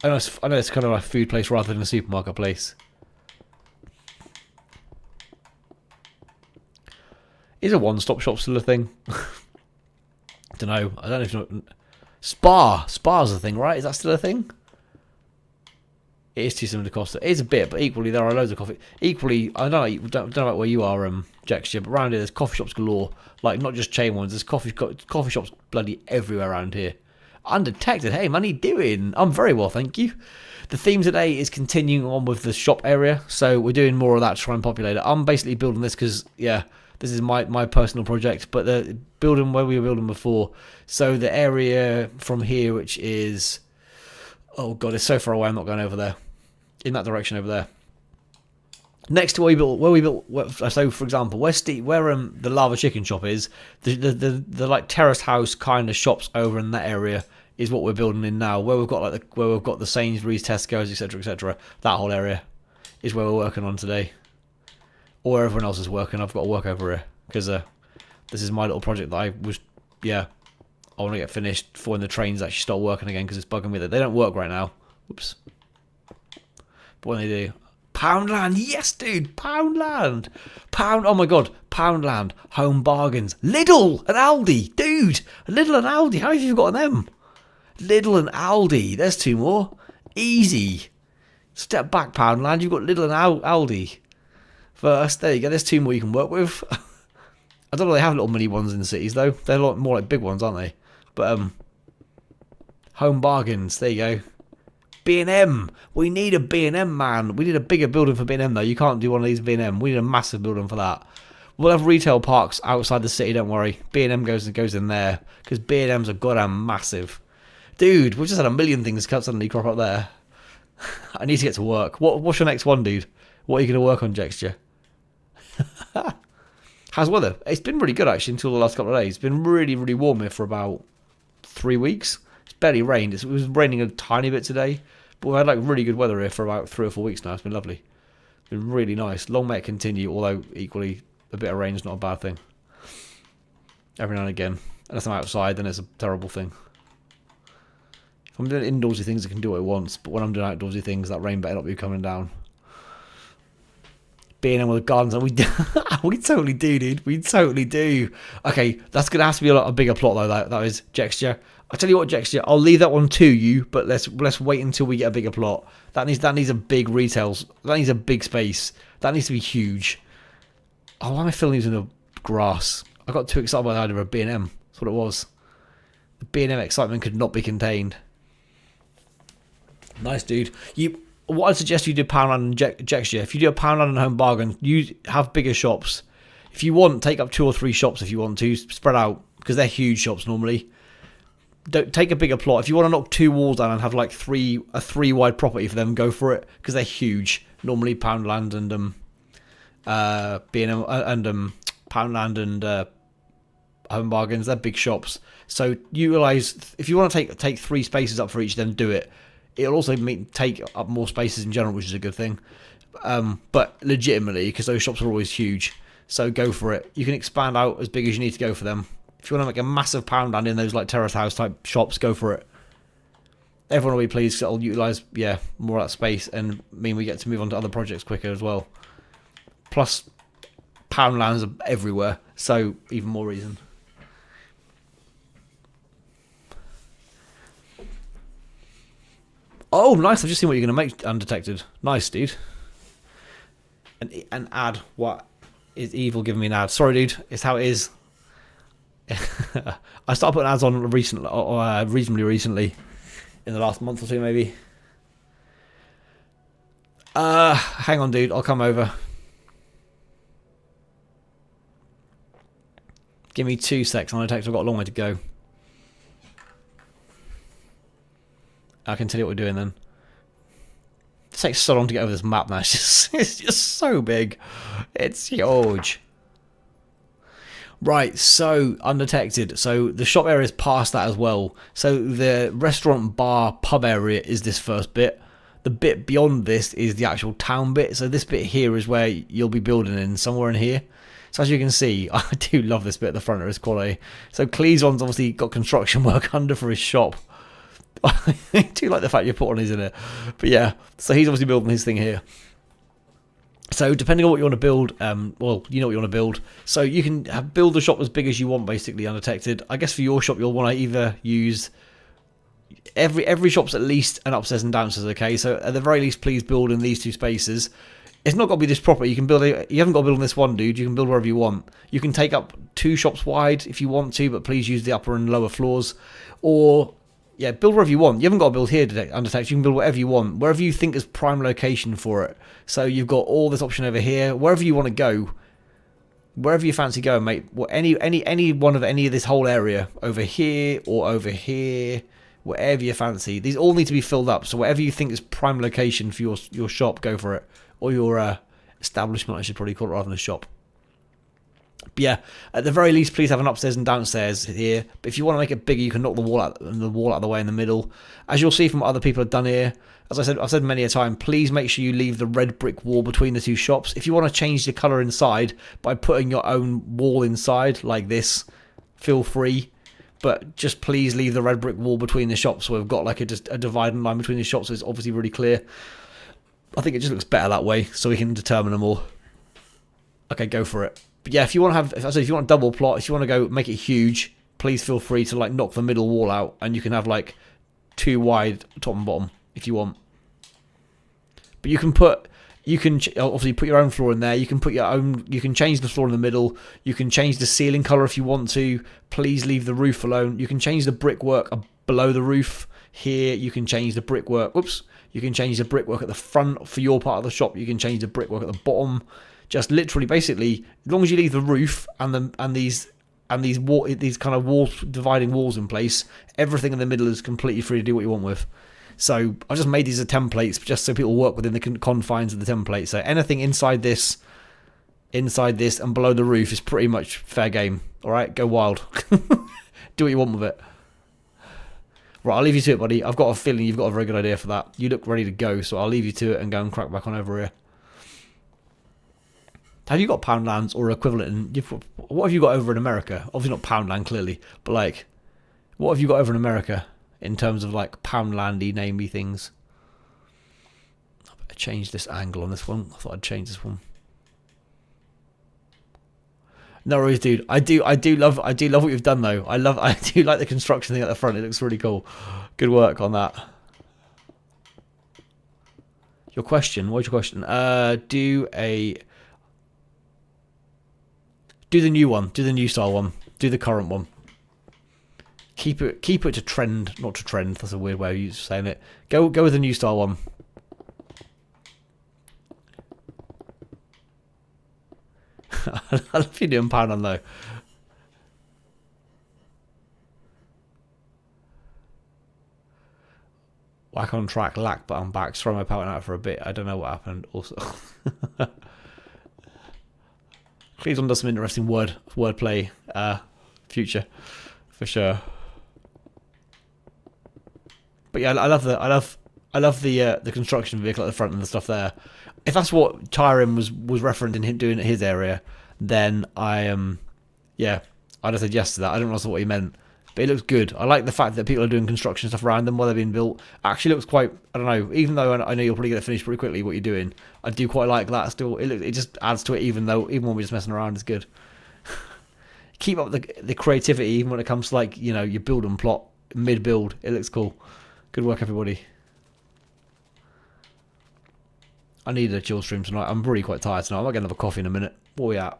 Speaker 1: I know it's kind of like a food place rather than a supermarket place. Is a one-stop shop still a thing? Don't know. I don't know if you know... Spa's a thing, right? Is that still a thing? It is too similar to Costa. It is a bit, but equally there are loads of coffee. Equally, I don't know about where you are, Jexia, but around here there's coffee shops galore. Like, not just chain ones. There's coffee shops bloody everywhere around here. Undetected. Hey, man, how you doing? I'm very well, thank you. The theme today is continuing on with the shop area, so we're doing more of that to try and populate it. I'm basically building this because, yeah, this is my personal project, but the building where we were building before. So the area from here, which is... Oh, God, it's so far away, I'm not going over there. In that direction over there. Next to where we built, so for example, where the lava chicken shop is, the like terrace house kind of shops over in that area is what we're building in now. Where we've got the Sainsbury's, Tesco's, etc., etc. That whole area is where we're working on today. Or where everyone else is working. I've got to work over here because this is my little project that I want to get finished before when the trains actually start working again because it's bugging me that they don't work right now. Whoops. But when they do, Poundland, yes, dude, Poundland, oh my God, Poundland, Home Bargains, Lidl and Aldi, dude, Lidl and Aldi, how have you forgotten them? Lidl and Aldi, there's two more, easy. Step back, Poundland, you've got Lidl and Aldi. First, there you go, there's two more you can work with. I don't know, they have little mini ones in the cities though, they're a lot more like big ones, aren't they? But Home Bargains, there you go. B&M. We need a B&M, man. We need a bigger building for B&M, though. You can't do one of these B&M. We need a massive building for that. We'll have retail parks outside the city, don't worry. B&M goes in there, because B&M's are goddamn massive. Dude, we've just had a million things suddenly crop up there. I need to get to work. What's your next one, dude? What are you going to work on, Jexture? How's weather? It's been really good, actually, until the last couple of days. It's been really, really warm here for about 3 weeks. It's barely rained. It was raining a tiny bit today. But we've had like really good weather here for about 3 or 4 weeks now. It's been lovely. It's been really nice. Long may it continue, although equally a bit of rain is not a bad thing. Every now and again. Unless I'm outside, then it's a terrible thing. If I'm doing indoorsy things, I can do what I want. But when I'm doing outdoorsy things, that rain better not be coming down. B&M with the gardens, we totally do, dude. We totally do. Okay, that's going to have to be a bigger plot, though. That is Jexture. I'll tell you what, Jexture, I'll leave that one to you, but let's wait until we get a bigger plot. That needs a big retail. That needs a big space. That needs to be huge. Oh, why am I filling these in the grass? I got too excited by the idea of a B&M. That's what it was. The B&M excitement could not be contained. Nice, dude. What I'd suggest you do Poundland and Jexture. If you do a Poundland and Home Bargain, you have bigger shops. If you want, take up 2 or 3 shops if you want to. Spread out, because they're huge shops normally. Don't take a bigger plot. If you want to knock 2 walls down and have like a 3 wide property for them, go for it, because they're huge. Normally Poundland and B&M and Poundland and Home Bargains, they're big shops. So utilize, if you want to take 3 spaces up for each, then do it. It'll also take up more spaces in general, which is a good thing. But legitimately, because those shops are always huge. So go for it. You can expand out as big as you need to go for them. If you want to make a massive Poundland in those like terrace house type shops, go for it. Everyone will be pleased. It'll utilise, more of that space and mean we get to move on to other projects quicker as well. Plus, Poundlands are everywhere, so even more reason. Oh, nice. I've just seen what you're going to make undetected. Nice, dude. An ad. What is evil giving me an ad? Sorry, dude. It's how it is. I started putting ads on reasonably recently. In the last month or 2, maybe. Hang on, dude. I'll come over. Give me 2 secs, Undetected. I've got a long way to go. I can tell you what we're doing then. It takes so long to get over this map now. It's just so big. It's huge. Right, so undetected. So the shop area is past that as well. So the restaurant, bar, pub area is this first bit. The bit beyond this is the actual town bit. So this bit here is where you'll be building in, somewhere in here. So as you can see, I do love this bit at the front of this quality. So Cleeson's obviously got construction work under for his shop. I do like the fact you put on his in it. But yeah, so he's obviously building his thing here. So depending on what you want to build, well, you know what you want to build. So you can build the shop as big as you want, basically, undetected. I guess for your shop, you'll want to either use... Every shop's at least an upstairs and downstairs, okay? So at the very least, please build in these 2 spaces. It's not got to be this proper. You can build it. You haven't got to build on this one, dude. You can build wherever you want. You can take up 2 shops wide if you want to, but please use the upper and lower floors. Or... yeah, build wherever you want. You haven't got to build here, undetected. You can build whatever you want, wherever you think is prime location for it. So you've got all this option over here, wherever you want to go, wherever you fancy going, mate. Well, any one of any of this whole area, over here or over here, wherever you fancy. These all need to be filled up. So whatever you think is prime location for your shop, go for it, or your establishment. I should probably call it rather than a shop. But yeah, at the very least, please have an upstairs and downstairs here. But if you want to make it bigger, you can knock the wall out of the way in the middle. As you'll see from what other people have done here, as I've said many a time, please make sure you leave the red brick wall between the 2 shops. If you want to change the colour inside by putting your own wall inside, like this, feel free. But just please leave the red brick wall between the shops, so we've got like a dividing line between the shops, so it's obviously really clear. I think it just looks better that way, so we can determine them all. Okay, go for it. But yeah, if you want to have, if you want a double plot, if you want to go make it huge, please feel free to like knock the middle wall out, and you can have like 2 wide top and bottom if you want. But you can obviously put your own floor in there. You can put your own. You can change the floor in the middle. You can change the ceiling color if you want to. Please leave the roof alone. You can change the brickwork below the roof here. You can change the brickwork. Whoops. You can change the brickwork at the front for your part of the shop. You can change the brickwork at the bottom. Just literally, basically, as long as you leave the roof and these kind of dividing walls in place, everything in the middle is completely free to do what you want with. So I just made these as templates just so people work within the confines of the template. So anything inside this, and below the roof is pretty much fair game. All right, go wild, do what you want with it. Right, I'll leave you to it, buddy. I've got a feeling you've got a very good idea for that. You look ready to go, so I'll leave you to it and go and crack back on over here. Have you got Poundlands or equivalent? What have you got over in America? Obviously not Poundland, clearly, but like, what have you got over in America in terms of like Poundlandy, namey things? I better change this angle on this one. I thought I'd change this one. No worries, dude. I do love what you've done though. I do like the construction thing at the front. It looks really cool. Good work on that. Your question? What's your question? Do the new one. Do the new style one. Do the current one. Keep it to trend, not to trend. That's a weird way of saying it. Go with the new style one. I love you doing Poundland though. Whack on track, lack, but I'm back. Throw my Poundland out for a bit. I don't know what happened. Also. Cleveland does some interesting wordplay future for sure. But yeah, I love the construction vehicle at the front and the stuff there. If that's what Tyron was referencing him doing at his area, then I'd have said yes to that. I don't know what he meant, but it looks good. I like the fact that people are doing construction stuff around them while they're being built. Actually looks quite, I don't know, even though I know you'll probably get it finished pretty quickly what you're doing, I do quite like that still. It just adds to it even when we're just messing around, it's good. Keep up the creativity even when it comes to like, you know, your build and plot mid-build. It looks cool. Good work, everybody. I needed a chill stream tonight. I'm really quite tired tonight. I might get another coffee in a minute. What are we at?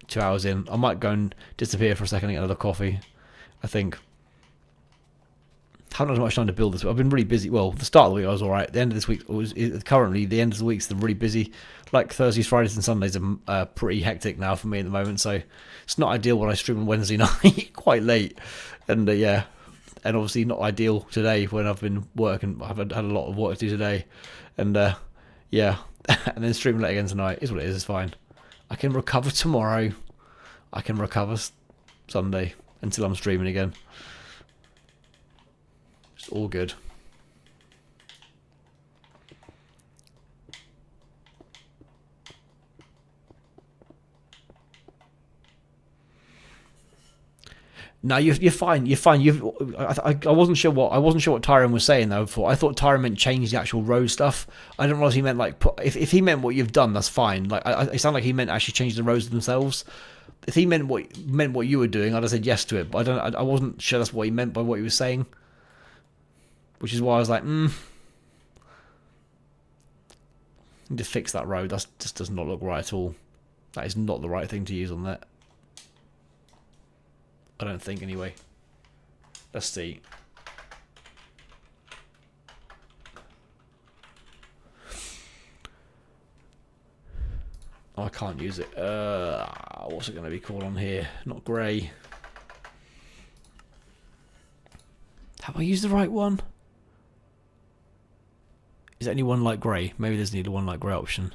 Speaker 1: 2 hours in. I might go and disappear for a second and get another coffee, I think. haven't had much time to build this. I've been really busy. Well, the start of the week I was alright. The end of this week currently the end of the week's really busy. Like Thursdays, Fridays, and Sundays are pretty hectic now for me at the moment. So it's not ideal when I stream on Wednesday night quite late, and yeah, and obviously not ideal today when I've been working. I've had a lot of work to do today, and yeah, and then streaming late again tonight is what it is. It's fine. I can recover tomorrow. I can recover Sunday until I'm streaming again. It's all good. No, you're fine. You're fine. I wasn't sure what Tyron was saying though. Before I thought Tyron meant change the actual road stuff. I don't realize he meant like if he meant what you've done, that's fine. Like it sounded like he meant actually change the roads themselves. If he meant what you were doing, I'd have said yes to it. But I wasn't sure that's what he meant by what he was saying. Which is why I was like, need to fix that road. That just does not look right at all. That is not the right thing to use on that. I don't think, anyway. Let's see. Oh, I can't use it. What's it going to be called on here? Not grey. Have I used the right one? Is there any one like grey? Maybe there's need a one like grey option.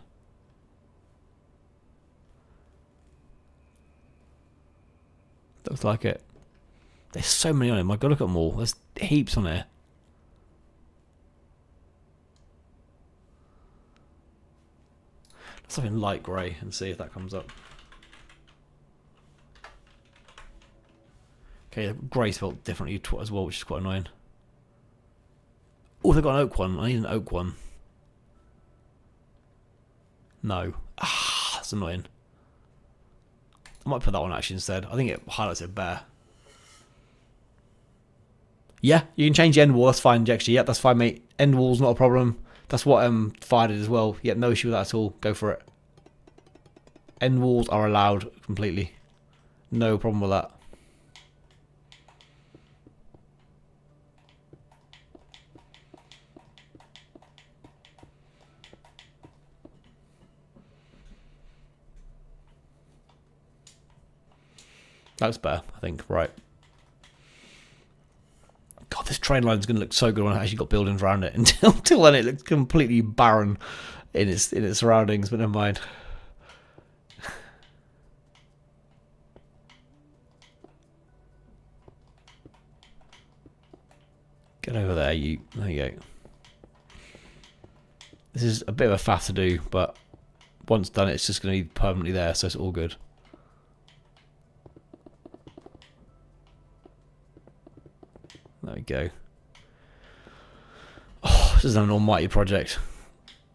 Speaker 1: Looks like it. There's so many on it. My God, look at them all. There's heaps on there. Let's have something light grey and see if that comes up. Okay, grey spelled differently as well, which is quite annoying. Oh, they've got an oak one. I need an oak one. No. Ah, that's annoying. I might put that one actually instead. I think it highlights it better. Yeah, you can change the end wall. That's fine, actually. Yep, that's fine, mate. End wall's not a problem. That's what fired it as well. Yep, no issue with that at all. Go for it. End walls are allowed completely. No problem with that. That's better, I think. Right. God, this train line is going to look so good when I actually got buildings around it. Until then, it looks completely barren in its surroundings. But never mind. Get over there, you. There you go. This is a bit of a faff to do, but once done, it's just going to be permanently there, so it's all good. There we go. Oh, this is an almighty project.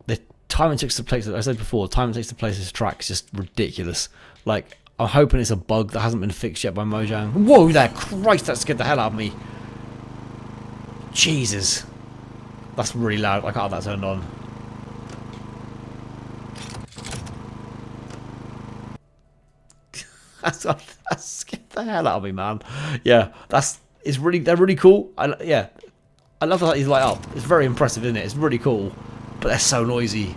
Speaker 1: The time it takes to place it, I said before, the time it takes to place this track is just ridiculous. Like, I'm hoping it's a bug that hasn't been fixed yet by Mojang. Whoa there, Christ, that scared the hell out of me. Jesus. That's really loud. I can't have that turned on. That scared the hell out of me, man. Yeah, they're really cool. Yeah, I love that he's light up. It's very impressive, isn't it? It's really cool, but they're so noisy.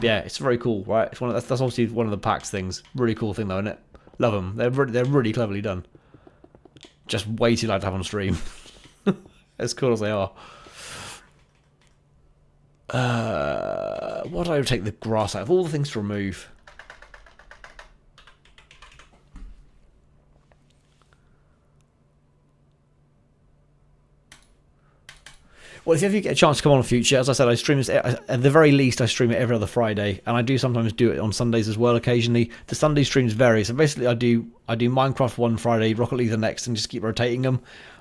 Speaker 1: Yeah, it's very cool, right? It's that's obviously one of the PAX things. Really cool thing though, isn't it? Love them. They're really cleverly done. Just way too loud to have on stream. As cool as they are. What do I take the grass out of? All the things to remove. Well, if you ever get a chance to come on in future, as I said, I stream this, at the very least, I stream it every other Friday, and I do sometimes do it on Sundays as well occasionally. The Sunday streams vary, so basically I do Minecraft one Friday, Rocket League the next, and just keep rotating them.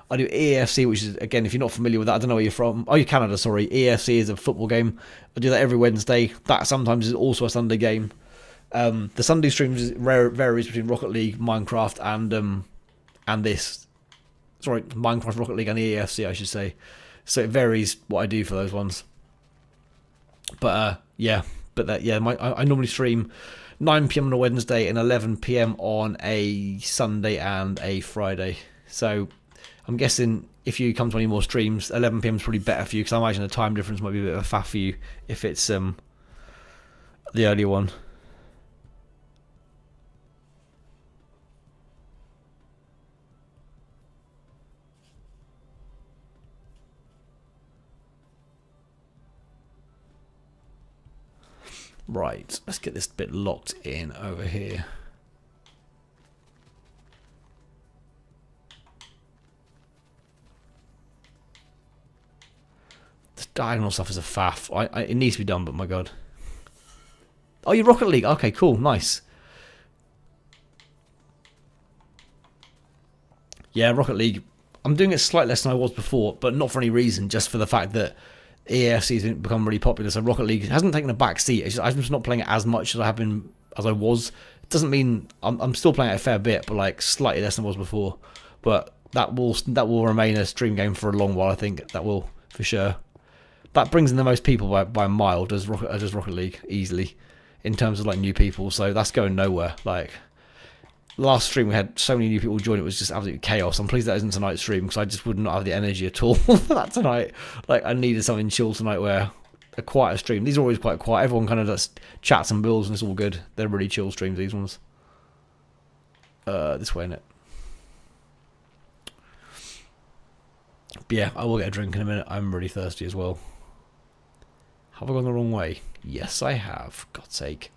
Speaker 1: I do EAFC, which is, again, if you're not familiar with that, I don't know where you're from. Oh, you're Canada, sorry. EAFC is a football game. I do that every Wednesday. That sometimes is also a Sunday game. The Sunday streams varies between Rocket League, Minecraft, and this. Sorry, Minecraft, Rocket League, and EAFC, I should say. So it varies what I do for those ones. But yeah, I normally stream 9 PM on a Wednesday and 11 PM on a Sunday and a Friday. So I'm guessing if you come to any more streams, 11 PM is probably better for you, because I imagine the time difference might be a bit of a faff for you if it's the earlier one. Right, let's get this bit locked in over here. This diagonal stuff is a faff. It needs to be done, but my god. Oh, you Rocket League. Okay, cool, nice. Yeah, Rocket League. I'm doing it slightly less than I was before, but not for any reason, just for the fact that EAFC has become really popular, so Rocket League hasn't taken a back seat. I'm just not playing it as much as I was. It doesn't mean I'm still playing it a fair bit, but like slightly less than I was before. But that will remain a stream game for a long while. I think that will for sure. That brings in the most people by a mile. Does Rocket League easily in terms of like new people? So that's going nowhere. Like last stream we had so many new people join, it was just absolute chaos. I'm pleased that isn't tonight's stream, because I just would not have the energy at all for that tonight. Like I needed something chill tonight, where a quieter stream. These are always quite quiet. Everyone kind of just chats and builds and it's all good. They're really chill streams, these ones. This way, innit? But yeah, I will get a drink in a minute. I'm really thirsty as well. Have I gone the wrong way? Yes, I have. God's sake.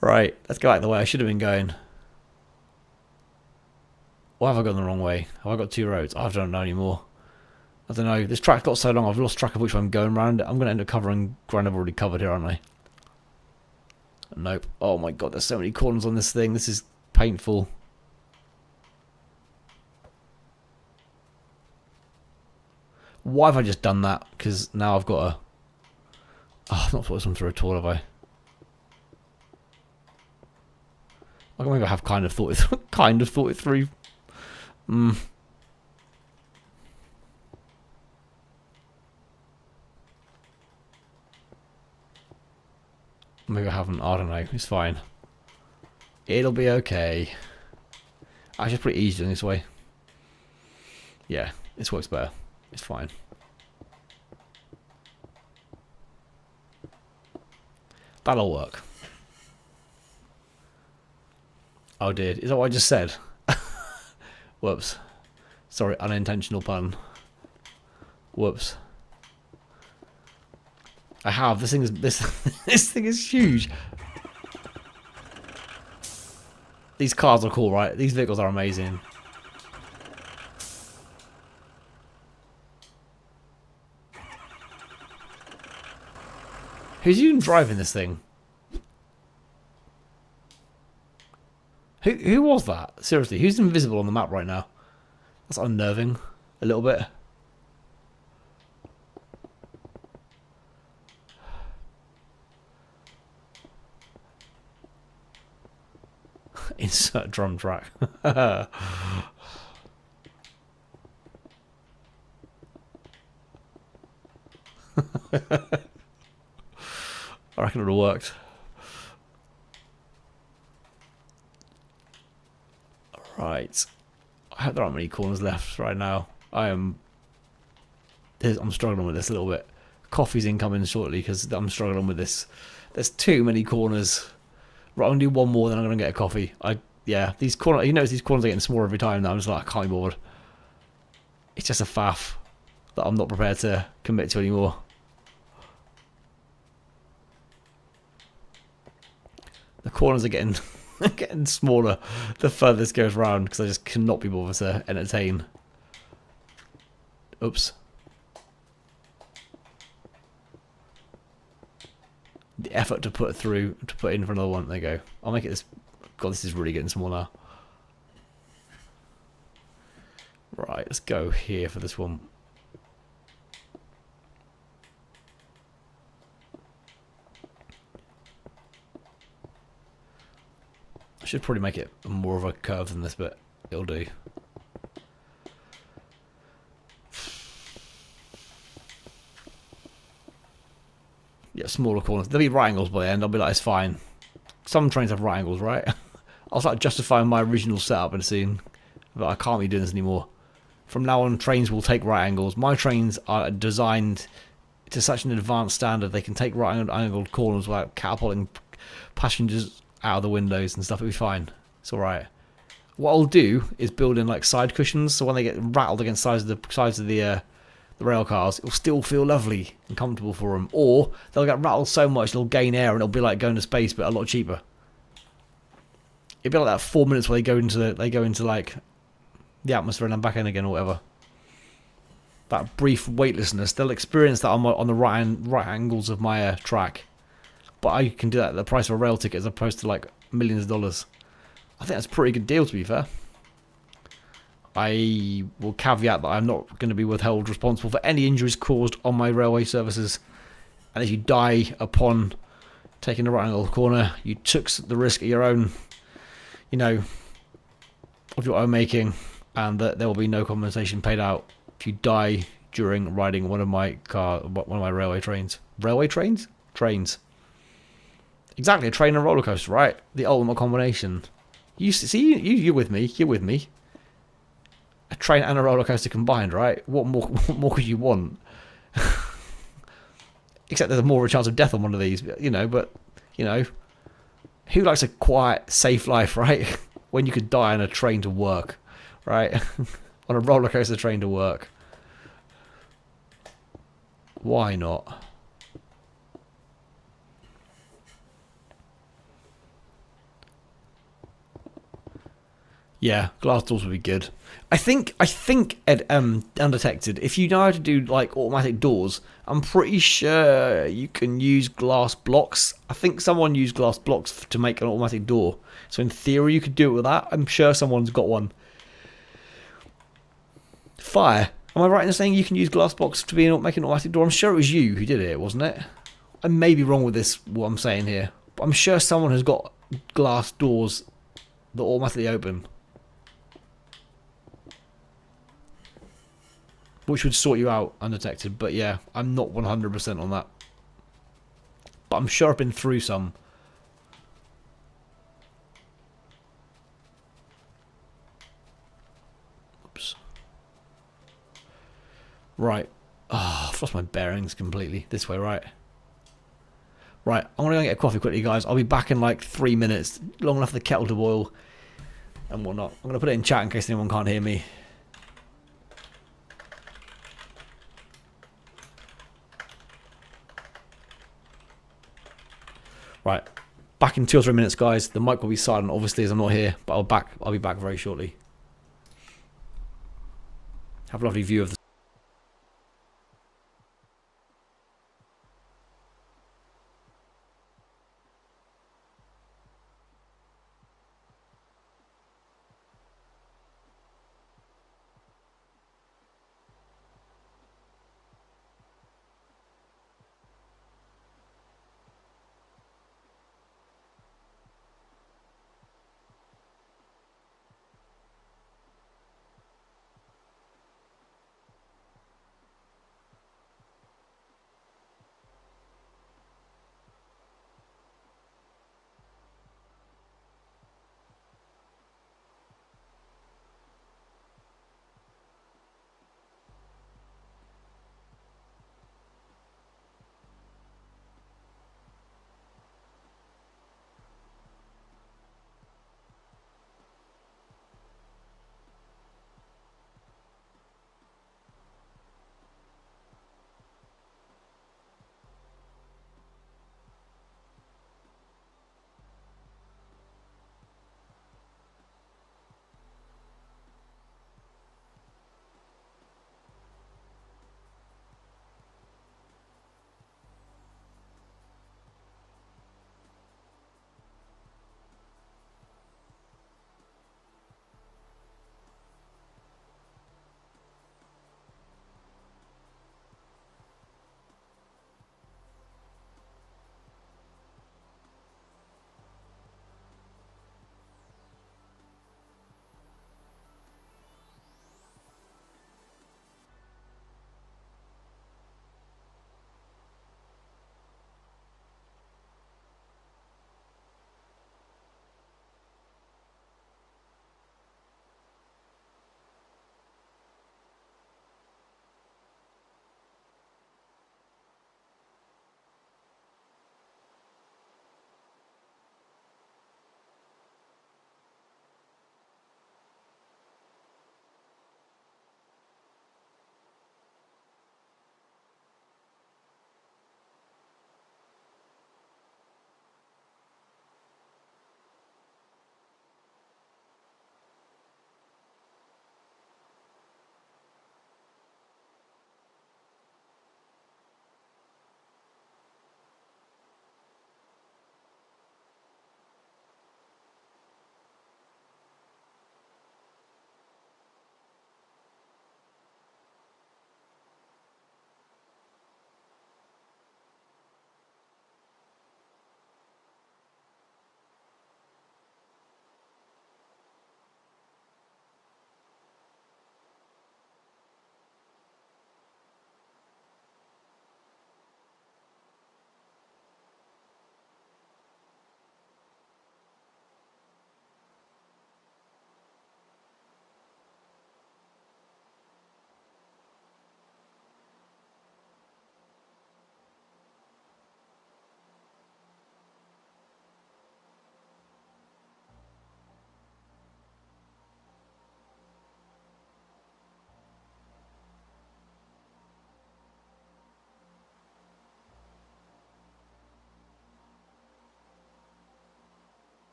Speaker 1: Right, let's go back the way I should have been going. Or have I gone the wrong way? Have I got two roads? I don't know anymore. I don't know. This track got so long, I've lost track of which one I'm going around. I'm going to end up covering ground I've already covered here, aren't I? Nope. Oh my god, there's so many corners on this thing. This is painful. Why have I just done that? Because now I've got a... Oh, I've not thought this one through at all, have I? Maybe I have kind of thought it through. Maybe I haven't. I don't know. It's fine. It'll be okay. Actually, it's pretty easy doing this way. Yeah, this works better. It's fine. That'll work. Oh dear, is that what I just said? Whoops. Sorry, unintentional pun. Whoops. I have. This thing is this thing is huge. These cars are cool, right? These vehicles are amazing. Who's even driving this thing? Who was that? Seriously, who's invisible on the map right now? That's unnerving. A little bit. Insert drum track. I reckon it would have worked. Right. I hope there aren't many corners left right now. I'm struggling with this a little bit. Coffee's incoming shortly because I'm struggling with this. There's too many corners. Right, I'm gonna do one more, then I'm gonna get a coffee. Yeah, these corners. You notice these corners are getting smaller every time. Now I'm just like, I can't be bothered. It's just a faff that I'm not prepared to commit to anymore. The corners are getting getting smaller the further this goes round, because I just cannot be bothered to entertain. Oops. The effort to put in for another one. There you go. I'll make it this. God, this is really getting small now. Right, let's go here for this one. I should probably make it more of a curve than this, but it'll do. Yeah, smaller corners. There'll be right angles by the end. I'll be like, it's fine. Some trains have right angles, right? I'll start justifying my original setup and seeing but I can't be doing this anymore. From now on, trains will take right angles. My trains are designed to such an advanced standard they can take right angled corners without catapulting passengers out of the windows and stuff. It'll be fine. It's all right. What I'll do is build in like side cushions, so when they get rattled against sides of the rail cars, it'll still feel lovely and comfortable for them. Or they'll get rattled so much they'll gain air and it'll be like going to space, but a lot cheaper. It'd be like that 4 minutes where they go into like the atmosphere and then back in again or whatever. That brief weightlessness, they'll experience that on the right angles of my track. But I can do that at the price of a rail ticket as opposed to like millions of dollars. I think that's a pretty good deal, to be fair. I will caveat that I'm not going to be withheld responsible for any injuries caused on my railway services. And if you die upon taking the right angle corner, you took the risk of your own, of your own making, and that there will be no compensation paid out if you die during riding one of my railway trains. Railway trains? Trains. Exactly, a train and a roller coaster, right? The ultimate combination. You're with me. You're with me. A train and a roller coaster combined, right? What more could you want? Except there's more of a chance of death on one of these, but who likes a quiet, safe life, right? When you could die on a train to work, right? On a roller coaster train to work. Why not? Yeah, glass doors would be good. I think undetected. If you know how to do like automatic doors, I'm pretty sure you can use glass blocks. I think someone used glass blocks to make an automatic door. So in theory, you could do it with that. I'm sure someone's got one. Fire. Am I right in saying you can use glass blocks to make an automatic door? I'm sure it was you who did it, wasn't it? I may be wrong with what I'm saying here, but I'm sure someone has got glass doors that automatically open, which would sort you out undetected. But yeah, I'm not 100% on that. But I'm sure I've been through some. Oops. Right. Oh, I've lost my bearings completely. This way, right? Right, I'm going to go get a coffee quickly, guys. I'll be back in like 3 minutes. Long enough for the kettle to boil and whatnot. I'm going to put it in chat in case anyone can't hear me. Right, back in 2 or 3 minutes, guys. The mic will be silent, obviously, as I'm not here, but I'll be back very shortly. Have a lovely view of the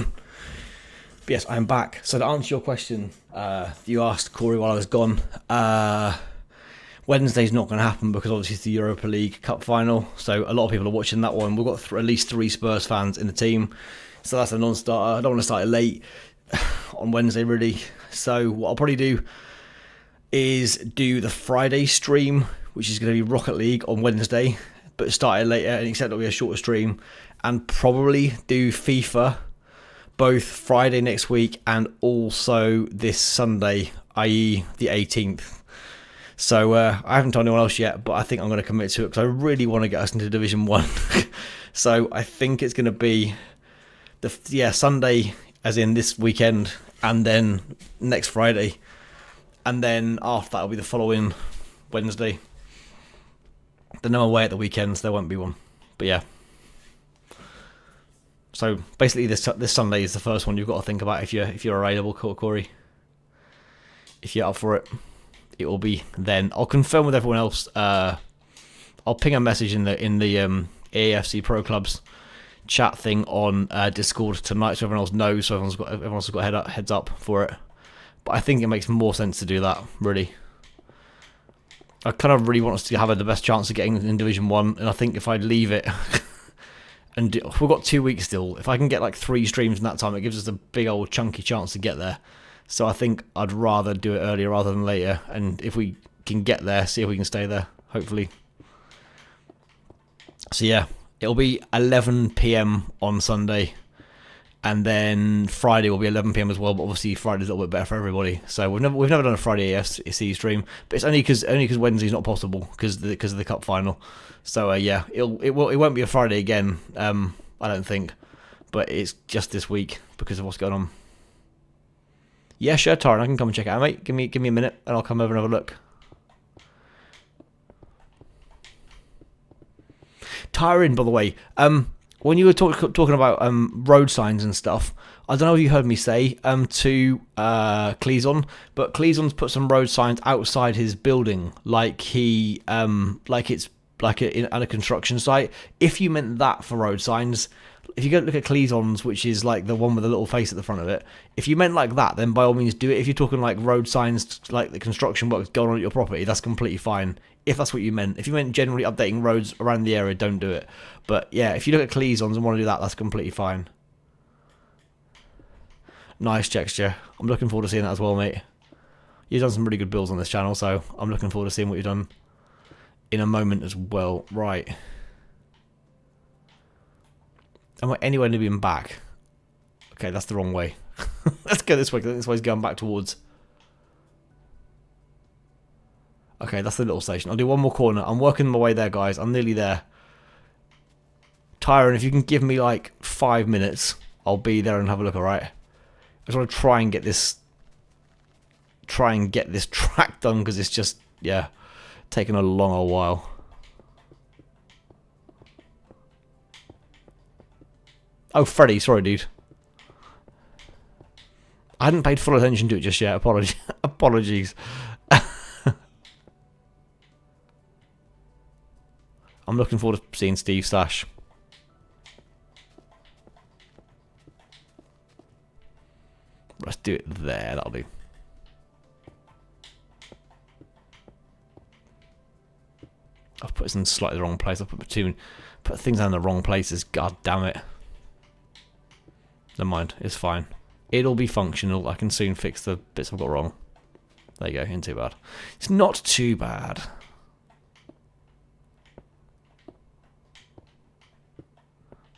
Speaker 1: But yes, I'm back. So to answer your question, you asked Corey while I was gone. Wednesday's not going to happen because obviously it's the Europa League Cup final. So a lot of people are watching that one. We've got at least 3 Spurs fans in the team. So that's a non-starter. I don't want to start it late on Wednesday, really. So what I'll probably do is do the Friday stream, which is going to be Rocket League on Wednesday, but start it later, and except it'll be a shorter stream. And probably do FIFA both Friday next week and also this Sunday, i.e. the 18th. So I haven't told anyone else yet, but I think I'm going to commit to it because I really want to get us into Division 1. So I think it's going to be Sunday, as in this weekend, and then next Friday. And then after that will be the following Wednesday. Then I'm away at the weekends, there won't be one. But yeah. So basically this Sunday is the first one you've got to think about if you're available, Corey. If you're up for it. It will be then. I'll confirm with everyone else. I'll ping a message in the AFC Pro Clubs chat thing on Discord tonight, so everyone else knows. So everyone's got heads up for it. But I think it makes more sense to do that. Really, I kind of really want us to have the best chance of getting in Division 1, and I think if I leave it, and we've got 2 weeks still. If I can get like 3 streams in that time, it gives us a big old chunky chance to get there. So I think I'd rather do it earlier rather than later. And if we can get there, see if we can stay there, hopefully. So yeah, it'll be 11 PM on Sunday. And then Friday will be 11 PM as well. But obviously Friday's a little bit better for everybody. So we've never done a Friday AFC stream. But it's only because Wednesday's not possible because of the cup final. So yeah, it won't be a Friday again, I don't think. But it's just this week because of what's going on. Yeah, sure, Tyron, I can come and check it out, mate. Give me a minute, and I'll come over and have a look. Tyron, by the way, when you were talking about road signs and stuff, I don't know if you heard me say to Cleason, but Cleason's put some road signs outside his building, like it's at a construction site. If you meant that for road signs. If you go look at Cleason's, which is like the one with the little face at the front of it, if you meant like that, then by all means do it. If you're talking like road signs, like the construction works going on at your property, that's completely fine. If that's what you meant. If you meant generally updating roads around the area, don't do it. But yeah, if you look at Cleason's and want to do that, that's completely fine. Nice texture. I'm looking forward to seeing that as well, mate. You've done some really good builds on this channel, so I'm looking forward to seeing what you've done in a moment as well. Right. Am I anywhere near being back? Okay, that's the wrong way. Let's go this way, because this way's going back towards... Okay, that's the little station. I'll do one more corner. I'm working my way there, guys. I'm nearly there. Tyron, if you can give me like 5 minutes, I'll be there and have a look, alright? I just want to try and get this track done, because it's just, yeah, taking a long old while. Oh, Freddy, sorry, dude. I hadn't paid full attention to it just yet. Apologies. I'm looking forward to seeing Steve Stash. Let's do it there. That'll do. I've put this in slightly the wrong place. I've put things in the wrong places. God damn it. Never mind, it's fine. It'll be functional. I can soon fix the bits I've got wrong. There you go, ain't too bad. It's not too bad.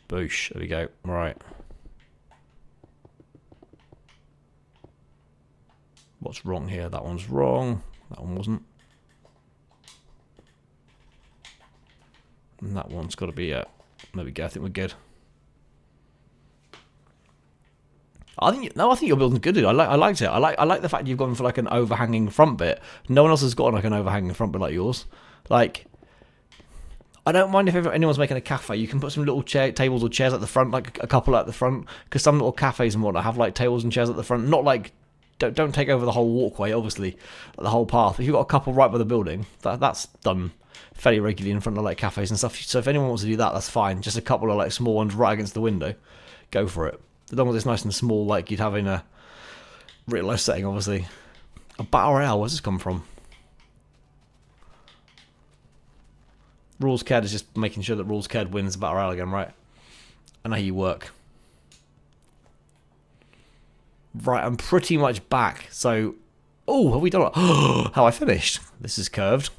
Speaker 1: Boosh, there we go. Right. What's wrong here? That one's wrong. That one wasn't. And that one's got to be, there we go, I think we're good. I think your building's good, dude. I liked it. I like the fact you've gone for like an overhanging front bit. No one else has got like an overhanging front bit like yours. Like, I don't mind if anyone's making a cafe. You can put some little tables or chairs at the front, like a couple at the front, because some little cafes and whatnot have like tables and chairs at the front. Not like don't take over the whole walkway, obviously, the whole path. If you've got a couple right by the building, that's done fairly regularly in front of like cafes and stuff. So if anyone wants to do that, that's fine. Just a couple of like small ones right against the window, go for it. As long as it's nice and small, like you'd have in a real life setting, obviously. A battle royale, where's this come from? Rules CAD is just making sure that Rules CAD wins the battle royale again, right? I know how you work. Right, I'm pretty much back. So, oh, have we done it? How I finished. This is curved.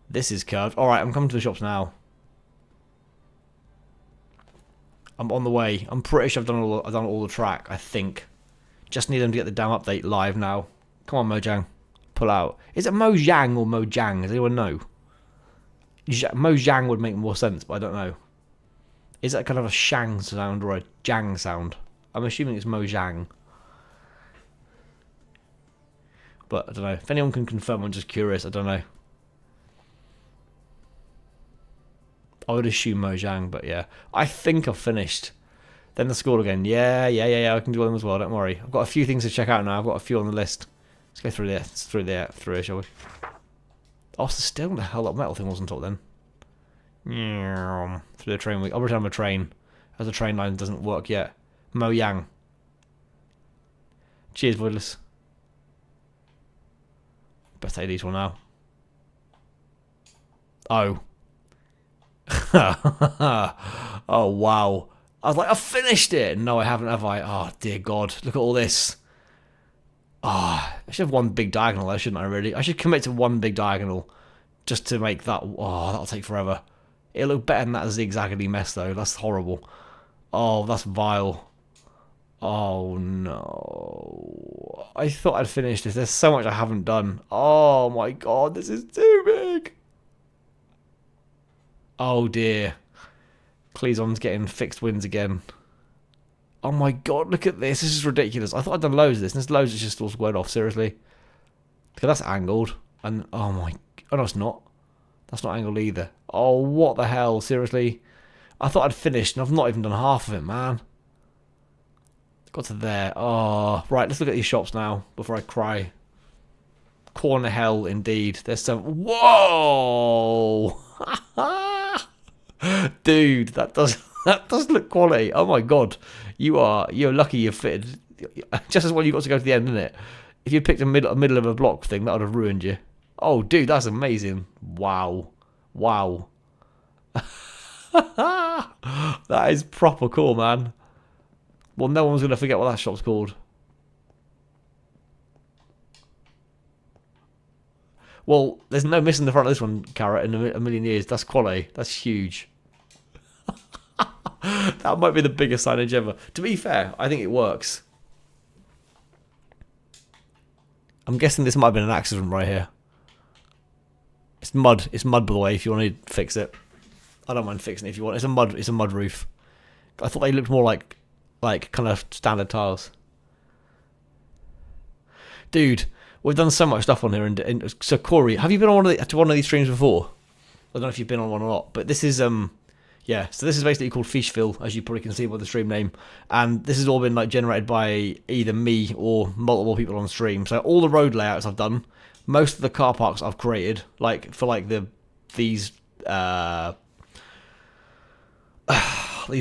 Speaker 1: This is curved. All right, I'm coming to the shops now. I'm on the way. I'm pretty sure I've done all the track, I think. Just need them to get the damn update live now. Come on, Mojang. Pull out. Is it Mojang or Mojang? Does anyone know? Mojang would make more sense, but I don't know. Is that kind of a Shang sound or a Jang sound? I'm assuming it's Mojang. But I don't know. If anyone can confirm, I'm just curious. I don't know. I would assume Mojang, but yeah. I think I've finished. Then the school again. Yeah. I can do them as well. Don't worry. I've got a few things to check out now. I've got a few on the list. Let's go through here, shall we? Oh, so still the hell that metal thing wasn't up then. Through the train week. I'll return a train, as the train line doesn't work yet. Mo Yang. Cheers, Voidless. Best take these one now. Oh. Oh, wow. I was like, I finished it. No, I haven't, have I? Oh, dear God. Look at all this. Ah, I should have one big diagonal there, shouldn't I, really? I should commit to one big diagonal just to make that... Oh, that'll take forever. It'll look better than that zigzaggedy mess, though. That's horrible. Oh, that's vile. Oh, no. I thought I'd finished this. There's so much I haven't done. Oh, my God. This is too big. Oh, dear. Cleason's getting fixed wins again. Oh, my God. Look at this. This is ridiculous. I thought I'd done loads of this. And there's loads that's just all squared off. Seriously. Because that's angled. And, oh, my... Oh, no, it's not. That's not angled either. Oh, what the hell? Seriously? I thought I'd finished, and I've not even done half of it, man. Got to there. Oh, right, let's look at these shops now before I cry. Corner hell, indeed. There's some... Whoa! Dude, that does look quality. Oh, my God. You're lucky you fitted. Just as well you got to go to the end, isn't it? If you picked a middle of a block thing, that would have ruined you. Oh, dude, that's amazing. Wow. Wow. That is proper cool, man. Well, no one's going to forget what that shop's called. Well, there's no missing the front of this one, Carrot, in a million years. That's quality. That's huge. That might be the biggest signage ever. To be fair, I think it works. I'm guessing this might have been an accident right here. It's mud. It's mud, by the way, if you want to fix it. I don't mind fixing it if you want. It's a mud roof. I thought they looked more like kind of standard tiles. Dude, we've done so much stuff on here. And so, Corey, have you been on one of these streams before? I don't know if you've been on one or not, but this is yeah. So this is basically called Feeshville, as you probably can see by the stream name, and this has all been like generated by either me or multiple people on stream. So all the road layouts I've done, most of the car parks I've created, like for like these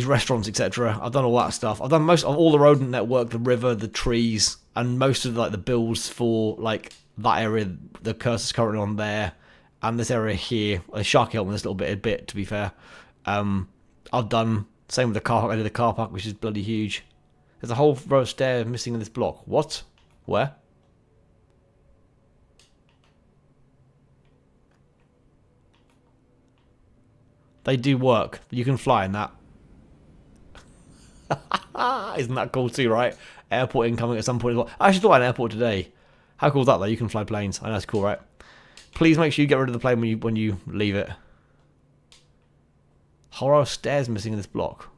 Speaker 1: restaurants, etc. I've done all that stuff. I've done most of all the road network, the river, the trees, and most of like the builds for like that area. The cursor's currently on there, and this area here. The Sharky helped me this little bit. To be fair, I've done same with the car park. I did the car park, which is bloody huge. There's a whole row of stairs missing in this block. What? Where? They do work. You can fly in that. Isn't that cool too, right? Airport incoming at some point as well. I actually thought I had an airport today. How cool is that, though? You can fly planes. I know that's cool, right? Please make sure you get rid of the plane when you leave it. Whole row of stairs missing in this block.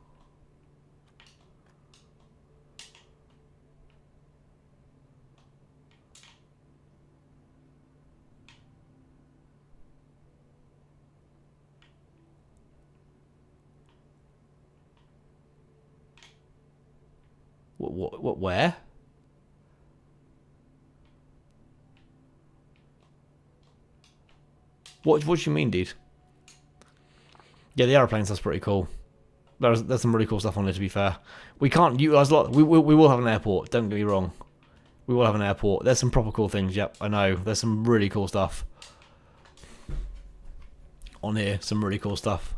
Speaker 1: What, where? What do you mean, dude? Yeah, the aeroplanes, that's pretty cool. There's some really cool stuff on there, to be fair. We can't utilise a lot. We will have an airport, don't get me wrong. We will have an airport. There's some proper cool things, yep, I know. There's some really cool stuff on here. Some really cool stuff.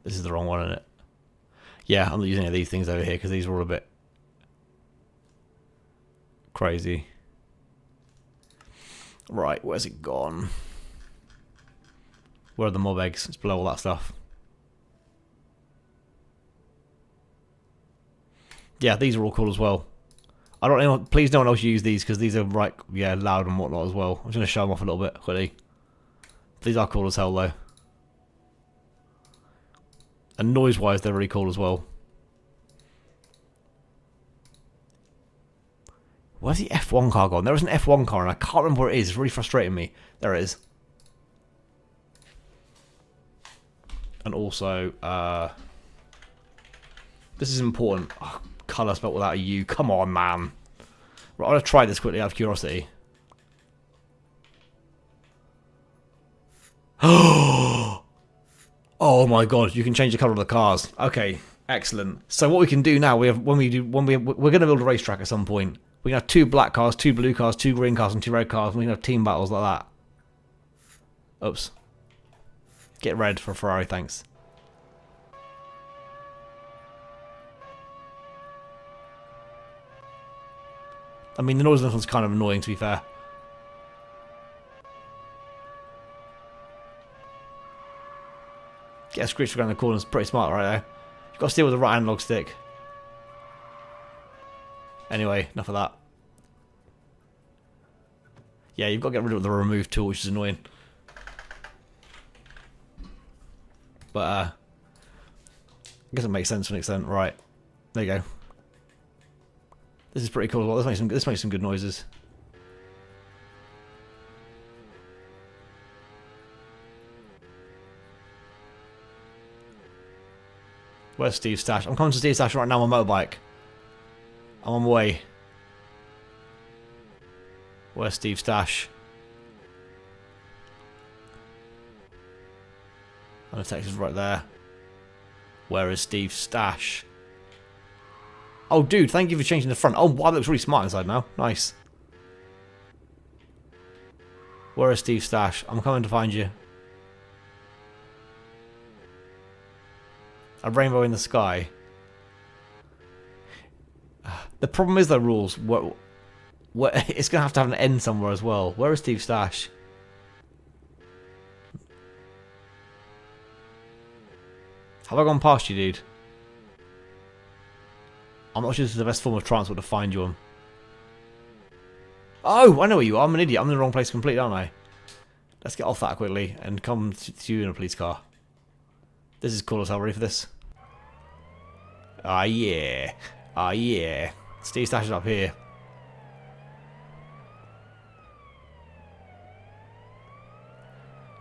Speaker 1: This is the wrong one, isn't it? Yeah, I'm not using any of these things over here because these are all a bit crazy. Right, where's it gone? Where are the mob eggs? It's below all that stuff. Yeah, these are all cool as well. I don't know. Please no one else use these because these are right, yeah, loud and whatnot as well. I'm just gonna show them off a little bit quickly. These are cool as hell though. And noise-wise, they're really cool as well. Where's the F1 car gone? There is an F1 car and I can't remember where it is. It's really frustrating me. There it is. And also, this is important. Oh, colour spelled without a U. Come on, man. Right, I'm going to try this quickly out of curiosity. Oh my god, you can change the colour of the cars. Okay, excellent. So what we can do now, we're going to build a racetrack at some point. We can have 2 black cars, 2 blue cars, 2 green cars, and 2 red cars. And we can have team battles like that. Oops. Get red for a Ferrari, thanks. I mean, the noise on this one's kind of annoying, to be fair. Get a screech around the corner is pretty smart right there. You've got to steer with the right analog stick. Anyway, enough of that. Yeah, you've got to get rid of the remove tool, which is annoying. But, I guess it makes sense to an extent. Right. There you go. This is pretty cool as well. This makes some good noises. Where's Steve's stash? I'm coming to Steve's stash right now on my motorbike. I'm on my way. Where's Steve's stash? And the text is right there. Where is Steve's stash? Oh, dude, thank you for changing the front. Oh, wow, that looks really smart inside now. Nice. Where is Steve's stash? I'm coming to find you. A rainbow in the sky. The problem is, though, rules. It's going to have an end somewhere as well. Where is Steve's stash? Have I gone past you, dude? I'm not sure this is the best form of transport to find you on. Oh, I know where you are. I'm an idiot. I'm in the wrong place completely, aren't I? Let's get off that quickly and come to you in a police car. This is cool as hell. Ready for this? Ah, yeah. Ah, yeah. Steve Stash is up here.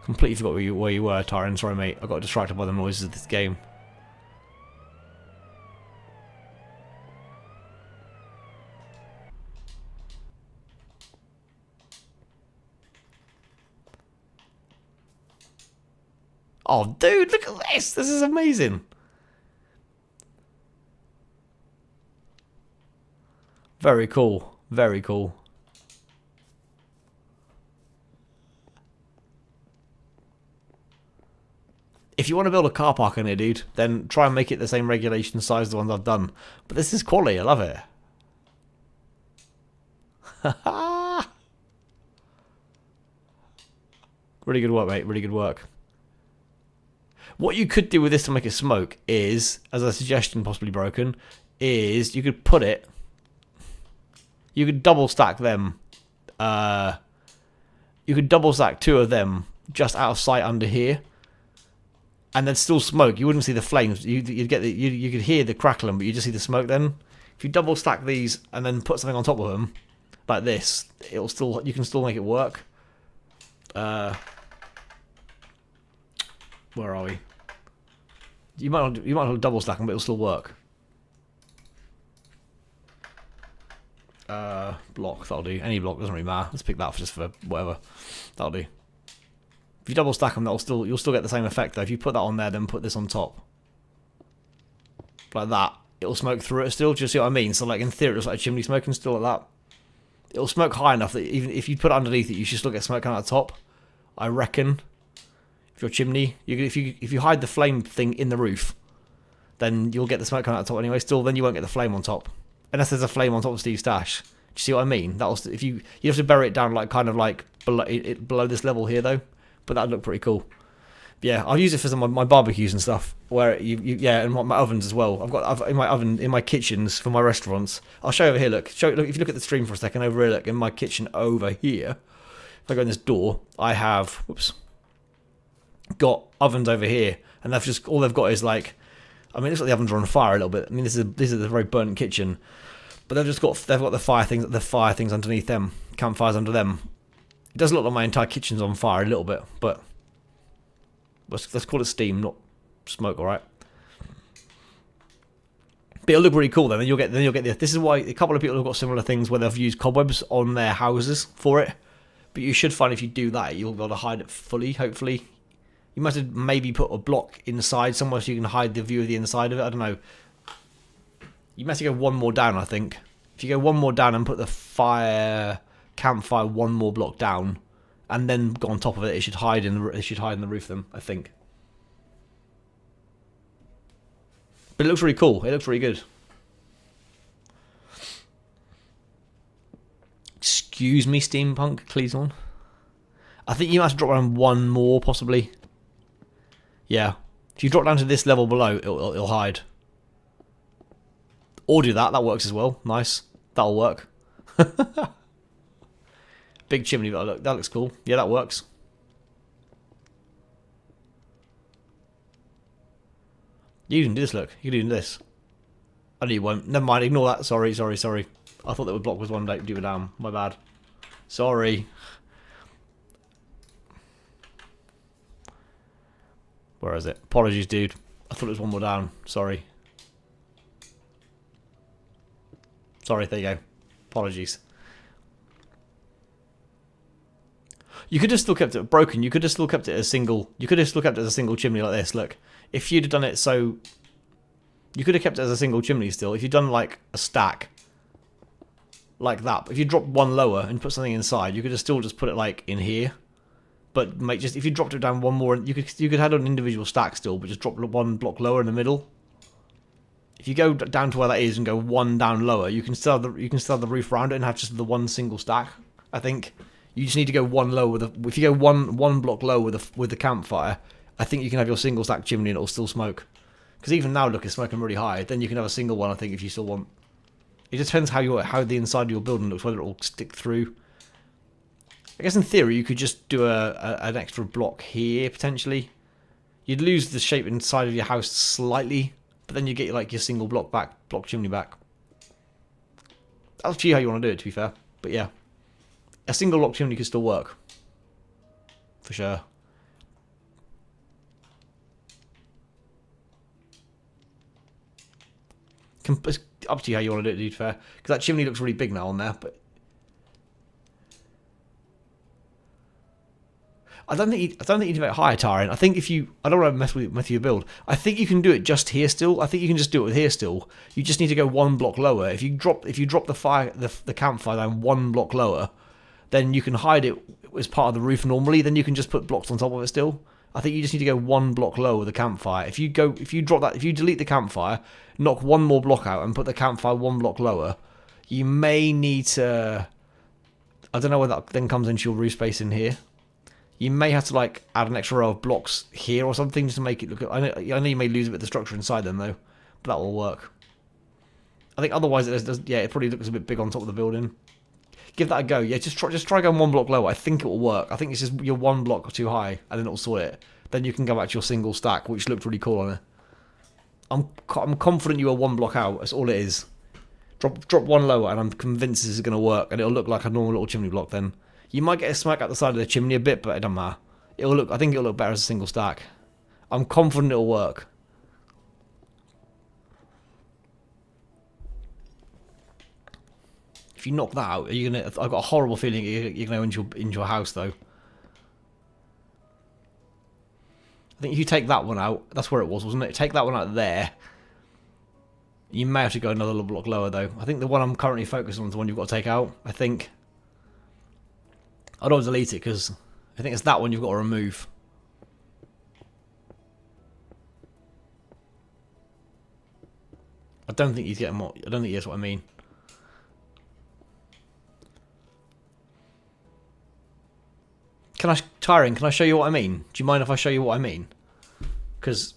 Speaker 1: Completely forgot where you were, Tyron. Sorry, mate. I got distracted by the noises of this game. Oh, dude, look at this. This is amazing. Very cool. Very cool. If you want to build a car park in here, dude, then try and make it the same regulation size as the ones I've done. But this is quality. I love it. Really good work, mate. Really good work. What you could do with this to make it smoke is, as a suggestion possibly broken, is you could put it... You could double stack them. You could double stack 2 of them just out of sight under here. And then still smoke. You wouldn't see the flames. You'd get you could hear the crackling, but you just see the smoke then. If you double stack these and then put something on top of them, like this, you can still make it work. Where are we? You might not double stack them, but it'll still work. block. That'll do. Any block, doesn't really matter. Let's pick that for just for whatever. That'll do. If you double stack them, you'll still get the same effect though. If you put that on there, then put this on top, like that, it'll smoke through it still. Do you see what I mean? So like in theory, it's like a chimney smoking still like that. It'll smoke high enough that even if you put it underneath it, you should still get smoke coming out the top. I reckon. If your chimney, if you hide the flame thing in the roof, then you'll get the smoke coming out the top anyway. Still, then you won't get the flame on top, unless there's a flame on top of Steve's stash. Do you see what I mean? That'll if you have to bury it down like kind of like below this level here though. But that'd look pretty cool. Yeah, I'll use it for some of my barbecues and stuff. Where yeah, and my ovens as well. I've in my oven in my kitchens for my restaurants. I'll show you over here. Look, look if you look at the stream for a second over here. Look in my kitchen over here. If I go in this door, I have got ovens over here, and they've just all they've got is like, I mean, it looks like the ovens are on fire a little bit. I mean, this is a very burnt kitchen, but they've got the fire things underneath them, campfires under them. It does look like my entire kitchen's on fire a little bit, but let's call it steam, not smoke, all right? But it'll look really cool then. Then you'll get the. This is why a couple of people have got similar things where they've used cobwebs on their houses for it. But you should find if you do that, you'll be able to hide it fully. Hopefully, you might have maybe put a block inside somewhere so you can hide the view of the inside of it. I don't know. You might have to go one more down. I think if you go one more down and put the campfire one more block down, and then go on top of it, it should hide in the roof. Then I think. But it looks really cool. It looks really good. Excuse me, Steampunk Cleason. I think you have to drop down one more, possibly. Yeah. If you drop down to this level below, it'll hide. Or do that. That works as well. Nice. That'll work. Big chimney, but look, that looks cool. Yeah, that works. You can do this, look. You can do this. I know you won't. Never mind, ignore that. Sorry. I thought that would block was one day. Do it down. My bad. Sorry. Where is it? Apologies, dude. I thought it was one more down. Sorry. There you go. Apologies. You could just still kept it broken. You could just still kept it as single. You could have still kept it as a single chimney like this. Look, if you'd have done it so, you could have kept it as a single chimney still. If you'd done like a stack, like that. But if you dropped one lower and put something inside, you could have still just put it like in here. But if you dropped it down one more, you could have an individual stack still, but just drop one block lower in the middle. If you go down to where that is and go one down lower, you can still have the roof around it and have just the one single stack. I think. You just need to go one low if you go one block low with the campfire, I think you can have your single stack chimney and it'll still smoke. Because even now, look, it's smoking really high. Then you can have a single one, I think, if you still want. It just depends how the inside of your building looks, whether it'll stick through. I guess in theory you could just do an extra block here potentially. You'd lose the shape inside of your house slightly, but then you get like your single block chimney back. That's up to you how you want to do it, to be fair. But yeah. A single block chimney could still work. For sure. It's up to you how you want to do it, dude, fair. Because that chimney looks really big now on there, but I don't think you need to make it higher tiring. I think I don't want to mess with your build. I think you can do it just here still. I think you can just do it with here still. You just need to go one block lower. If you drop the campfire down one block lower, then you can hide it as part of the roof normally. Then you can just put blocks on top of it still. I think you just need to go one block lower with the campfire. If you delete the campfire, knock one more block out and put the campfire one block lower, you may need to. I don't know whether that then comes into your roof space in here. You may have to like add an extra row of blocks here or something just to make it look. I know you may lose a bit of the structure inside them though, but that will work. I think otherwise it probably looks a bit big on top of the building. Give that a go. Yeah, just try going one block lower. I think it will work. I think it's just you're one block too high, and then it'll sort it. Then you can go back to your single stack, which looked really cool on it. I'm confident you are one block out. That's all it is. Drop one lower, and I'm convinced this is going to work, and it'll look like a normal little chimney block. Then you might get a smack out the side of the chimney a bit, but it doesn't matter. I think it'll look better as a single stack. I'm confident it'll work. If you knock that out, are you gonna? I've got a horrible feeling you're gonna go into your house though. I think if you take that one out, that's where it was, wasn't it? Take that one out there. You may have to go another block lower though. I think the one I'm currently focused on is the one you've got to take out. I think. I don't delete it because I think it's that one you've got to remove. I don't think he's getting more. I don't think that's what I mean. Tyron, can I show you what I mean? Do you mind if I show you what I mean? Because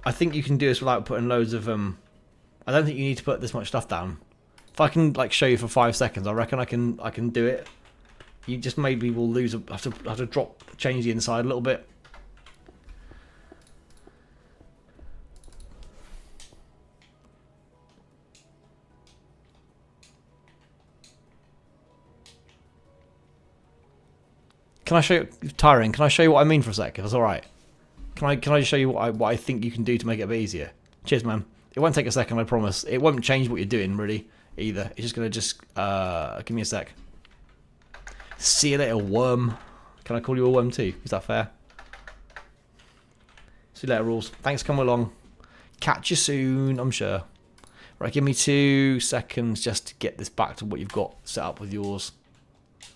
Speaker 1: I think you can do this without putting loads of I don't think you need to put this much stuff down. If I can like show you for 5 seconds, I reckon I can do it. You just maybe will lose. Have to change the inside a little bit. Can I show you, Tyron? Can I show you what I mean for a sec? If that's all right. Can I just show you what I think you can do to make it a bit easier? Cheers, man. It won't take a second, I promise. It won't change what you're doing really either. It's just gonna give me a sec. See you later, worm. Can I call you a worm too? Is that fair? See you later, rules. Thanks for coming along. Catch you soon, I'm sure. Right, give me 2 seconds just to get this back to what you've got set up with yours.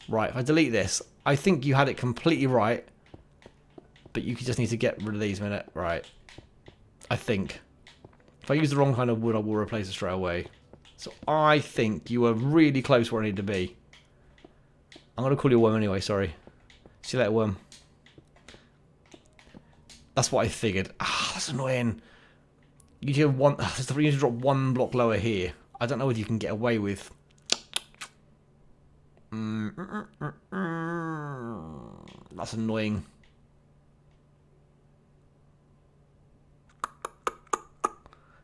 Speaker 1: Right, if I delete this, I think you had it completely right, but you just need to get rid of these a minute. Right, I think. If I use the wrong kind of wood, I will replace it straight away. So I think you were really close where I need to be. I'm going to call you a worm anyway, sorry. See you later, worm. That's what I figured. Ah, that's annoying. You need to drop 1 block lower here. I don't know whether you can get away with... That's annoying.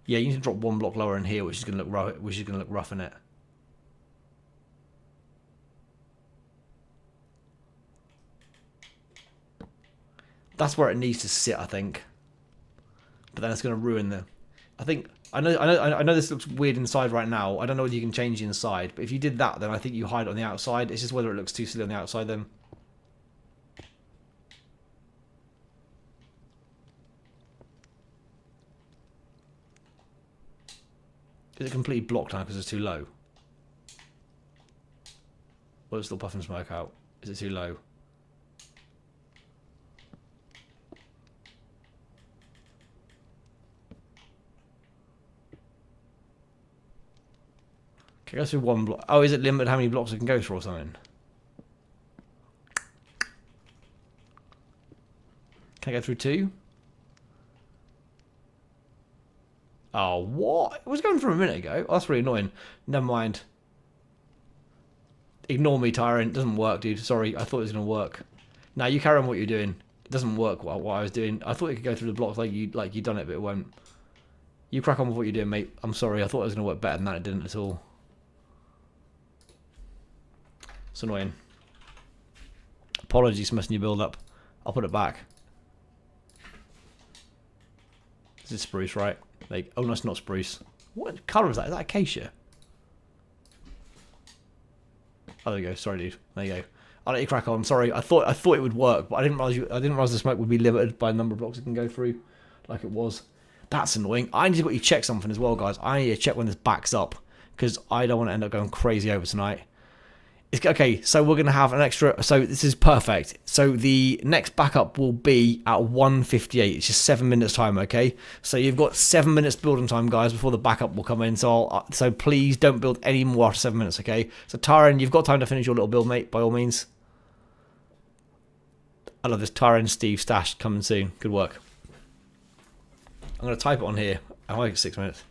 Speaker 1: Yeah, you need to drop 1 block lower in here, which is going to look rough. Which is going to look rough in it. That's where it needs to sit, I think. But then it's going to ruin the. I know this looks weird inside right now. I don't know whether you can change the inside, but if you did that, then I think you hide it on the outside. It's just whether it looks too silly on the outside then. Is it completely blocked now because it's too low? Or it's still puffing smoke out? Is it too low? Can I go through 1 block? Oh, is it limited how many blocks it can go through or something? Can I go through 2? Oh, what? It was going through a minute ago. Oh, that's really annoying. Never mind. Ignore me, Tyrant. It doesn't work, dude. Sorry, I thought it was going to work. Now, you carry on what you're doing. It doesn't work what I was doing. I thought it could go through the blocks like you'd done it, but it won't. You crack on with what you're doing, mate. I'm sorry. I thought it was going to work better than that. It didn't at all. It's annoying. Apologies for messing your build up. I'll put it back. This is spruce, right? Like, oh no, it's not spruce. What colour is that? Is that acacia? Oh, there you go. Sorry, dude. There you go. I'll let you crack on. Sorry, I thought it would work, but I didn't realise the smoke would be limited by the number of blocks it can go through, like it was. That's annoying. I need to quickly check something as well, guys. I need to check when this backs up because I don't want to end up going crazy over tonight. Okay, so we're going to have an extra... So this is perfect. So the next backup will be at 1:58. It's just 7 minutes time, okay? So you've got 7 minutes building time, guys, before the backup will come in. So please don't build any more after 7 minutes, okay? So Tyron, you've got time to finish your little build, mate, by all means. I love this. Tyron, Steve, Stash, coming soon. Good work. I'm going to type it on here. I like 6 minutes.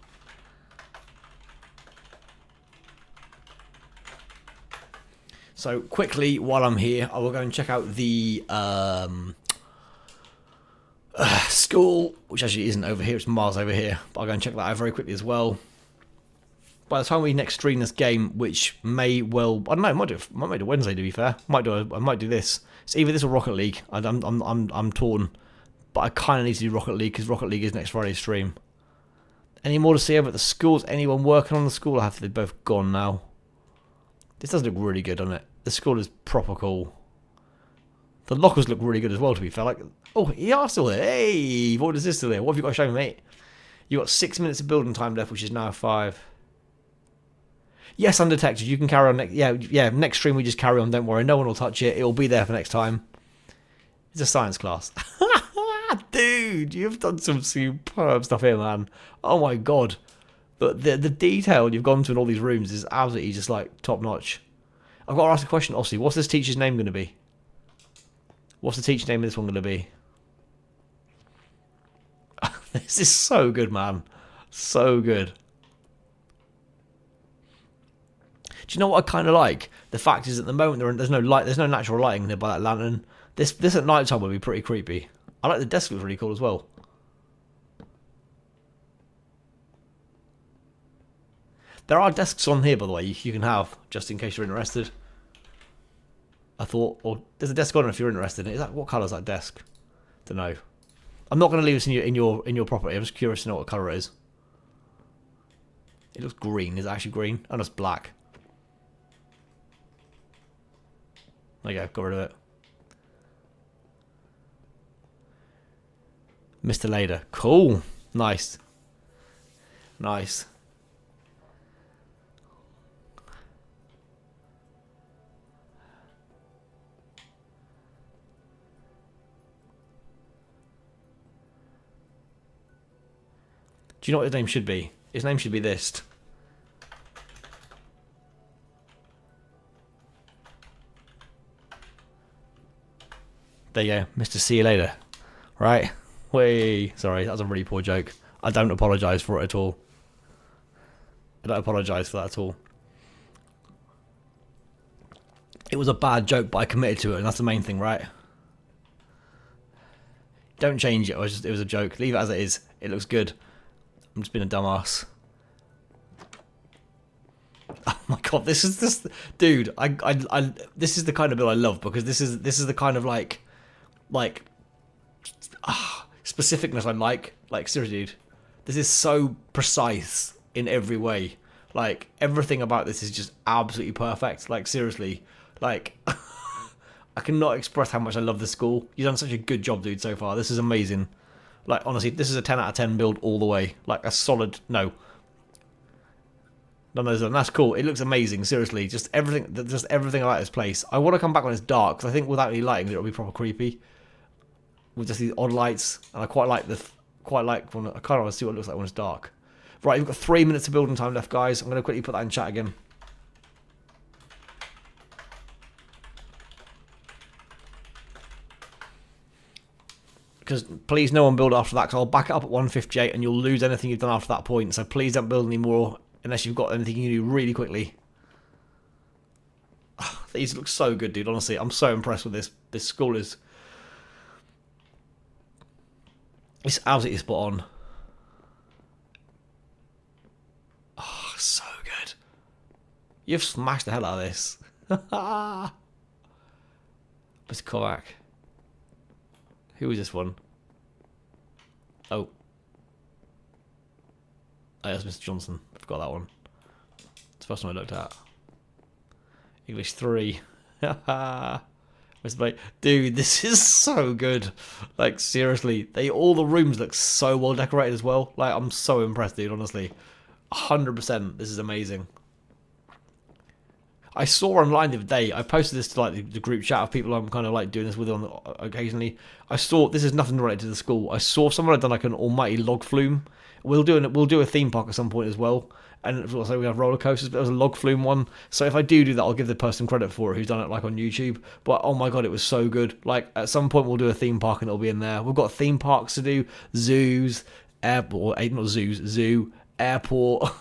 Speaker 1: So quickly, while I'm here, I will go and check out the school, which actually isn't over here, it's miles over here. But I'll go and check that out very quickly as well. By the time we next stream this game, which may well, I don't know, I might do Wednesday to be fair. I might do this. It's either this or Rocket League. I'm torn, but I kind of need to do Rocket League because Rocket League is next Friday's stream. Any more to see over at the schools? Anyone working on the school? I have to. They're both gone now. This does look really good, doesn't it? The school is proper cool. The lockers look really good as well, to be fair. Like, oh, you are still there. Hey, what is this still there? What have you got to show me, mate? You got 6 minutes of building time left, which is now 5. Yes, undetected. You can carry on. Yeah. Next stream we just carry on. Don't worry. No one will touch it. It will be there for next time. It's a science class. Dude, you've done some superb stuff here, man. Oh my god. But the detail you've gone to in all these rooms is absolutely just like top notch. I've got to ask a question, Ossie. What's this teacher's name going to be? What's the teacher's name of this one going to be? This is so good, man. So good. Do you know what I kind of like? The fact is, at the moment there's no light, there's no natural lighting there by that lantern. This at night time would be pretty creepy. I like the desk, looks really cool as well. There are desks on here, by the way, you can have just in case you're interested. I thought, or there's a desk on if you're interested. Is that what colour is that desk? Don't know. I'm not going to leave this in your property. I'm just curious to know what colour it is. It looks green. Is it actually green? Oh, no, it's black. There you go. Got rid of it. Mr. Lader. Cool. Nice. Nice. Do you know what his name should be? His name should be this. There you go. Mr. See you later. Right? Whee. Sorry, that was a really poor joke. I don't apologise for it at all. I don't apologise for that at all. It was a bad joke, but I committed to it, and that's the main thing, right? Don't change it. It was a joke. Leave it as it is. It looks good. I'm just being a dumbass. Oh my god, this is this dude. This is the kind of build I love, because this is the kind of like specificness I like. Like, seriously, dude, this is so precise in every way. Like, everything about this is just absolutely perfect. Like, seriously, like I cannot express how much I love this school. You've done such a good job, dude, so far. This is amazing. Like, honestly, this is a 10 out of 10 build all the way. Like, a solid... No. That's cool. It looks amazing, seriously. Just everything about this place. I want to come back when it's dark, because I think without any lighting, it'll be proper creepy. With just these odd lights. And I quite like when... I kind of want to see what it looks like when it's dark. Right, we've got 3 minutes of building time left, guys. I'm going to quickly put that in chat again. Because please no one build after that, because I'll back it up at 158 and you'll lose anything you've done after that point. So please don't build any more unless you've got anything you can do really quickly. Oh, these look so good, dude. Honestly, I'm so impressed with this. This school is... It's absolutely spot on. Oh, so good. You've smashed the hell out of this. Mr. Kovac. Who is this one? Oh. Oh, that's Mr. Johnson. I forgot that one. It's the first one I looked at. English 3. Mr. Blake. Dude, this is so good. Like, seriously. All the rooms look so well decorated as well. Like, I'm so impressed, dude, honestly. 100%. This is amazing. I saw online the other day, I posted this to like the group chat of people I'm kind of like doing this with on occasionally. I saw, this is nothing related to the school, I saw someone had done like an almighty log flume. We'll do a theme park at some point as well, and also we have roller coasters, but there was a log flume one. So if I do that, I'll give the person credit for it who's done it like on YouTube. But oh my god, it was so good. Like, at some point we'll do a theme park and it'll be in there. We've got theme parks to do, zoos, airport, not zoos, zoo, airport.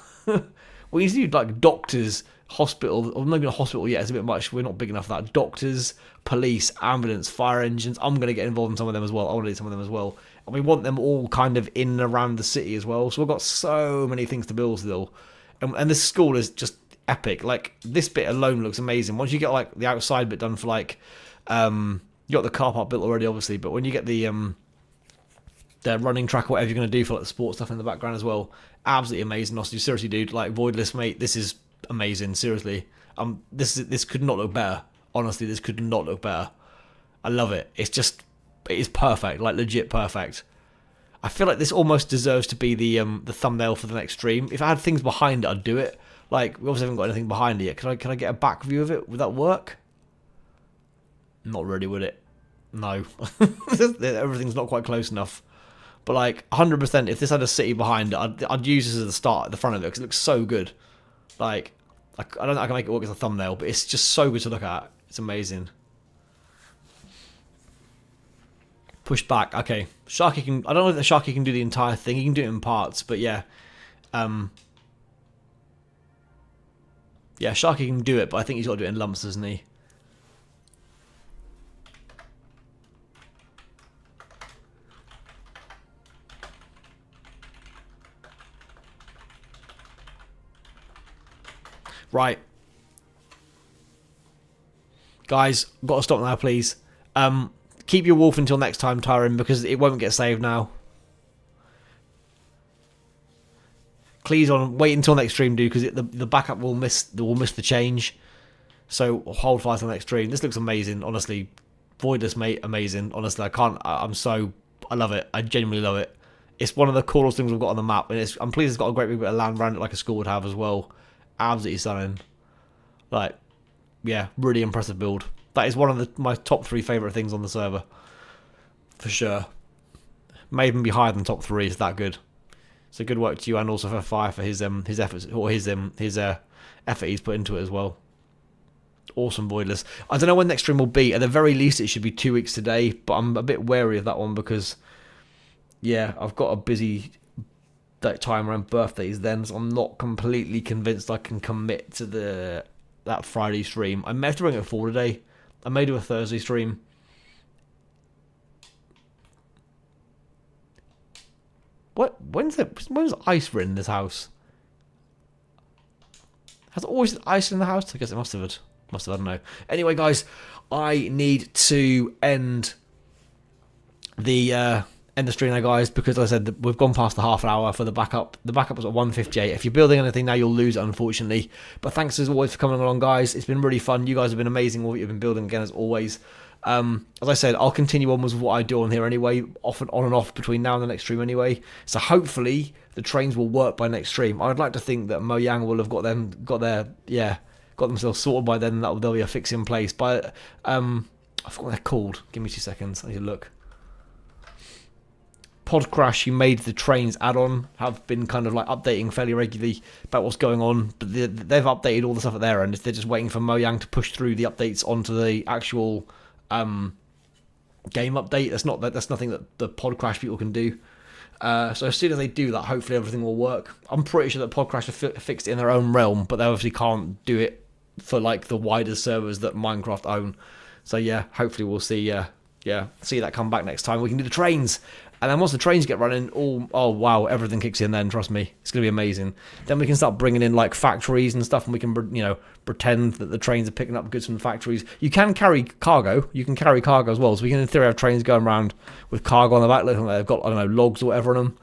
Speaker 1: We need to do like doctors, hospital, or maybe not hospital yet, it's a bit much, we're not big enough for that. Doctors, police, ambulance, fire engines. I'm going to get involved in some of them as well. I want to do some of them as well. And we want them all kind of in and around the city as well. So we've got so many things to build still. And this school is just epic. Like, this bit alone looks amazing. Once you get like the outside bit done for like, you got the car park built already obviously, but when you get the running track or whatever you're going to do for like the sports stuff in the background as well, absolutely amazing. Honestly, seriously, dude, like Voidless, mate, this is amazing, seriously. This could not look better. Honestly, this could not look better. I love it. It is perfect, like legit perfect. I feel like this almost deserves to be the thumbnail for the next stream. If I had things behind it, I'd do it. Like, we obviously haven't got anything behind it yet. Can I get a back view of it? Would that work? Not really, would it? No. Everything's not quite close enough. But like 100%, if this had a city behind it, I'd use this as the start at the front of it because it looks so good. Like, I don't think I can make it work as a thumbnail, but it's just so good to look at. It's amazing. Push back. Okay, Sharky can. I don't know if Sharky can do the entire thing. He can do it in parts, but yeah, yeah, Sharky can do it, but I think he's got to do it in lumps, doesn't he? Right. Guys, got to stop now, please. Keep your wolf until next time, Tyron, because it won't get saved now. Please wait until next stream, dude, because the backup will miss the change. So hold fire till next stream. This looks amazing, honestly. Voidless, mate, amazing. Honestly, I love it. I genuinely love it. It's one of the coolest things we've got on the map, and I'm pleased it's got a great big bit of land around it like a school would have as well. Absolutely stunning. Like, yeah, really impressive build. That is one of my top 3 favourite things on the server. For sure. May even be higher than top 3, it's that good. So good work to you and also for Fire for his efforts, or his effort he's put into it as well. Awesome Voidless. I don't know when next stream will be. At the very least it should be 2 weeks today, but I'm a bit wary of that one because, yeah, I've got a busy time around birthdays then, so I'm not completely convinced I can commit to that Friday stream. I may have to bring it forward today. I may do a Thursday stream. When's ice written in this house? Has it always ice in the house? I guess it must have. I don't know. Anyway, guys, I need to end the stream now, guys, because I said that we've gone past the half an hour for the backup. The backup was at 1:58. If you're building anything now, you'll lose it, unfortunately. But thanks as always for coming along, guys. It's been really fun. You guys have been amazing. What you've been building again, as always. As I said, I'll continue on with what I do on here anyway, on and off between now and the next stream anyway. So hopefully the trains will work by next stream. I'd like to think that Mojang will have got themselves sorted by then, and there'll be a fix in place. But I forgot what they're called. Give me 2 seconds. I need to look. Podcrash, who made the trains add-on, have been kind of like updating fairly regularly about what's going on, but they've updated all the stuff at their end. They're just waiting for Mojang to push through the updates onto the actual game update. That's nothing that the Podcrash people can do. So as soon as they do that, hopefully everything will work. I'm pretty sure that Podcrash have fixed it in their own realm, but they obviously can't do it for like the wider servers that Minecraft own. So yeah, hopefully we'll see that come back next time. We can do the trains. And then once the trains get running, oh wow, everything kicks in then, trust me. It's going to be amazing. Then we can start bringing in like factories and stuff, and we can, pretend that the trains are picking up goods from the factories. You can carry cargo. You can carry cargo as well. So we can in theory have trains going around with cargo on the back, looking like they've got, logs or whatever on them.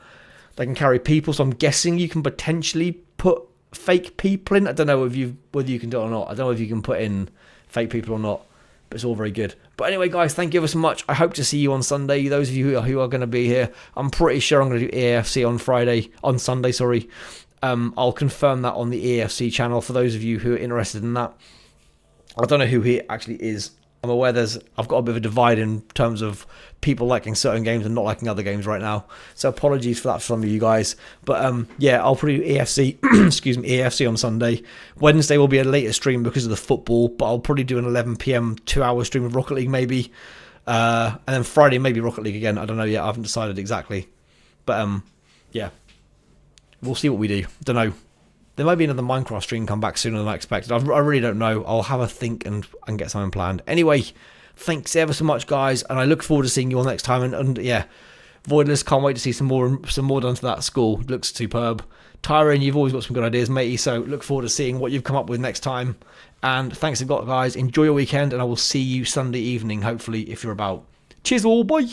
Speaker 1: They can carry people, so I'm guessing you can potentially put fake people in. I don't know whether you can do it or not. I don't know if you can put in fake people or not. But it's all very good. But anyway, guys, thank you ever so much. I hope to see you on Sunday. Those of you who are going to be here, I'm pretty sure I'm going to do EAFC on Sunday. Sorry, I'll confirm that on the EAFC channel for those of you who are interested in that. I don't know who he actually is. I'm aware I've got a bit of a divide in terms of people liking certain games and not liking other games right now. So apologies for that for some of you guys. But yeah, I'll probably do EFC, EAFC on Sunday. Wednesday will be a later stream because of the football, but I'll probably do an 11 PM 2-hour stream of Rocket League maybe. And then Friday maybe Rocket League again. I don't know yet. I haven't decided exactly. But yeah, we'll see what we do. Don't know. There might be another Minecraft stream come back sooner than I expected. I really don't know. I'll have a think and get something planned. Anyway, thanks ever so much, guys, and I look forward to seeing you all next time. And yeah, Voidless, can't wait to see some more done to that school. Looks superb. Tyron, you've always got some good ideas, matey. So look forward to seeing what you've come up with next time. And thanks a lot, guys. Enjoy your weekend, and I will see you Sunday evening, hopefully, if you're about. Cheers all, bye.